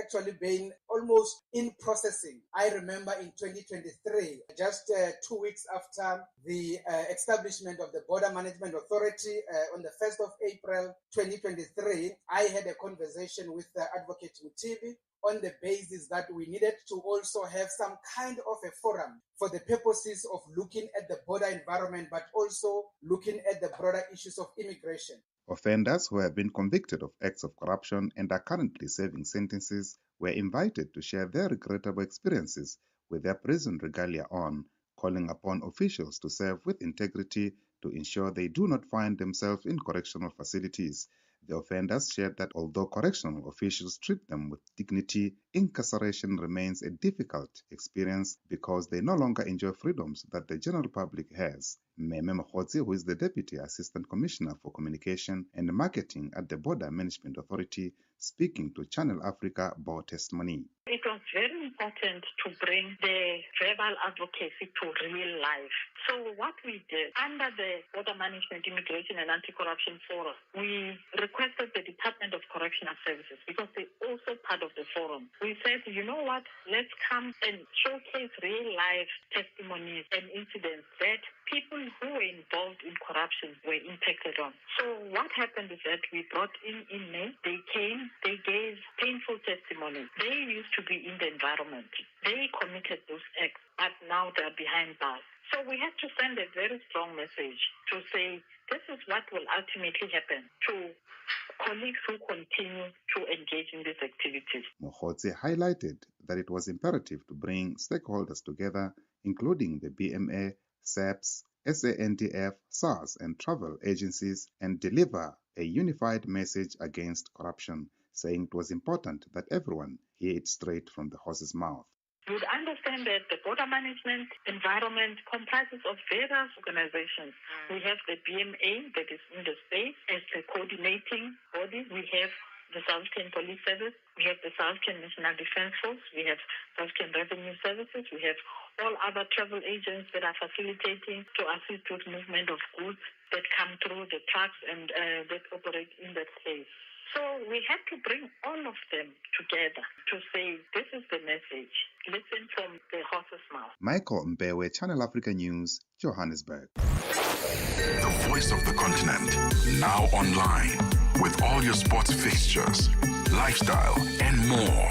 actually been almost in processing. I remember in 2023, just 2 weeks after the establishment of the Border Management Authority on the 1st of April 2023, I had a conversation with Advocate Mutibi on the basis that we needed to also have some kind of a forum for the purposes of looking at the border environment, but also looking at the broader issues of immigration. Offenders who have been convicted of acts of corruption and are currently serving sentences were invited to share their regrettable experiences with their prison regalia on, calling upon officials to serve with integrity to ensure they do not find themselves in correctional facilities. The offenders shared that although correctional officials treat them with dignity, incarceration remains a difficult experience because they no longer enjoy freedoms that the general public has. Meme Mokgotsi, who is the Deputy Assistant Commissioner for Communication and Marketing at the Border Management Authority, speaking to Channel Africa, bore testimony. It was very important to bring the verbal advocacy to real life. So what we did, under the Border Management, Immigration and Anti-Corruption Forum, we requested the Department of Correctional Services, because they're also part of the forum. We said, you know what, let's come and showcase real life testimonies and incidents that people who were involved in corruption were impacted on. So what happened is that we brought in inmates, they came, they gave painful testimonies. They used to be in the environment. They committed those acts, but now they're behind bars. So we have to send a very strong message to say, this is what will ultimately happen to colleagues who continue to engage in these activities. Mokgotsi highlighted that it was imperative to bring stakeholders together, including the BMA, SAPS, SANDF, SARS, and travel agencies, and deliver a unified message against corruption, saying it was important that everyone hear it straight from the horse's mouth. You would understand that the border management environment comprises of various organizations. We have the BMA that is in the space as the coordinating body. We have the South African Police Service. We have the South African National Defence Force. We have South African Revenue Services. We have all other travel agents that are facilitating to assist with movement of goods that come through the trucks and that operate in that space. So we had to bring all of them together to say, this is the message. Listen from the horse's mouth. Michael Mbewe, Channel Africa News, Johannesburg. The voice of the continent, now online, with all your sports fixtures, lifestyle, and more.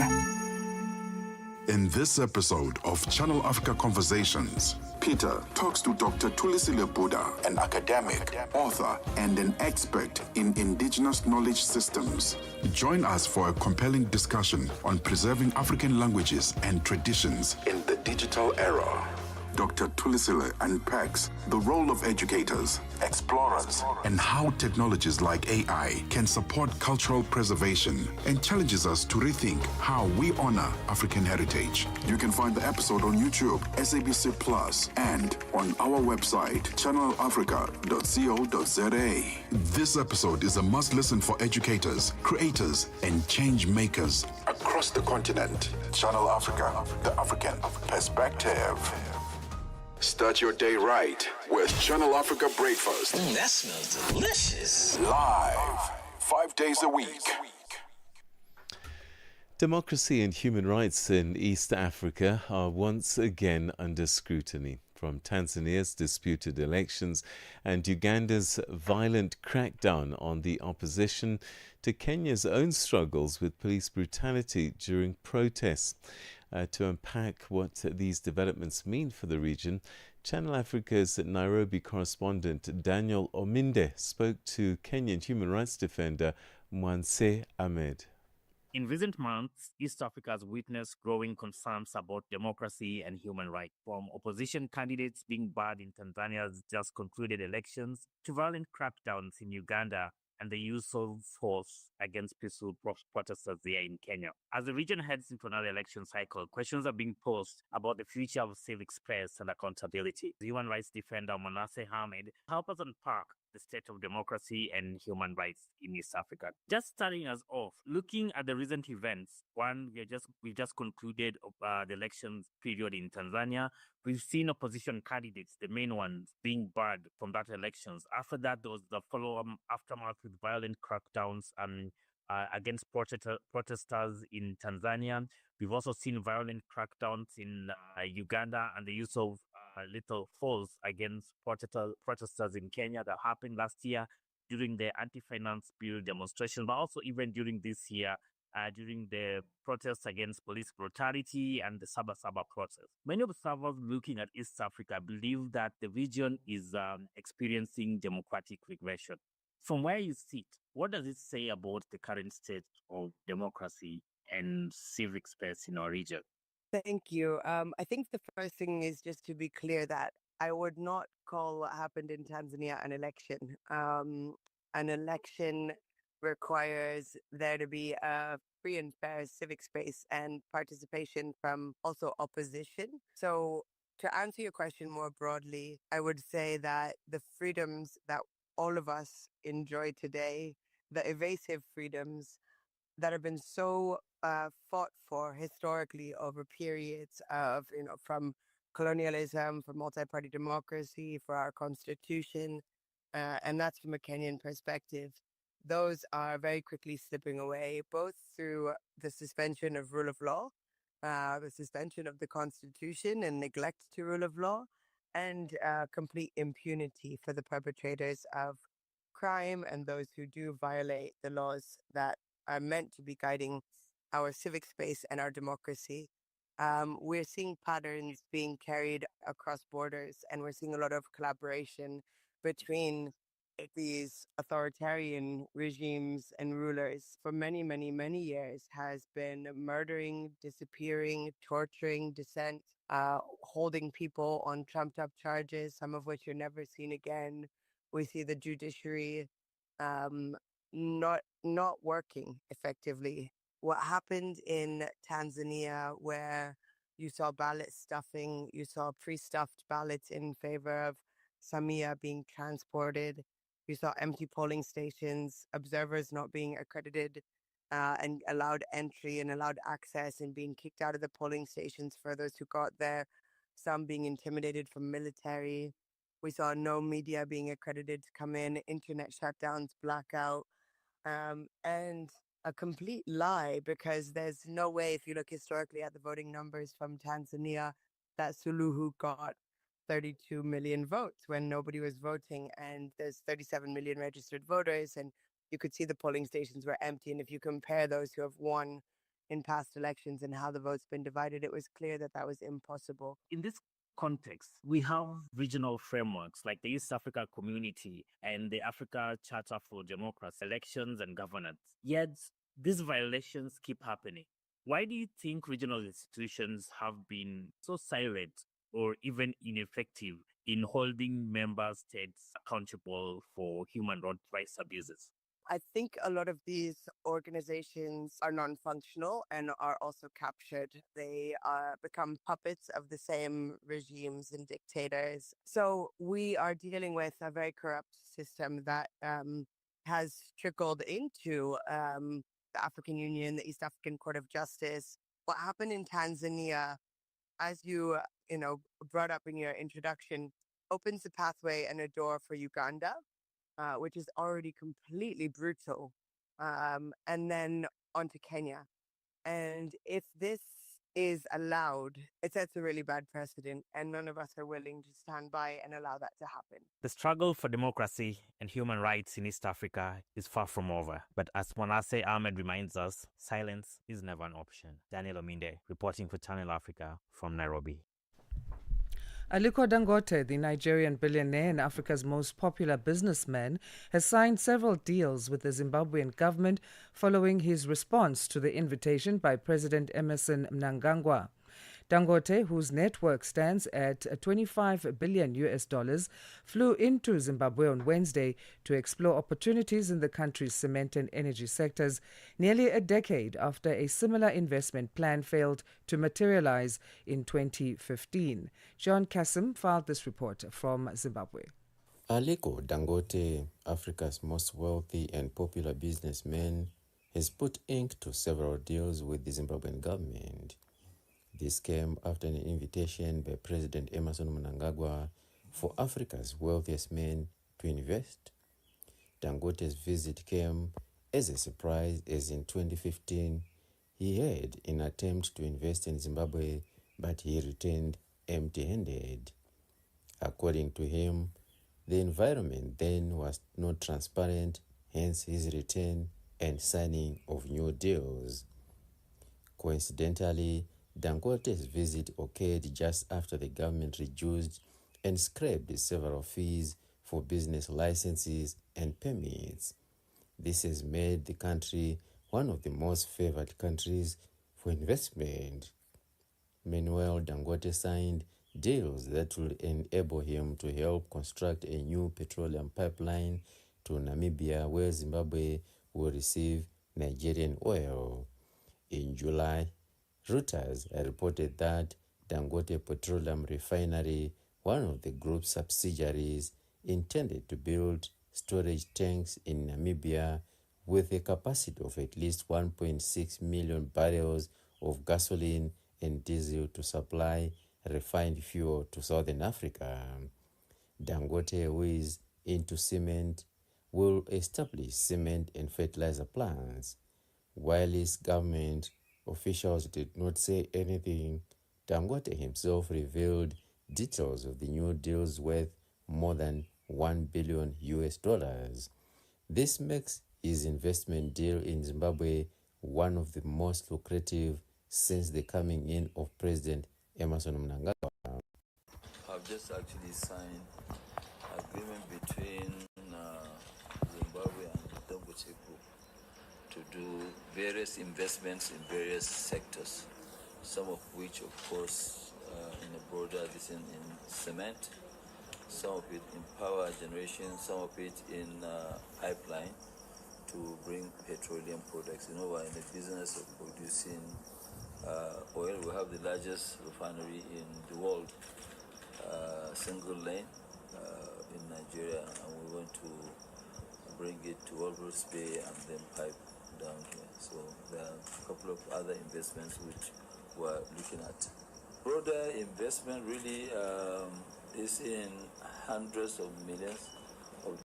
In this episode of Channel Africa Conversations, Peter talks to Dr. Thulisile Buddha, an academic, author, and an expert in indigenous knowledge systems. Join us for a compelling discussion on preserving African languages and traditions in the digital era. Dr. Thulisile unpacks the role of educators, explorers, and how technologies like AI can support cultural preservation, and challenges us to rethink how we honor African heritage. You can find the episode on YouTube, SABC Plus, and on our website, channelafrica.co.za. This episode is a must-listen for educators, creators, and change makers across the continent. Channel Africa, the African perspective. Start your day right with Channel Africa Breakfast. That smells delicious. Live, 5 days a week. Democracy and human rights in East Africa are once again under scrutiny, from Tanzania's disputed elections and Uganda's violent crackdown on the opposition to Kenya's own struggles with police brutality during protests. To unpack what these developments mean for the region, Channel Africa's Nairobi correspondent Daniel Ominde spoke to Kenyan human rights defender Mwanse Ahmed. In recent months, East Africa has witnessed growing concerns about democracy and human rights, from opposition candidates being barred in Tanzania's just concluded elections to violent crackdowns in Uganda and the use of force against peaceful protesters there in Kenya. As the region heads into another election cycle, questions are being posed about the future of civic space and accountability. The human rights defender Manasseh Ahmed help us unpack the state of democracy and human rights in East Africa. Just starting us off, looking at the recent events, one, we just concluded the elections period in Tanzania. We've seen opposition candidates, the main ones, being barred from that elections. After that, there was the follow-up aftermath with violent crackdowns against protesters in Tanzania. We've also seen violent crackdowns in Uganda and the use of lethal force against protesters in Kenya that happened last year during the anti-finance bill demonstration, but also even during this year, during the protests against police brutality and the Saba Saba protest. Many observers looking at East Africa believe that the region is experiencing democratic regression. From where you sit, what does it say about the current state of democracy and civic space in our region? Thank you. I think the first thing is just to be clear that I would not call what happened in Tanzania an election. An election requires there to be a free and fair civic space and participation from also opposition. So to answer your question more broadly, I would say that the freedoms that all of us enjoy today, the evasive freedoms that have been so fought for historically over periods of, from colonialism, for multi-party democracy, for our constitution, and that's from a Kenyan perspective. Those are very quickly slipping away, both through the suspension of rule of law, the suspension of the constitution and neglect to rule of law, and complete impunity for the perpetrators of crime and those who do violate the laws that are meant to be guiding our civic space and our democracy. We're seeing patterns being carried across borders, and we're seeing a lot of collaboration between these authoritarian regimes and rulers for many, many, many years has been murdering, disappearing, torturing dissent, holding people on trumped up charges, some of which are never seen again. We see the judiciary not working effectively. What happened in Tanzania, where you saw ballot stuffing, you saw pre-stuffed ballots in favor of Samia being transported, you saw empty polling stations, observers not being accredited and allowed entry and allowed access, and being kicked out of the polling stations for those who got there, some being intimidated from military. We saw no media being accredited to come in, internet shutdowns, blackout, and a complete lie, because there's no way, if you look historically at the voting numbers from Tanzania, that Suluhu got 32 million votes when nobody was voting, and there's 37 million registered voters, and you could see the polling stations were empty. And if you compare those who have won in past elections and how the vote's been divided, it was clear that that was impossible. In this context, we have regional frameworks like the East Africa Community and the Africa Charter for Democracy, elections and governance. Yet, these violations keep happening. Why do you think regional institutions have been so silent or even ineffective in holding member states accountable for human rights abuses? I think a lot of these organizations are non-functional and are also captured. They become puppets of the same regimes and dictators. So we are dealing with a very corrupt system that has trickled into the African Union, the East African Court of Justice. What happened in Tanzania, as you brought up in your introduction, opens a pathway and a door for Uganda, which is already completely brutal, and then onto Kenya. And if this is allowed, it sets a really bad precedent, and none of us are willing to stand by and allow that to happen. The struggle for democracy and human rights in East Africa is far from over. But as Manasseh Ahmed reminds us, silence is never an option. Daniel Ominde, reporting for Channel Africa from Nairobi. Aliko Dangote, the Nigerian billionaire and Africa's most popular businessman, has signed several deals with the Zimbabwean government following his response to the invitation by President Emmerson Mnangagwa. Dangote, whose net worth stands at 25 billion US dollars, flew into Zimbabwe on Wednesday to explore opportunities in the country's cement and energy sectors, nearly a decade after a similar investment plan failed to materialize in 2015. John Kassim filed this report from Zimbabwe. Aliko Dangote, Africa's most wealthy and popular businessman, has put ink to several deals with the Zimbabwean government. This came after an invitation by President Emmerson Mnangagwa for Africa's wealthiest men to invest. Dangote's visit came as a surprise, as in 2015 he had an attempt to invest in Zimbabwe, but he returned empty-handed. According to him, the environment then was not transparent, hence his return and signing of new deals. Coincidentally, Dangote's visit occurred just after the government reduced and scrapped several fees for business licenses and permits. This has made the country one of the most favored countries for investment. Meanwhile, Dangote signed deals that will enable him to help construct a new petroleum pipeline to Namibia, where Zimbabwe will receive Nigerian oil. In July, Reuters reported that Dangote Petroleum Refinery, one of the group's subsidiaries, intended to build storage tanks in Namibia with a capacity of at least 1.6 million barrels of gasoline and diesel to supply refined fuel to Southern Africa. Dangote, who is into cement, will establish cement and fertilizer plants. While his government officials did not say anything, Dangote himself revealed details of the new deals worth more than 1 billion US dollars. This makes his investment deal in Zimbabwe one of the most lucrative since the coming in of President Emmerson Mnangagwa. I've just actually signed an agreement between Zimbabwe and Dangote Group to do various investments in various sectors, some of which, of course, in a broader in cement, some of it in power generation, some of it in pipeline to bring petroleum products. You know, we're in the business of producing oil. We have the largest refinery in the world, single lane in Nigeria, and we want to bring it to Walrus Bay and then pipe down here. So there are a couple of other investments which we're looking at. Broader investment really is in hundreds of millions of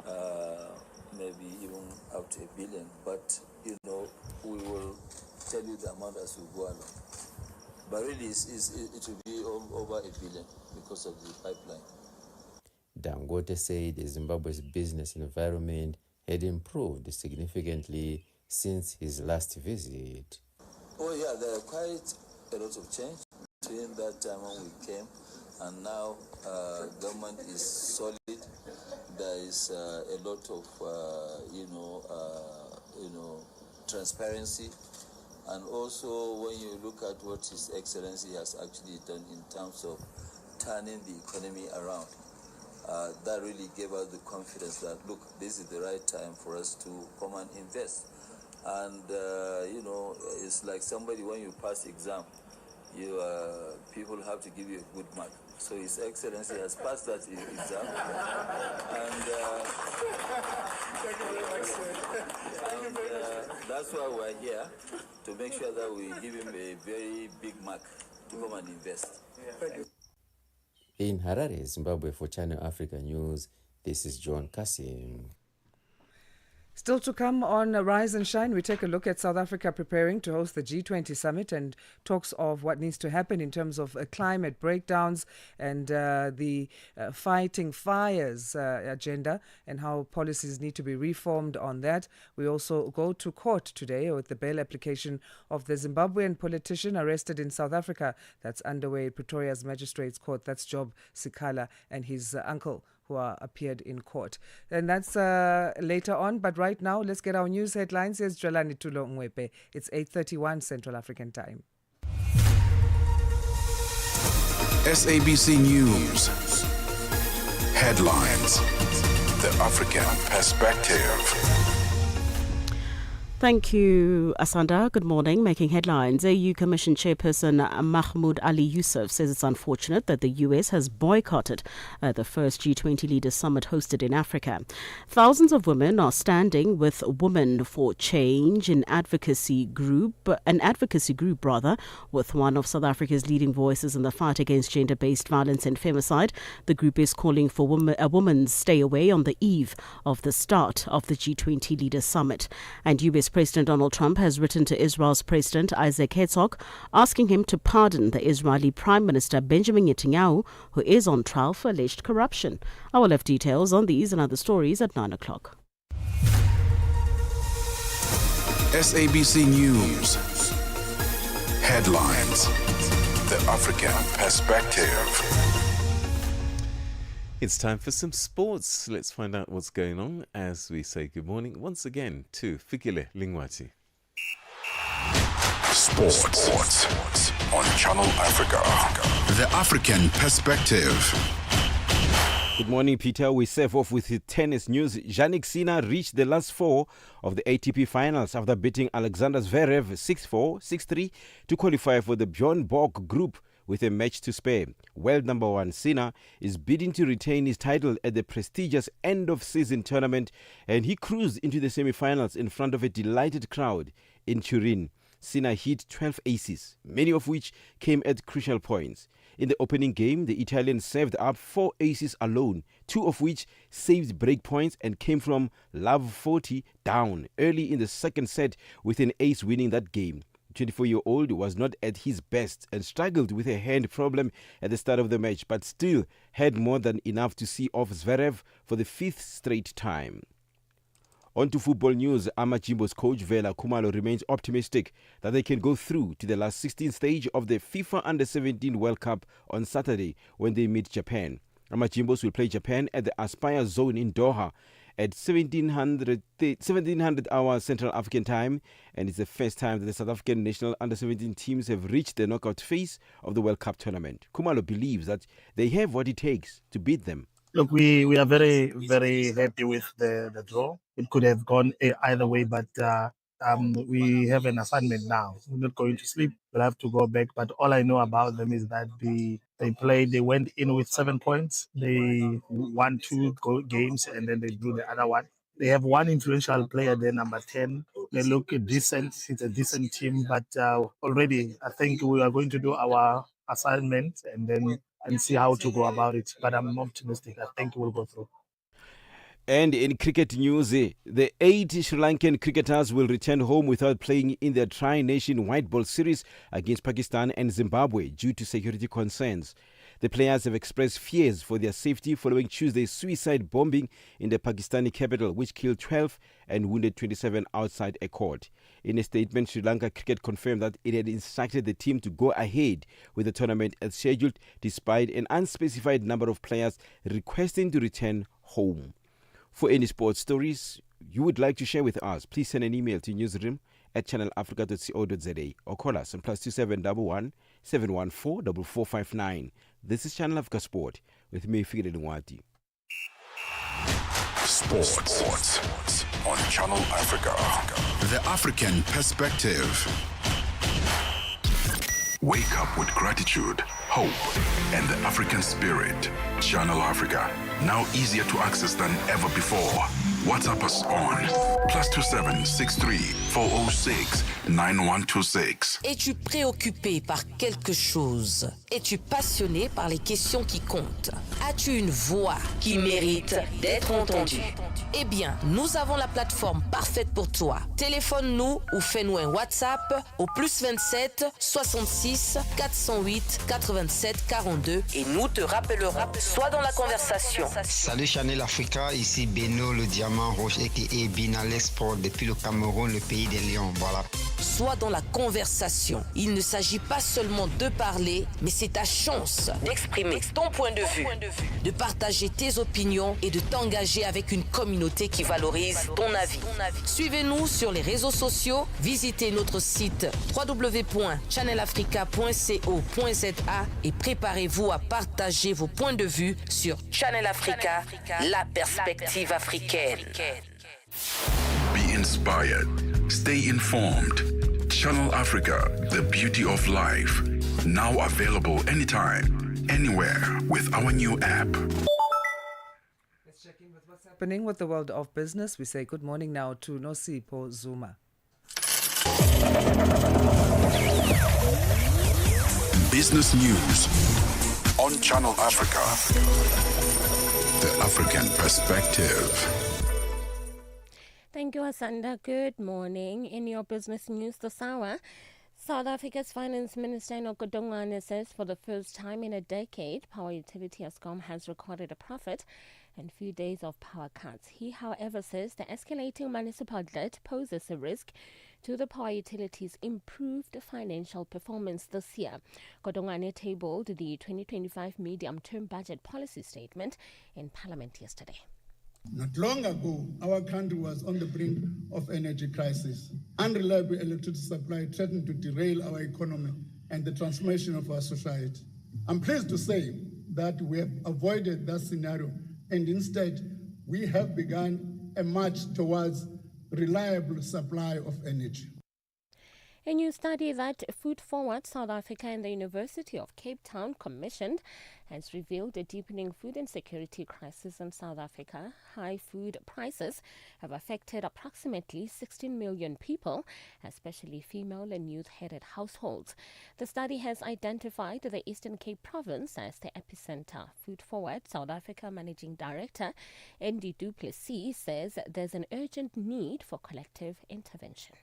dollars, maybe even up to $1 billion. But you know, we will tell you the amount as we go along. But really, it will be over $1 billion because of the pipeline. Dangote said Zimbabwe's business environment had improved significantly since his last visit. Oh yeah, there are quite a lot of change between that time when we came and now. Government is solid. There is a lot of transparency, and also when you look at what His Excellency has actually done in terms of turning the economy around. That really gave us the confidence that, look, this is the right time for us to come and invest. And, it's like somebody, when you pass exam, people have to give you a good mark. So His Excellency has passed that exam. And that's why we're here, to make sure that we give him a very big mark to come and invest. In Harare, Zimbabwe, for Channel Africa News, this is John Kassim. Still to come on Rise and Shine, we take a look at South Africa preparing to host the G20 summit and talks of what needs to happen in terms of climate breakdowns and the fighting fires agenda and how policies need to be reformed on that. We also go to court today with the bail application of the Zimbabwean politician arrested in South Africa. That's underway at Pretoria's Magistrates Court. That's Job Sikhala and his uncle, who appeared in court. And that's later on, but right now, let's get our news headlines. Here's Dwelani Tulo Ngwepe. It's 8:31 Central African Time. SABC News. Headlines. The African Perspective. Thank you, Asanda. Good morning. Making headlines, AU Commission Chairperson Mahmoud Ali Yusuf says it's unfortunate that the US has boycotted the first G20 Leaders Summit hosted in Africa. Thousands of women are standing with Women for Change, an advocacy group with one of South Africa's leading voices in the fight against gender-based violence and femicide. The group is calling for a woman's stay away on the eve of the start of the G20 Leaders Summit. And US President Donald Trump has written to Israel's President Isaac Herzog, asking him to pardon the Israeli Prime Minister Benjamin Netanyahu, who is on trial for alleged corruption. I will have details on these and other stories at 9 o'clock. SABC News. Headlines. The African Perspective. It's time for some sports. Let's find out what's going on as we say good morning once again to Fikile Lingwati. Sports on Channel Africa. The African Perspective. Good morning, Peter. We serve off with the tennis news. Jannik Sinner reached the last four of the ATP finals after beating Alexander Zverev 6-4, 6-3 to qualify for the Bjorn Borg group with a match to spare. World number one Sinner is bidding to retain his title at the prestigious end-of-season tournament, and he cruised into the semi-finals in front of a delighted crowd in Turin. Sinner hit 12 aces, many of which came at crucial points. In the opening game, the Italian served up 4 aces alone, 2 of which saved break points and came from love 40 down early in the second set, with an ace winning that game. 24-year-old was not at his best and struggled with a hand problem at the start of the match, but still had more than enough to see off Zverev for the 5th straight time. On to football news. Amajimbo's coach Vela Khumalo remains optimistic that they can go through to the last 16th stage of the FIFA Under-17 World Cup on Saturday when they meet Japan. Amajimbos will play Japan at the Aspire Zone in Doha at 1700 hours Central African time, and it's the first time that the South African national under-17 teams have reached the knockout phase of the World Cup tournament. Khumalo believes that they have what it takes to beat them. Look, we are very, very happy with the draw. It could have gone either way, but we have an assignment now. We're not going to sleep. We'll have to go back. But all I know about them is that they went in with 7 points. They won 2 games and then they drew the other one. They have one influential player there, number 10. They look decent. It's a decent team. But already, I think we are going to do our assignment and see how to go about it. But I'm optimistic. I think we'll go through. And in cricket news, the 8 Sri Lankan cricketers will return home without playing in their Tri-Nation White Ball Series against Pakistan and Zimbabwe due to security concerns. The players have expressed fears for their safety following Tuesday's suicide bombing in the Pakistani capital, which killed 12 and wounded 27 outside a court. In a statement, Sri Lanka Cricket confirmed that it had instructed the team to go ahead with the tournament as scheduled, despite an unspecified number of players requesting to return home. For any sports stories you would like to share with us, please send an email to newsroom@channelafrica.co.za or call us on +2711 714 4459. This is Channel Africa Sport with me, Fikile Lingwati. Sports on Channel Africa. The African Perspective. Wake up with gratitude, hope, and the African spirit. Channel Africa, now easier to access than ever before. WhatsApp us on +27 63 406 9126. Es-tu préoccupé par quelque chose? Es-tu passionné par les questions qui comptent? As-tu une voix qui mérite d'être entendue? Eh bien, nous avons la plateforme parfaite pour toi. Téléphone-nous ou fais-nous un WhatsApp au +27 66 408 87 42 et nous te rappellerons. Sois dans la conversation. Salut Channel Africa, ici Beno le diamant rouge et Binal Sport depuis le Cameroun, le pays des lions. Voilà. Sois dans la conversation. Il ne s'agit pas seulement de parler, mais c'est ta chance d'exprimer ton point de vue, de partager tes opinions et de t'engager avec une communauté qui valorise ton avis. Suivez-nous sur les réseaux sociaux, visitez notre site www.channelafrica.co.za et préparez-vous à partager vos points de vue sur Channel Africa, la perspective africaine. Be inspired. Stay informed. Channel Africa, the beauty of life. Now available anytime, anywhere with our new app. Let's check in with what's happening with the world of business. We say good morning now to Nosipho Zuma. Business news on Channel Africa. The African perspective. Thank you, Asanda. Good morning. In your business news this hour, South Africa's Finance Minister Ndoro Dongane says for the first time in a decade, power utility Eskom has recorded a profit and few days of power cuts. He, however, says the escalating municipal debt poses a risk to the power utility's improved financial performance this year. Dongane tabled the 2025 medium-term budget policy statement in Parliament yesterday. Not long ago, our country was on the brink of energy crisis. Unreliable electricity supply threatened to derail our economy and the transformation of our society. I'm pleased to say that we have avoided that scenario, and instead, we have begun a march towards reliable supply of energy. A new study that Food Forward South Africa and the University of Cape Town commissioned has revealed a deepening food insecurity crisis in South Africa. High food prices have affected approximately 16 million people, especially female and youth-headed households. The study has identified the Eastern Cape province as the epicenter. Food Forward South Africa Managing Director Andy du Plessis says there's an urgent need for collective intervention.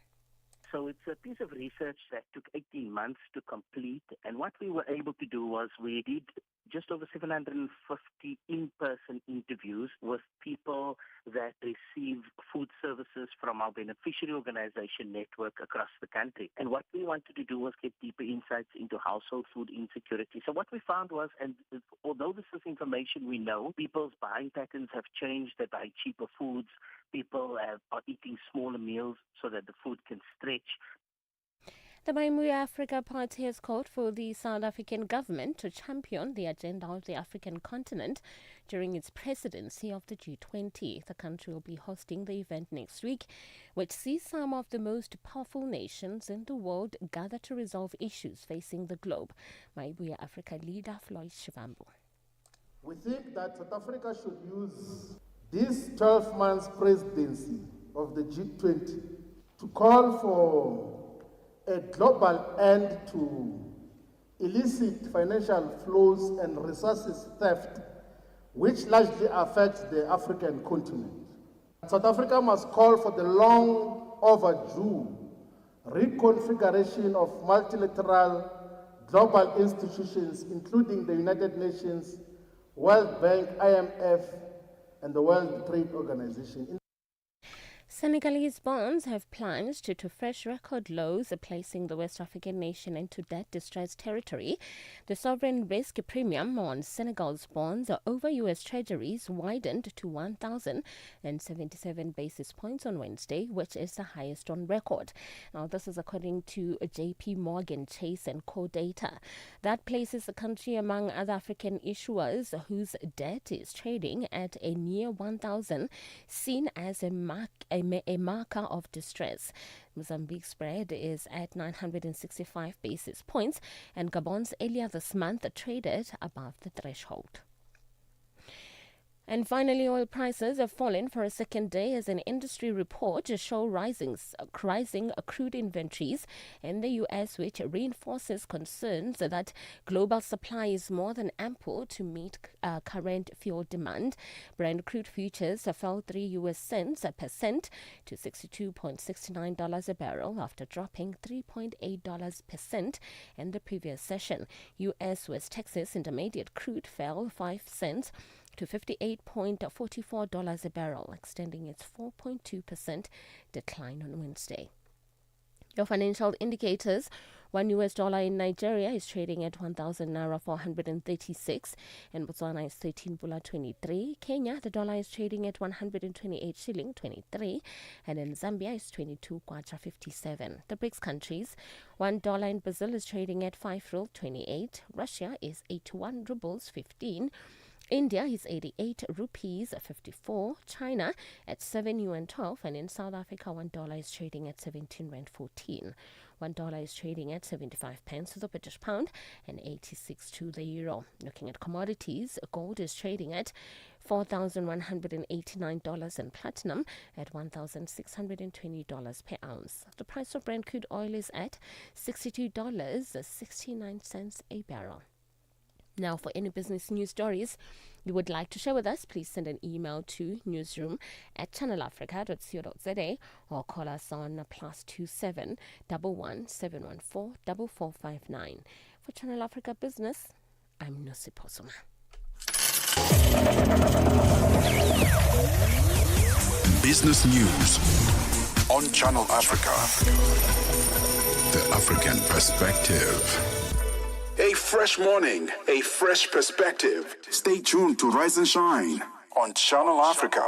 So it's a piece of research that took 18 months to complete. And what we were able to do was we did just over 750 in-person interviews with people that receive food services from our beneficiary organization network across the country. And what we wanted to do was get deeper insights into household food insecurity. So what we found was, and although this is information we know, people's buying patterns have changed. They buy cheaper foods. People are eating smaller meals so that the food can stretch. The Maimu Africa Party has called for the South African government to champion the agenda of the African continent during its presidency of the G20. The country will be hosting the event next week, which sees some of the most powerful nations in the world gather to resolve issues facing the globe. Maimu Africa leader Floyd Shivambu. We think that South Africa should use this 12 months presidency of the G20 to call for a global end to illicit financial flows and resources theft, which largely affects the African continent. South Africa must call for the long overdue reconfiguration of multilateral global institutions, including the United Nations, World Bank, IMF, and the World Trade Organization. Senegalese bonds have plunged to fresh record lows, placing the West African nation into debt-distressed territory. The sovereign risk premium on Senegal's bonds over U.S. Treasuries widened to 1,077 basis points on Wednesday, which is the highest on record. Now, this is according to JP Morgan Chase & Co data. That places the country among other African issuers whose debt is trading at a near 1,000, seen as a marker of distress. Mozambique's spread is at 965 basis points, and Gabon's earlier this month traded above the threshold. And finally, oil prices have fallen for a second day as an industry report show rising crude inventories in the U.S., which reinforces concerns that global supply is more than ample to meet current fuel demand. Brent crude futures fell 3 US cents per cent to $62.69 a barrel after dropping $3.8 per cent in the previous session. U.S. West Texas Intermediate crude fell 5 cents to $58.44 a barrel, extending its 4.2% decline on Wednesday. Your financial indicators: $1 in Nigeria is trading at 1,000 naira 436. In Botswana is 13 pula 23. Kenya, the dollar is trading at 128 shilling 23. And in Zambia is 22 kwacha 57. The BRICS countries: $1 in Brazil is trading at 5 rul 28. Russia is 81 rubles 15. India is 88 rupees 54, China at 7 yuan 12, and in South Africa $1 is trading at 17 rand 14. $1 is trading at 75 pence to the British pound and 86 to the euro. Looking at commodities, gold is trading at $4,189 and platinum at $1,620 per ounce. The price of Brent crude oil is at $62.69 a barrel. Now, for any business news stories you would like to share with us, please send an email to newsroom@channelafrica.co.za or call us on +27 11 714 4459. For Channel Africa Business, I'm Nosipho Soma. Business news on Channel Africa. The African perspective. A fresh morning, a fresh perspective. Stay tuned to Rise and Shine on Channel Africa.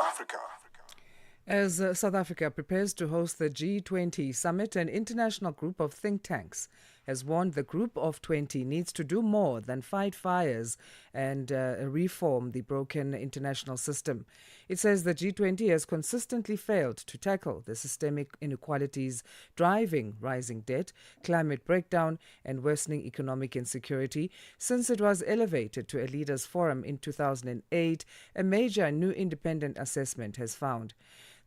As South Africa prepares to host the G20 summit, an international group of think tanks has warned the Group of 20 needs to do more than fight fires and reform the broken international system. It says the G20 has consistently failed to tackle the systemic inequalities driving rising debt, climate breakdown, and worsening economic insecurity since it was elevated to a leaders' forum in 2008, a major new independent assessment has found.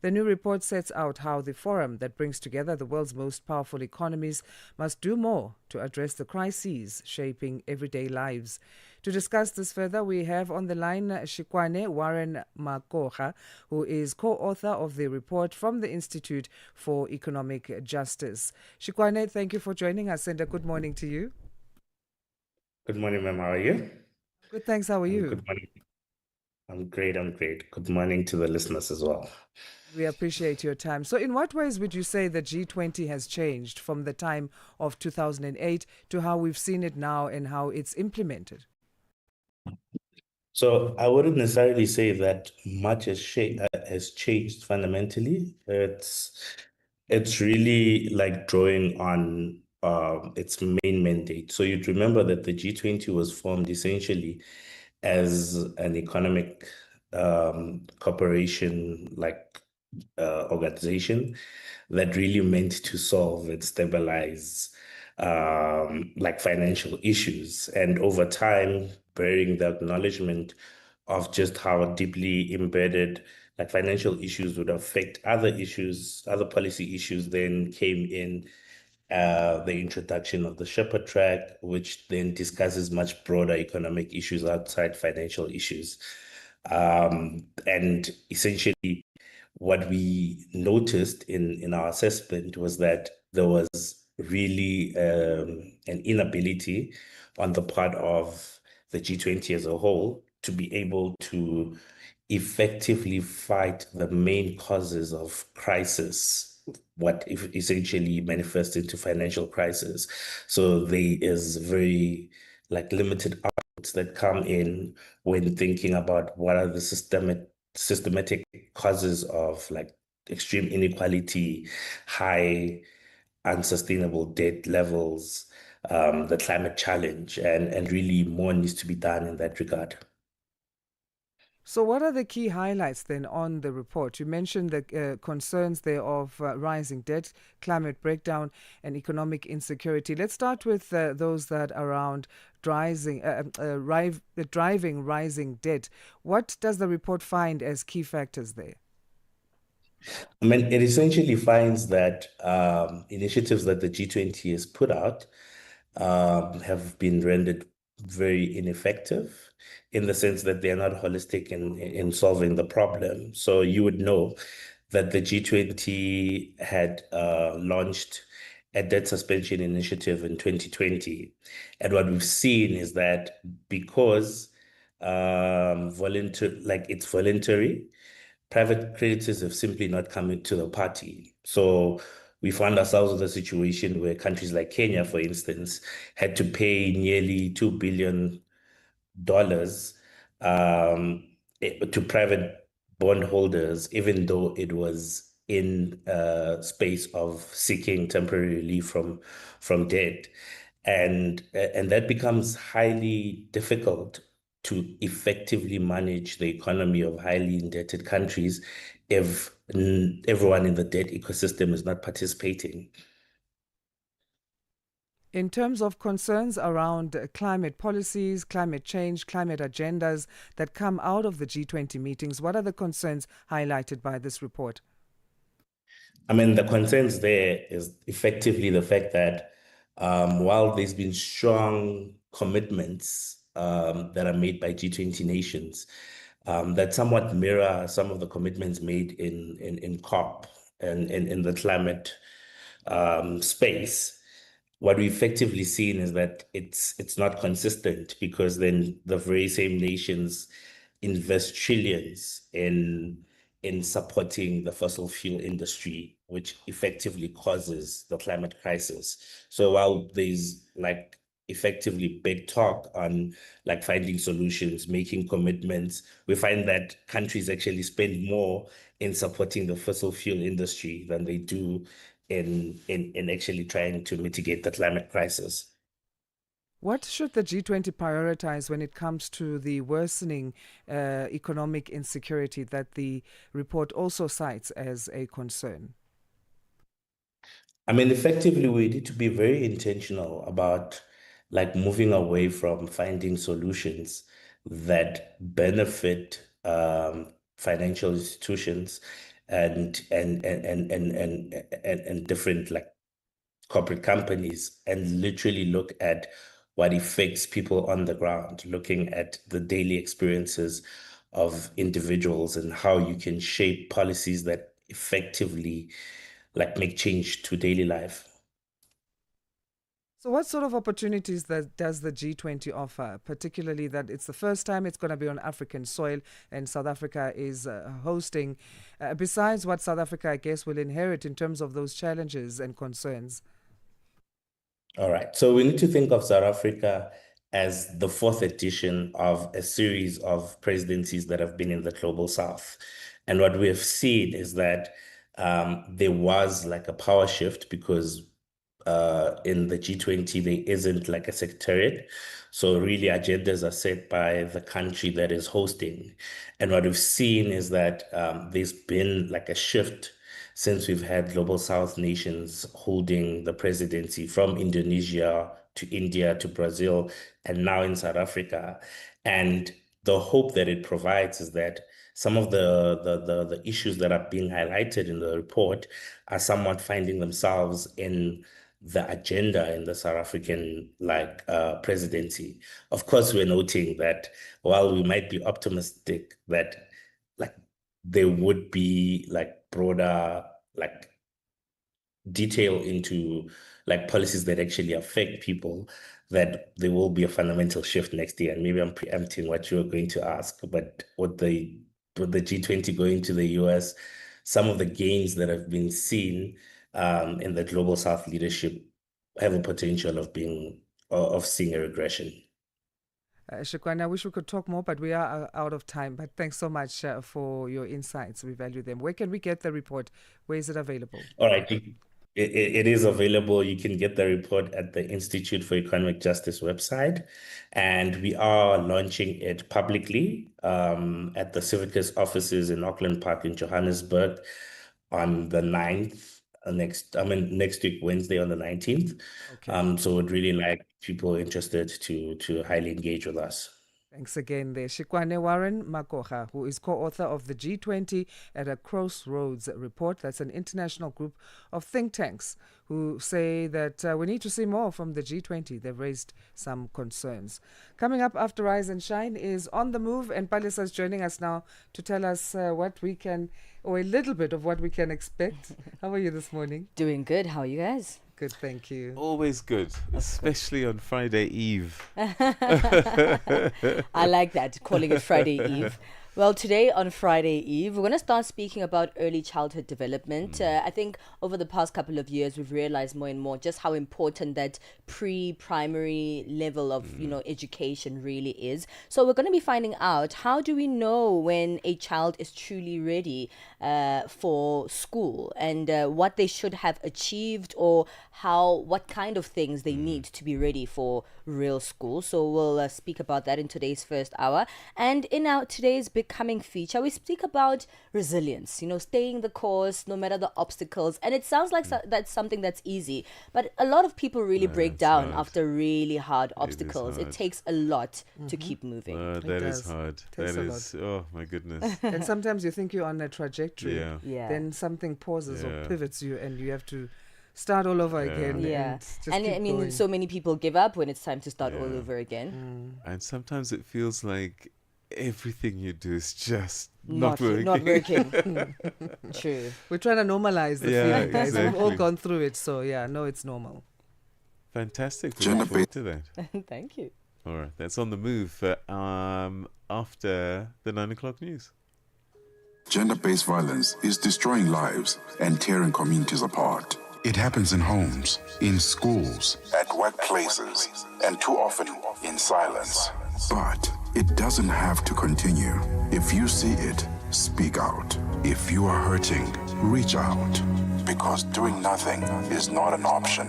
The new report sets out how the forum that brings together the world's most powerful economies must do more to address the crises shaping everyday lives. To discuss this further, we have on the line Shikwane Warren Makoha, who is co-author of the report from the Institute for Economic Justice. Shikwane, thank you for joining us, and a good morning to you. Good morning, ma'am. How are you? Good, thanks. How are you? Good morning. I'm great. Good morning to the listeners as well. We appreciate your time. So in what ways would you say the G20 has changed from the time of 2008 to how we've seen it now and how it's implemented? So I wouldn't necessarily say that much has changed fundamentally. It's really like drawing on its main mandate. So you'd remember that the G20 was formed essentially as an economic cooperation organization that really meant to solve and stabilize financial issues. And over time, bearing the acknowledgement of just how deeply embedded financial issues would affect other issues, other policy issues, then came in the introduction of the Shepherd Track, which then discusses much broader economic issues outside financial issues. And essentially, what we noticed in our assessment was that there was really an inability on the part of the G20 as a whole to be able to effectively fight the main causes of crisis, what if essentially manifests into financial crisis. So there is very limited outputs that come in when thinking about what are the systematic causes of extreme inequality, high unsustainable debt levels, the climate challenge, and really more needs to be done in that regard. So, what are the key highlights then on the report? You mentioned the concerns there of rising debt, climate breakdown, and economic insecurity. Let's start with those that are around driving rising debt. What does the report find as key factors there? I mean, it essentially finds that initiatives that the G20 has put out have been rendered very ineffective in the sense that they're not holistic in solving the problem. So you would know that the G20 had launched a debt suspension initiative in 2020. And what we've seen is that because it's voluntary, private creditors have simply not come into the party. So we found ourselves in a situation where countries like Kenya, for instance, had to pay nearly $2 billion to private bondholders, even though it was in a space of seeking temporary relief from debt. And that becomes highly difficult to effectively manage the economy of highly indebted countries if everyone in the debt ecosystem is not participating. In terms of concerns around climate policies, climate change, climate agendas that come out of the G20 meetings, what are the concerns highlighted by this report? I mean, the concerns there is effectively the fact that while there's been strong commitments that are made by G20 nations that somewhat mirror some of the commitments made in COP and in the climate space, what we've effectively seen is that it's not consistent because then the very same nations invest trillions in supporting the fossil fuel industry, which effectively causes the climate crisis. So while there's like effectively big talk on like finding solutions, making commitments, we find that countries actually spend more in supporting the fossil fuel industry than they do in actually trying to mitigate the climate crisis. What should the G20 prioritize when it comes to the worsening economic insecurity that the report also cites as a concern? I mean, effectively, we need to be very intentional about like moving away from finding solutions that benefit financial institutions and different like corporate companies and literally look at what affects people on the ground, looking at the daily experiences of individuals and how you can shape policies that effectively like make change to daily life. So, what sort of opportunities does the G20 offer, particularly that it's the first time it's going to be on African soil and South Africa is hosting, besides what South Africa, I guess, will inherit in terms of those challenges and concerns? All right. So we need to think of South Africa as the fourth edition of a series of presidencies that have been in the global south. And what we have seen is that there was like a power shift because in the G20, there isn't like a secretariat. So really agendas are set by the country that is hosting. And what we've seen is that there's been like a shift since we've had Global South nations holding the presidency from Indonesia to India to Brazil and now in South Africa. And the hope that it provides is that some of the issues that are being highlighted in the report are somewhat finding themselves in the agenda in the South African presidency. Of course, we're noting that while we might be optimistic that like there would be like broader like detail into like policies that actually affect people, that there will be a fundamental shift next year. And maybe I'm preempting what you were going to ask, but with the G20 going to the US, some of the gains that have been seen in the global South leadership have a potential of seeing a regression. Shukwan, I wish we could talk more, but we are out of time. But thanks so much for your insights. We value them. Where can we get the report? Where is it available? All right. It is available. You can get the report at the Institute for Economic Justice website, and we are launching it publicly at the Civicus offices in Auckland Park in Johannesburg on the 9th, next week, Wednesday on the 19th. Okay. So would really like people interested to highly engage with us. Thanks again there. Shikwane Warren Makoha, who is co-author of the G20 at a Crossroads report. That's an international group of think tanks who say that we need to see more from the G20. They've raised some concerns. Coming up after Rise and Shine is On the Move, and Palisa is joining us now to tell us what we can, or a little bit of what we can expect. How are you this morning? Doing good. How are you guys? Good, thank you. Always good, especially on Friday Eve. I like that, calling it Friday Eve. Well, today on Friday Eve, we're going to start speaking about early childhood development. I think over the past couple of years, we've realized more and more just how important that pre-primary level of, education really is. So we're going to be finding out, how do we know when a child is truly ready for school, and what they should have achieved, or what kind of things they need to be ready for real school. So we'll speak about that in today's first hour. And in our today's Becoming feature, we speak about resilience, staying the course no matter the obstacles. And it sounds like that's something that's easy, but a lot of people really break down after really hard obstacles. It takes a lot to keep moving. That is hard. That is, oh my goodness. And sometimes you think you're on a trajectory, Yeah. then something pauses or pivots you, and you have to start all over again. And I mean, going. so many people give up when it's time to start all over again. And sometimes it feels like everything you do is just not working. True. We're trying to normalize the feeling, guys. Exactly. We've all gone through it, so no, it's normal. Fantastic. We look forward to that. Thank you. All right, that's On the Move after the 9 o'clock news. Gender-based violence is destroying lives and tearing communities apart. It happens in homes, in schools, at workplaces, and too often in silence. But it doesn't have to continue. If you see it, speak out. If you are hurting, reach out. Because doing nothing is not an option.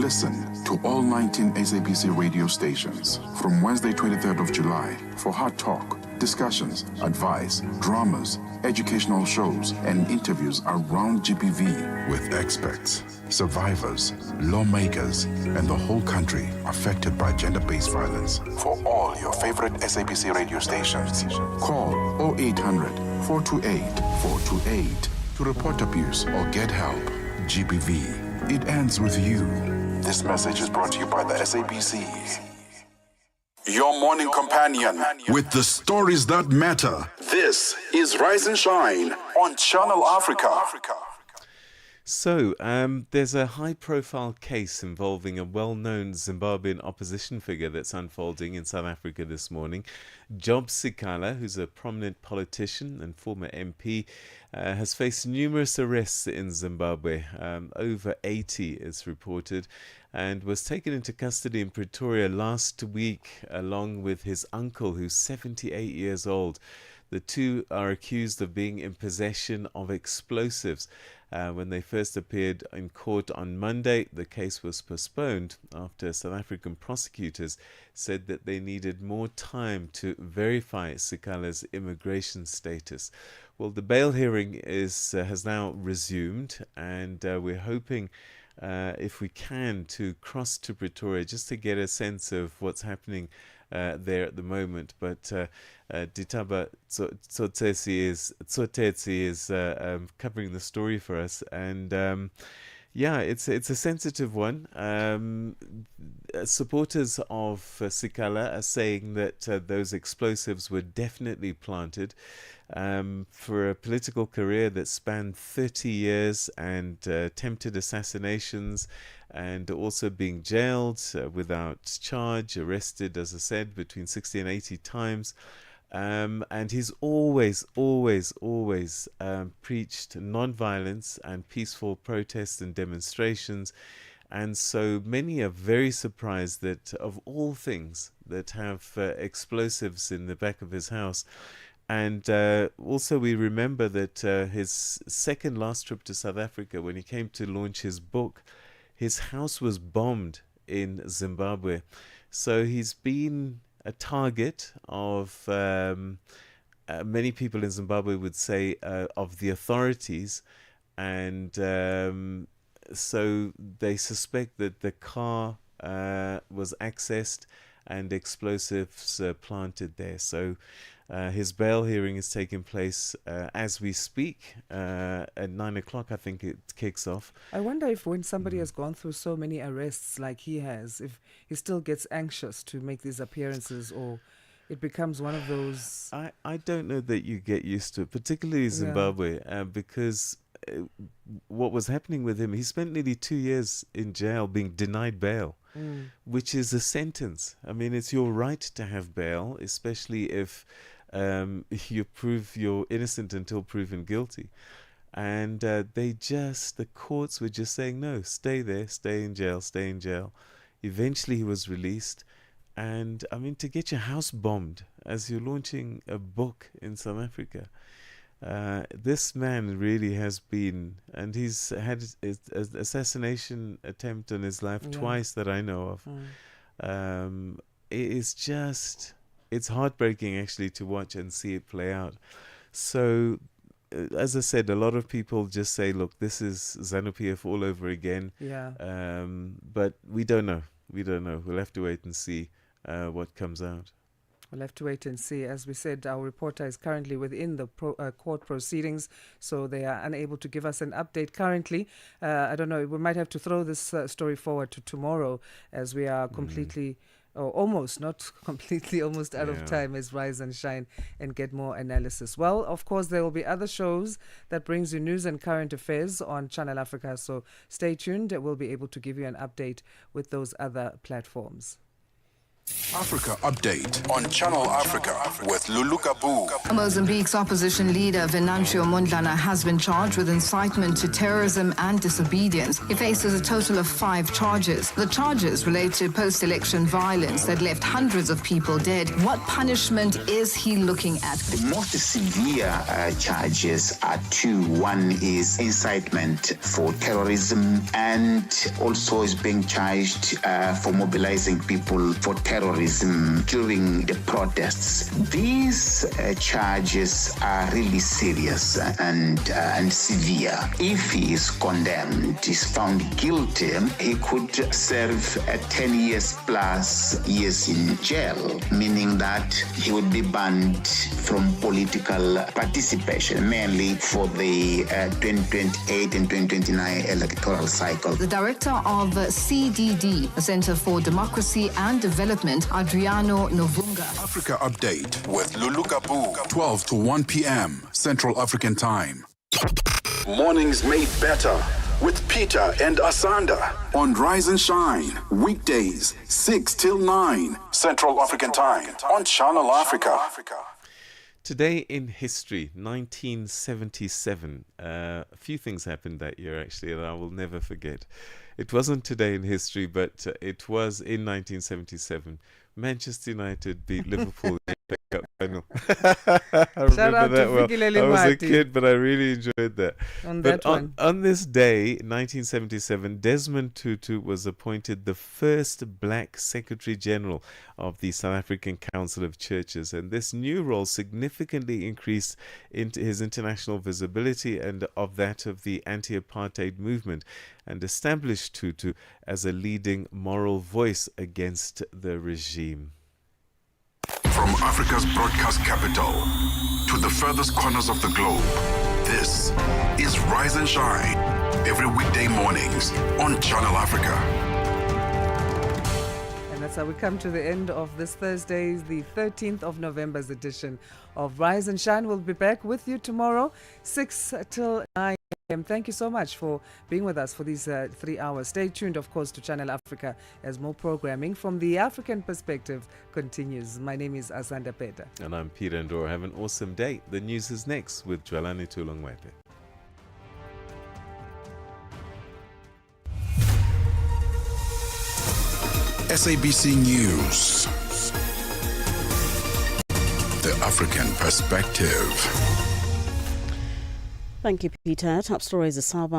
Listen to all 19 SABC radio stations from Wednesday, 23rd of July for hard talk, discussions, advice, dramas, educational shows, and interviews around GBV with experts, survivors, lawmakers, and the whole country affected by gender-based violence. For all your favorite SABC radio stations, call 0800 428 428 to report abuse or get help. GBV, it ends with you. This message is brought to you by the SABC. Your morning companion with the stories that matter. This is Rise and Shine on Channel Africa. So, there's a high-profile case involving a well-known Zimbabwean opposition figure that's unfolding in South Africa this morning. Job Sikala, who's a prominent politician and former MP, has faced numerous arrests in Zimbabwe. Over 80 is reported, and was taken into custody in Pretoria last week along with his uncle, who's 78 years old. The two are accused of being in possession of explosives. When they first appeared in court on Monday, the case was postponed after South African prosecutors said that they needed more time to verify Sikala's immigration status. Well, the bail hearing has now resumed, and we're hoping, if we can, to cross to Pretoria just to get a sense of what's happening there at the moment. But Ditaba Tsotetsi is covering the story for us, and it's a sensitive one. Supporters of Sikala are saying that those explosives were definitely planted. For a political career that spanned 30 years and attempted assassinations, and also being jailed without charge, arrested, as I said, between 60 and 80 times. And he's always preached non-violence and peaceful protests and demonstrations. And so many are very surprised that, of all things that have explosives in the back of his house, And also we remember that his second last trip to South Africa, when he came to launch his book, his house was bombed in Zimbabwe. So he's been a target of, many people in Zimbabwe would say, of the authorities. And so they suspect that the car was accessed and explosives planted there. So his bail hearing is taking place as we speak. At 9 o'clock, I think it kicks off. I wonder if when somebody has gone through so many arrests like he has, if he still gets anxious to make these appearances, or it becomes one of those... I don't know that you get used to it, particularly Zimbabwe, because what was happening with him, he spent nearly 2 years in jail being denied bail. Which is a sentence. I mean, it's your right to have bail, especially if you prove you're innocent until proven guilty. And the courts were just saying, no, stay there, stay in jail, stay in jail. Eventually he was released. And I mean, to get your house bombed as you're launching a book in South Africa, this man really has been, and he's had an assassination attempt on his life twice that I know of. It's heartbreaking actually to watch and see it play out. So, as I said, a lot of people just say, look, this is ZANU-PF all over again. Yeah. But we don't know. We'll have to wait and see what comes out. We'll have to wait and see. As we said, our reporter is currently within the court proceedings, so they are unable to give us an update currently. I don't know, we might have to throw this story forward to tomorrow, as we are completely, or almost, not completely, almost out of time as Rise and Shine and get more analysis. Well, of course, there will be other shows that brings you news and current affairs on Channel Africa, so stay tuned. We'll be able to give you an update with those other platforms. Africa Update on Channel Africa with Lulu Kabu. Mozambique's opposition leader Venancio Mondlane has been charged with incitement to terrorism and disobedience. He faces a total of 5 charges. The charges relate to post-election violence that left hundreds of people dead. What punishment is he looking at? The most severe charges are 2. One is incitement for terrorism, and also is being charged for mobilizing people for terrorism during the protests. These charges are really serious and severe. If he is condemned, is found guilty, he could serve 10 years plus years in jail, meaning that he would be banned from political participation, mainly for the 2028 and 2029 electoral cycle. The director of CDD, the Center for Democracy and Development, Adriano Novunga. Africa Update with Lulu Kabu, 12 to 1 p.m. Central African Time. Mornings made better with Peter and Asanda on Rise and Shine. Weekdays, 6 till 9 Central African Time on Channel Africa. Today in history, 1977. A few things happened that year, actually, that I will never forget. It wasn't today in history, but it was in 1977. Manchester United beat Liverpool in the Cup final. I remember that well. I was a kid, but I really enjoyed that. On this day, 1977, Desmond Tutu was appointed the first black Secretary General of the South African Council of Churches, and this new role significantly increased into his international visibility and of that of the anti-apartheid movement, and established Tutu as a leading moral voice against the regime. From Africa's broadcast capital to the furthest corners of the globe, this is Rise and Shine, every weekday mornings on Channel Africa. And that's how we come to the end of this Thursday's, the 13th of November's edition of Rise and Shine. We'll be back with you tomorrow, 6 till 9 a.m. Thank you so much for being with us for these 3 hours. Stay tuned, of course, to Channel Africa as more programming from the African perspective continues. My name is Asanda, Beda. And I'm Peter Ndoro. Have an awesome day. The news is next with Dwelani Tulongwepe. SABC News. The African perspective. Thank you, Peter. Top stories, Asaba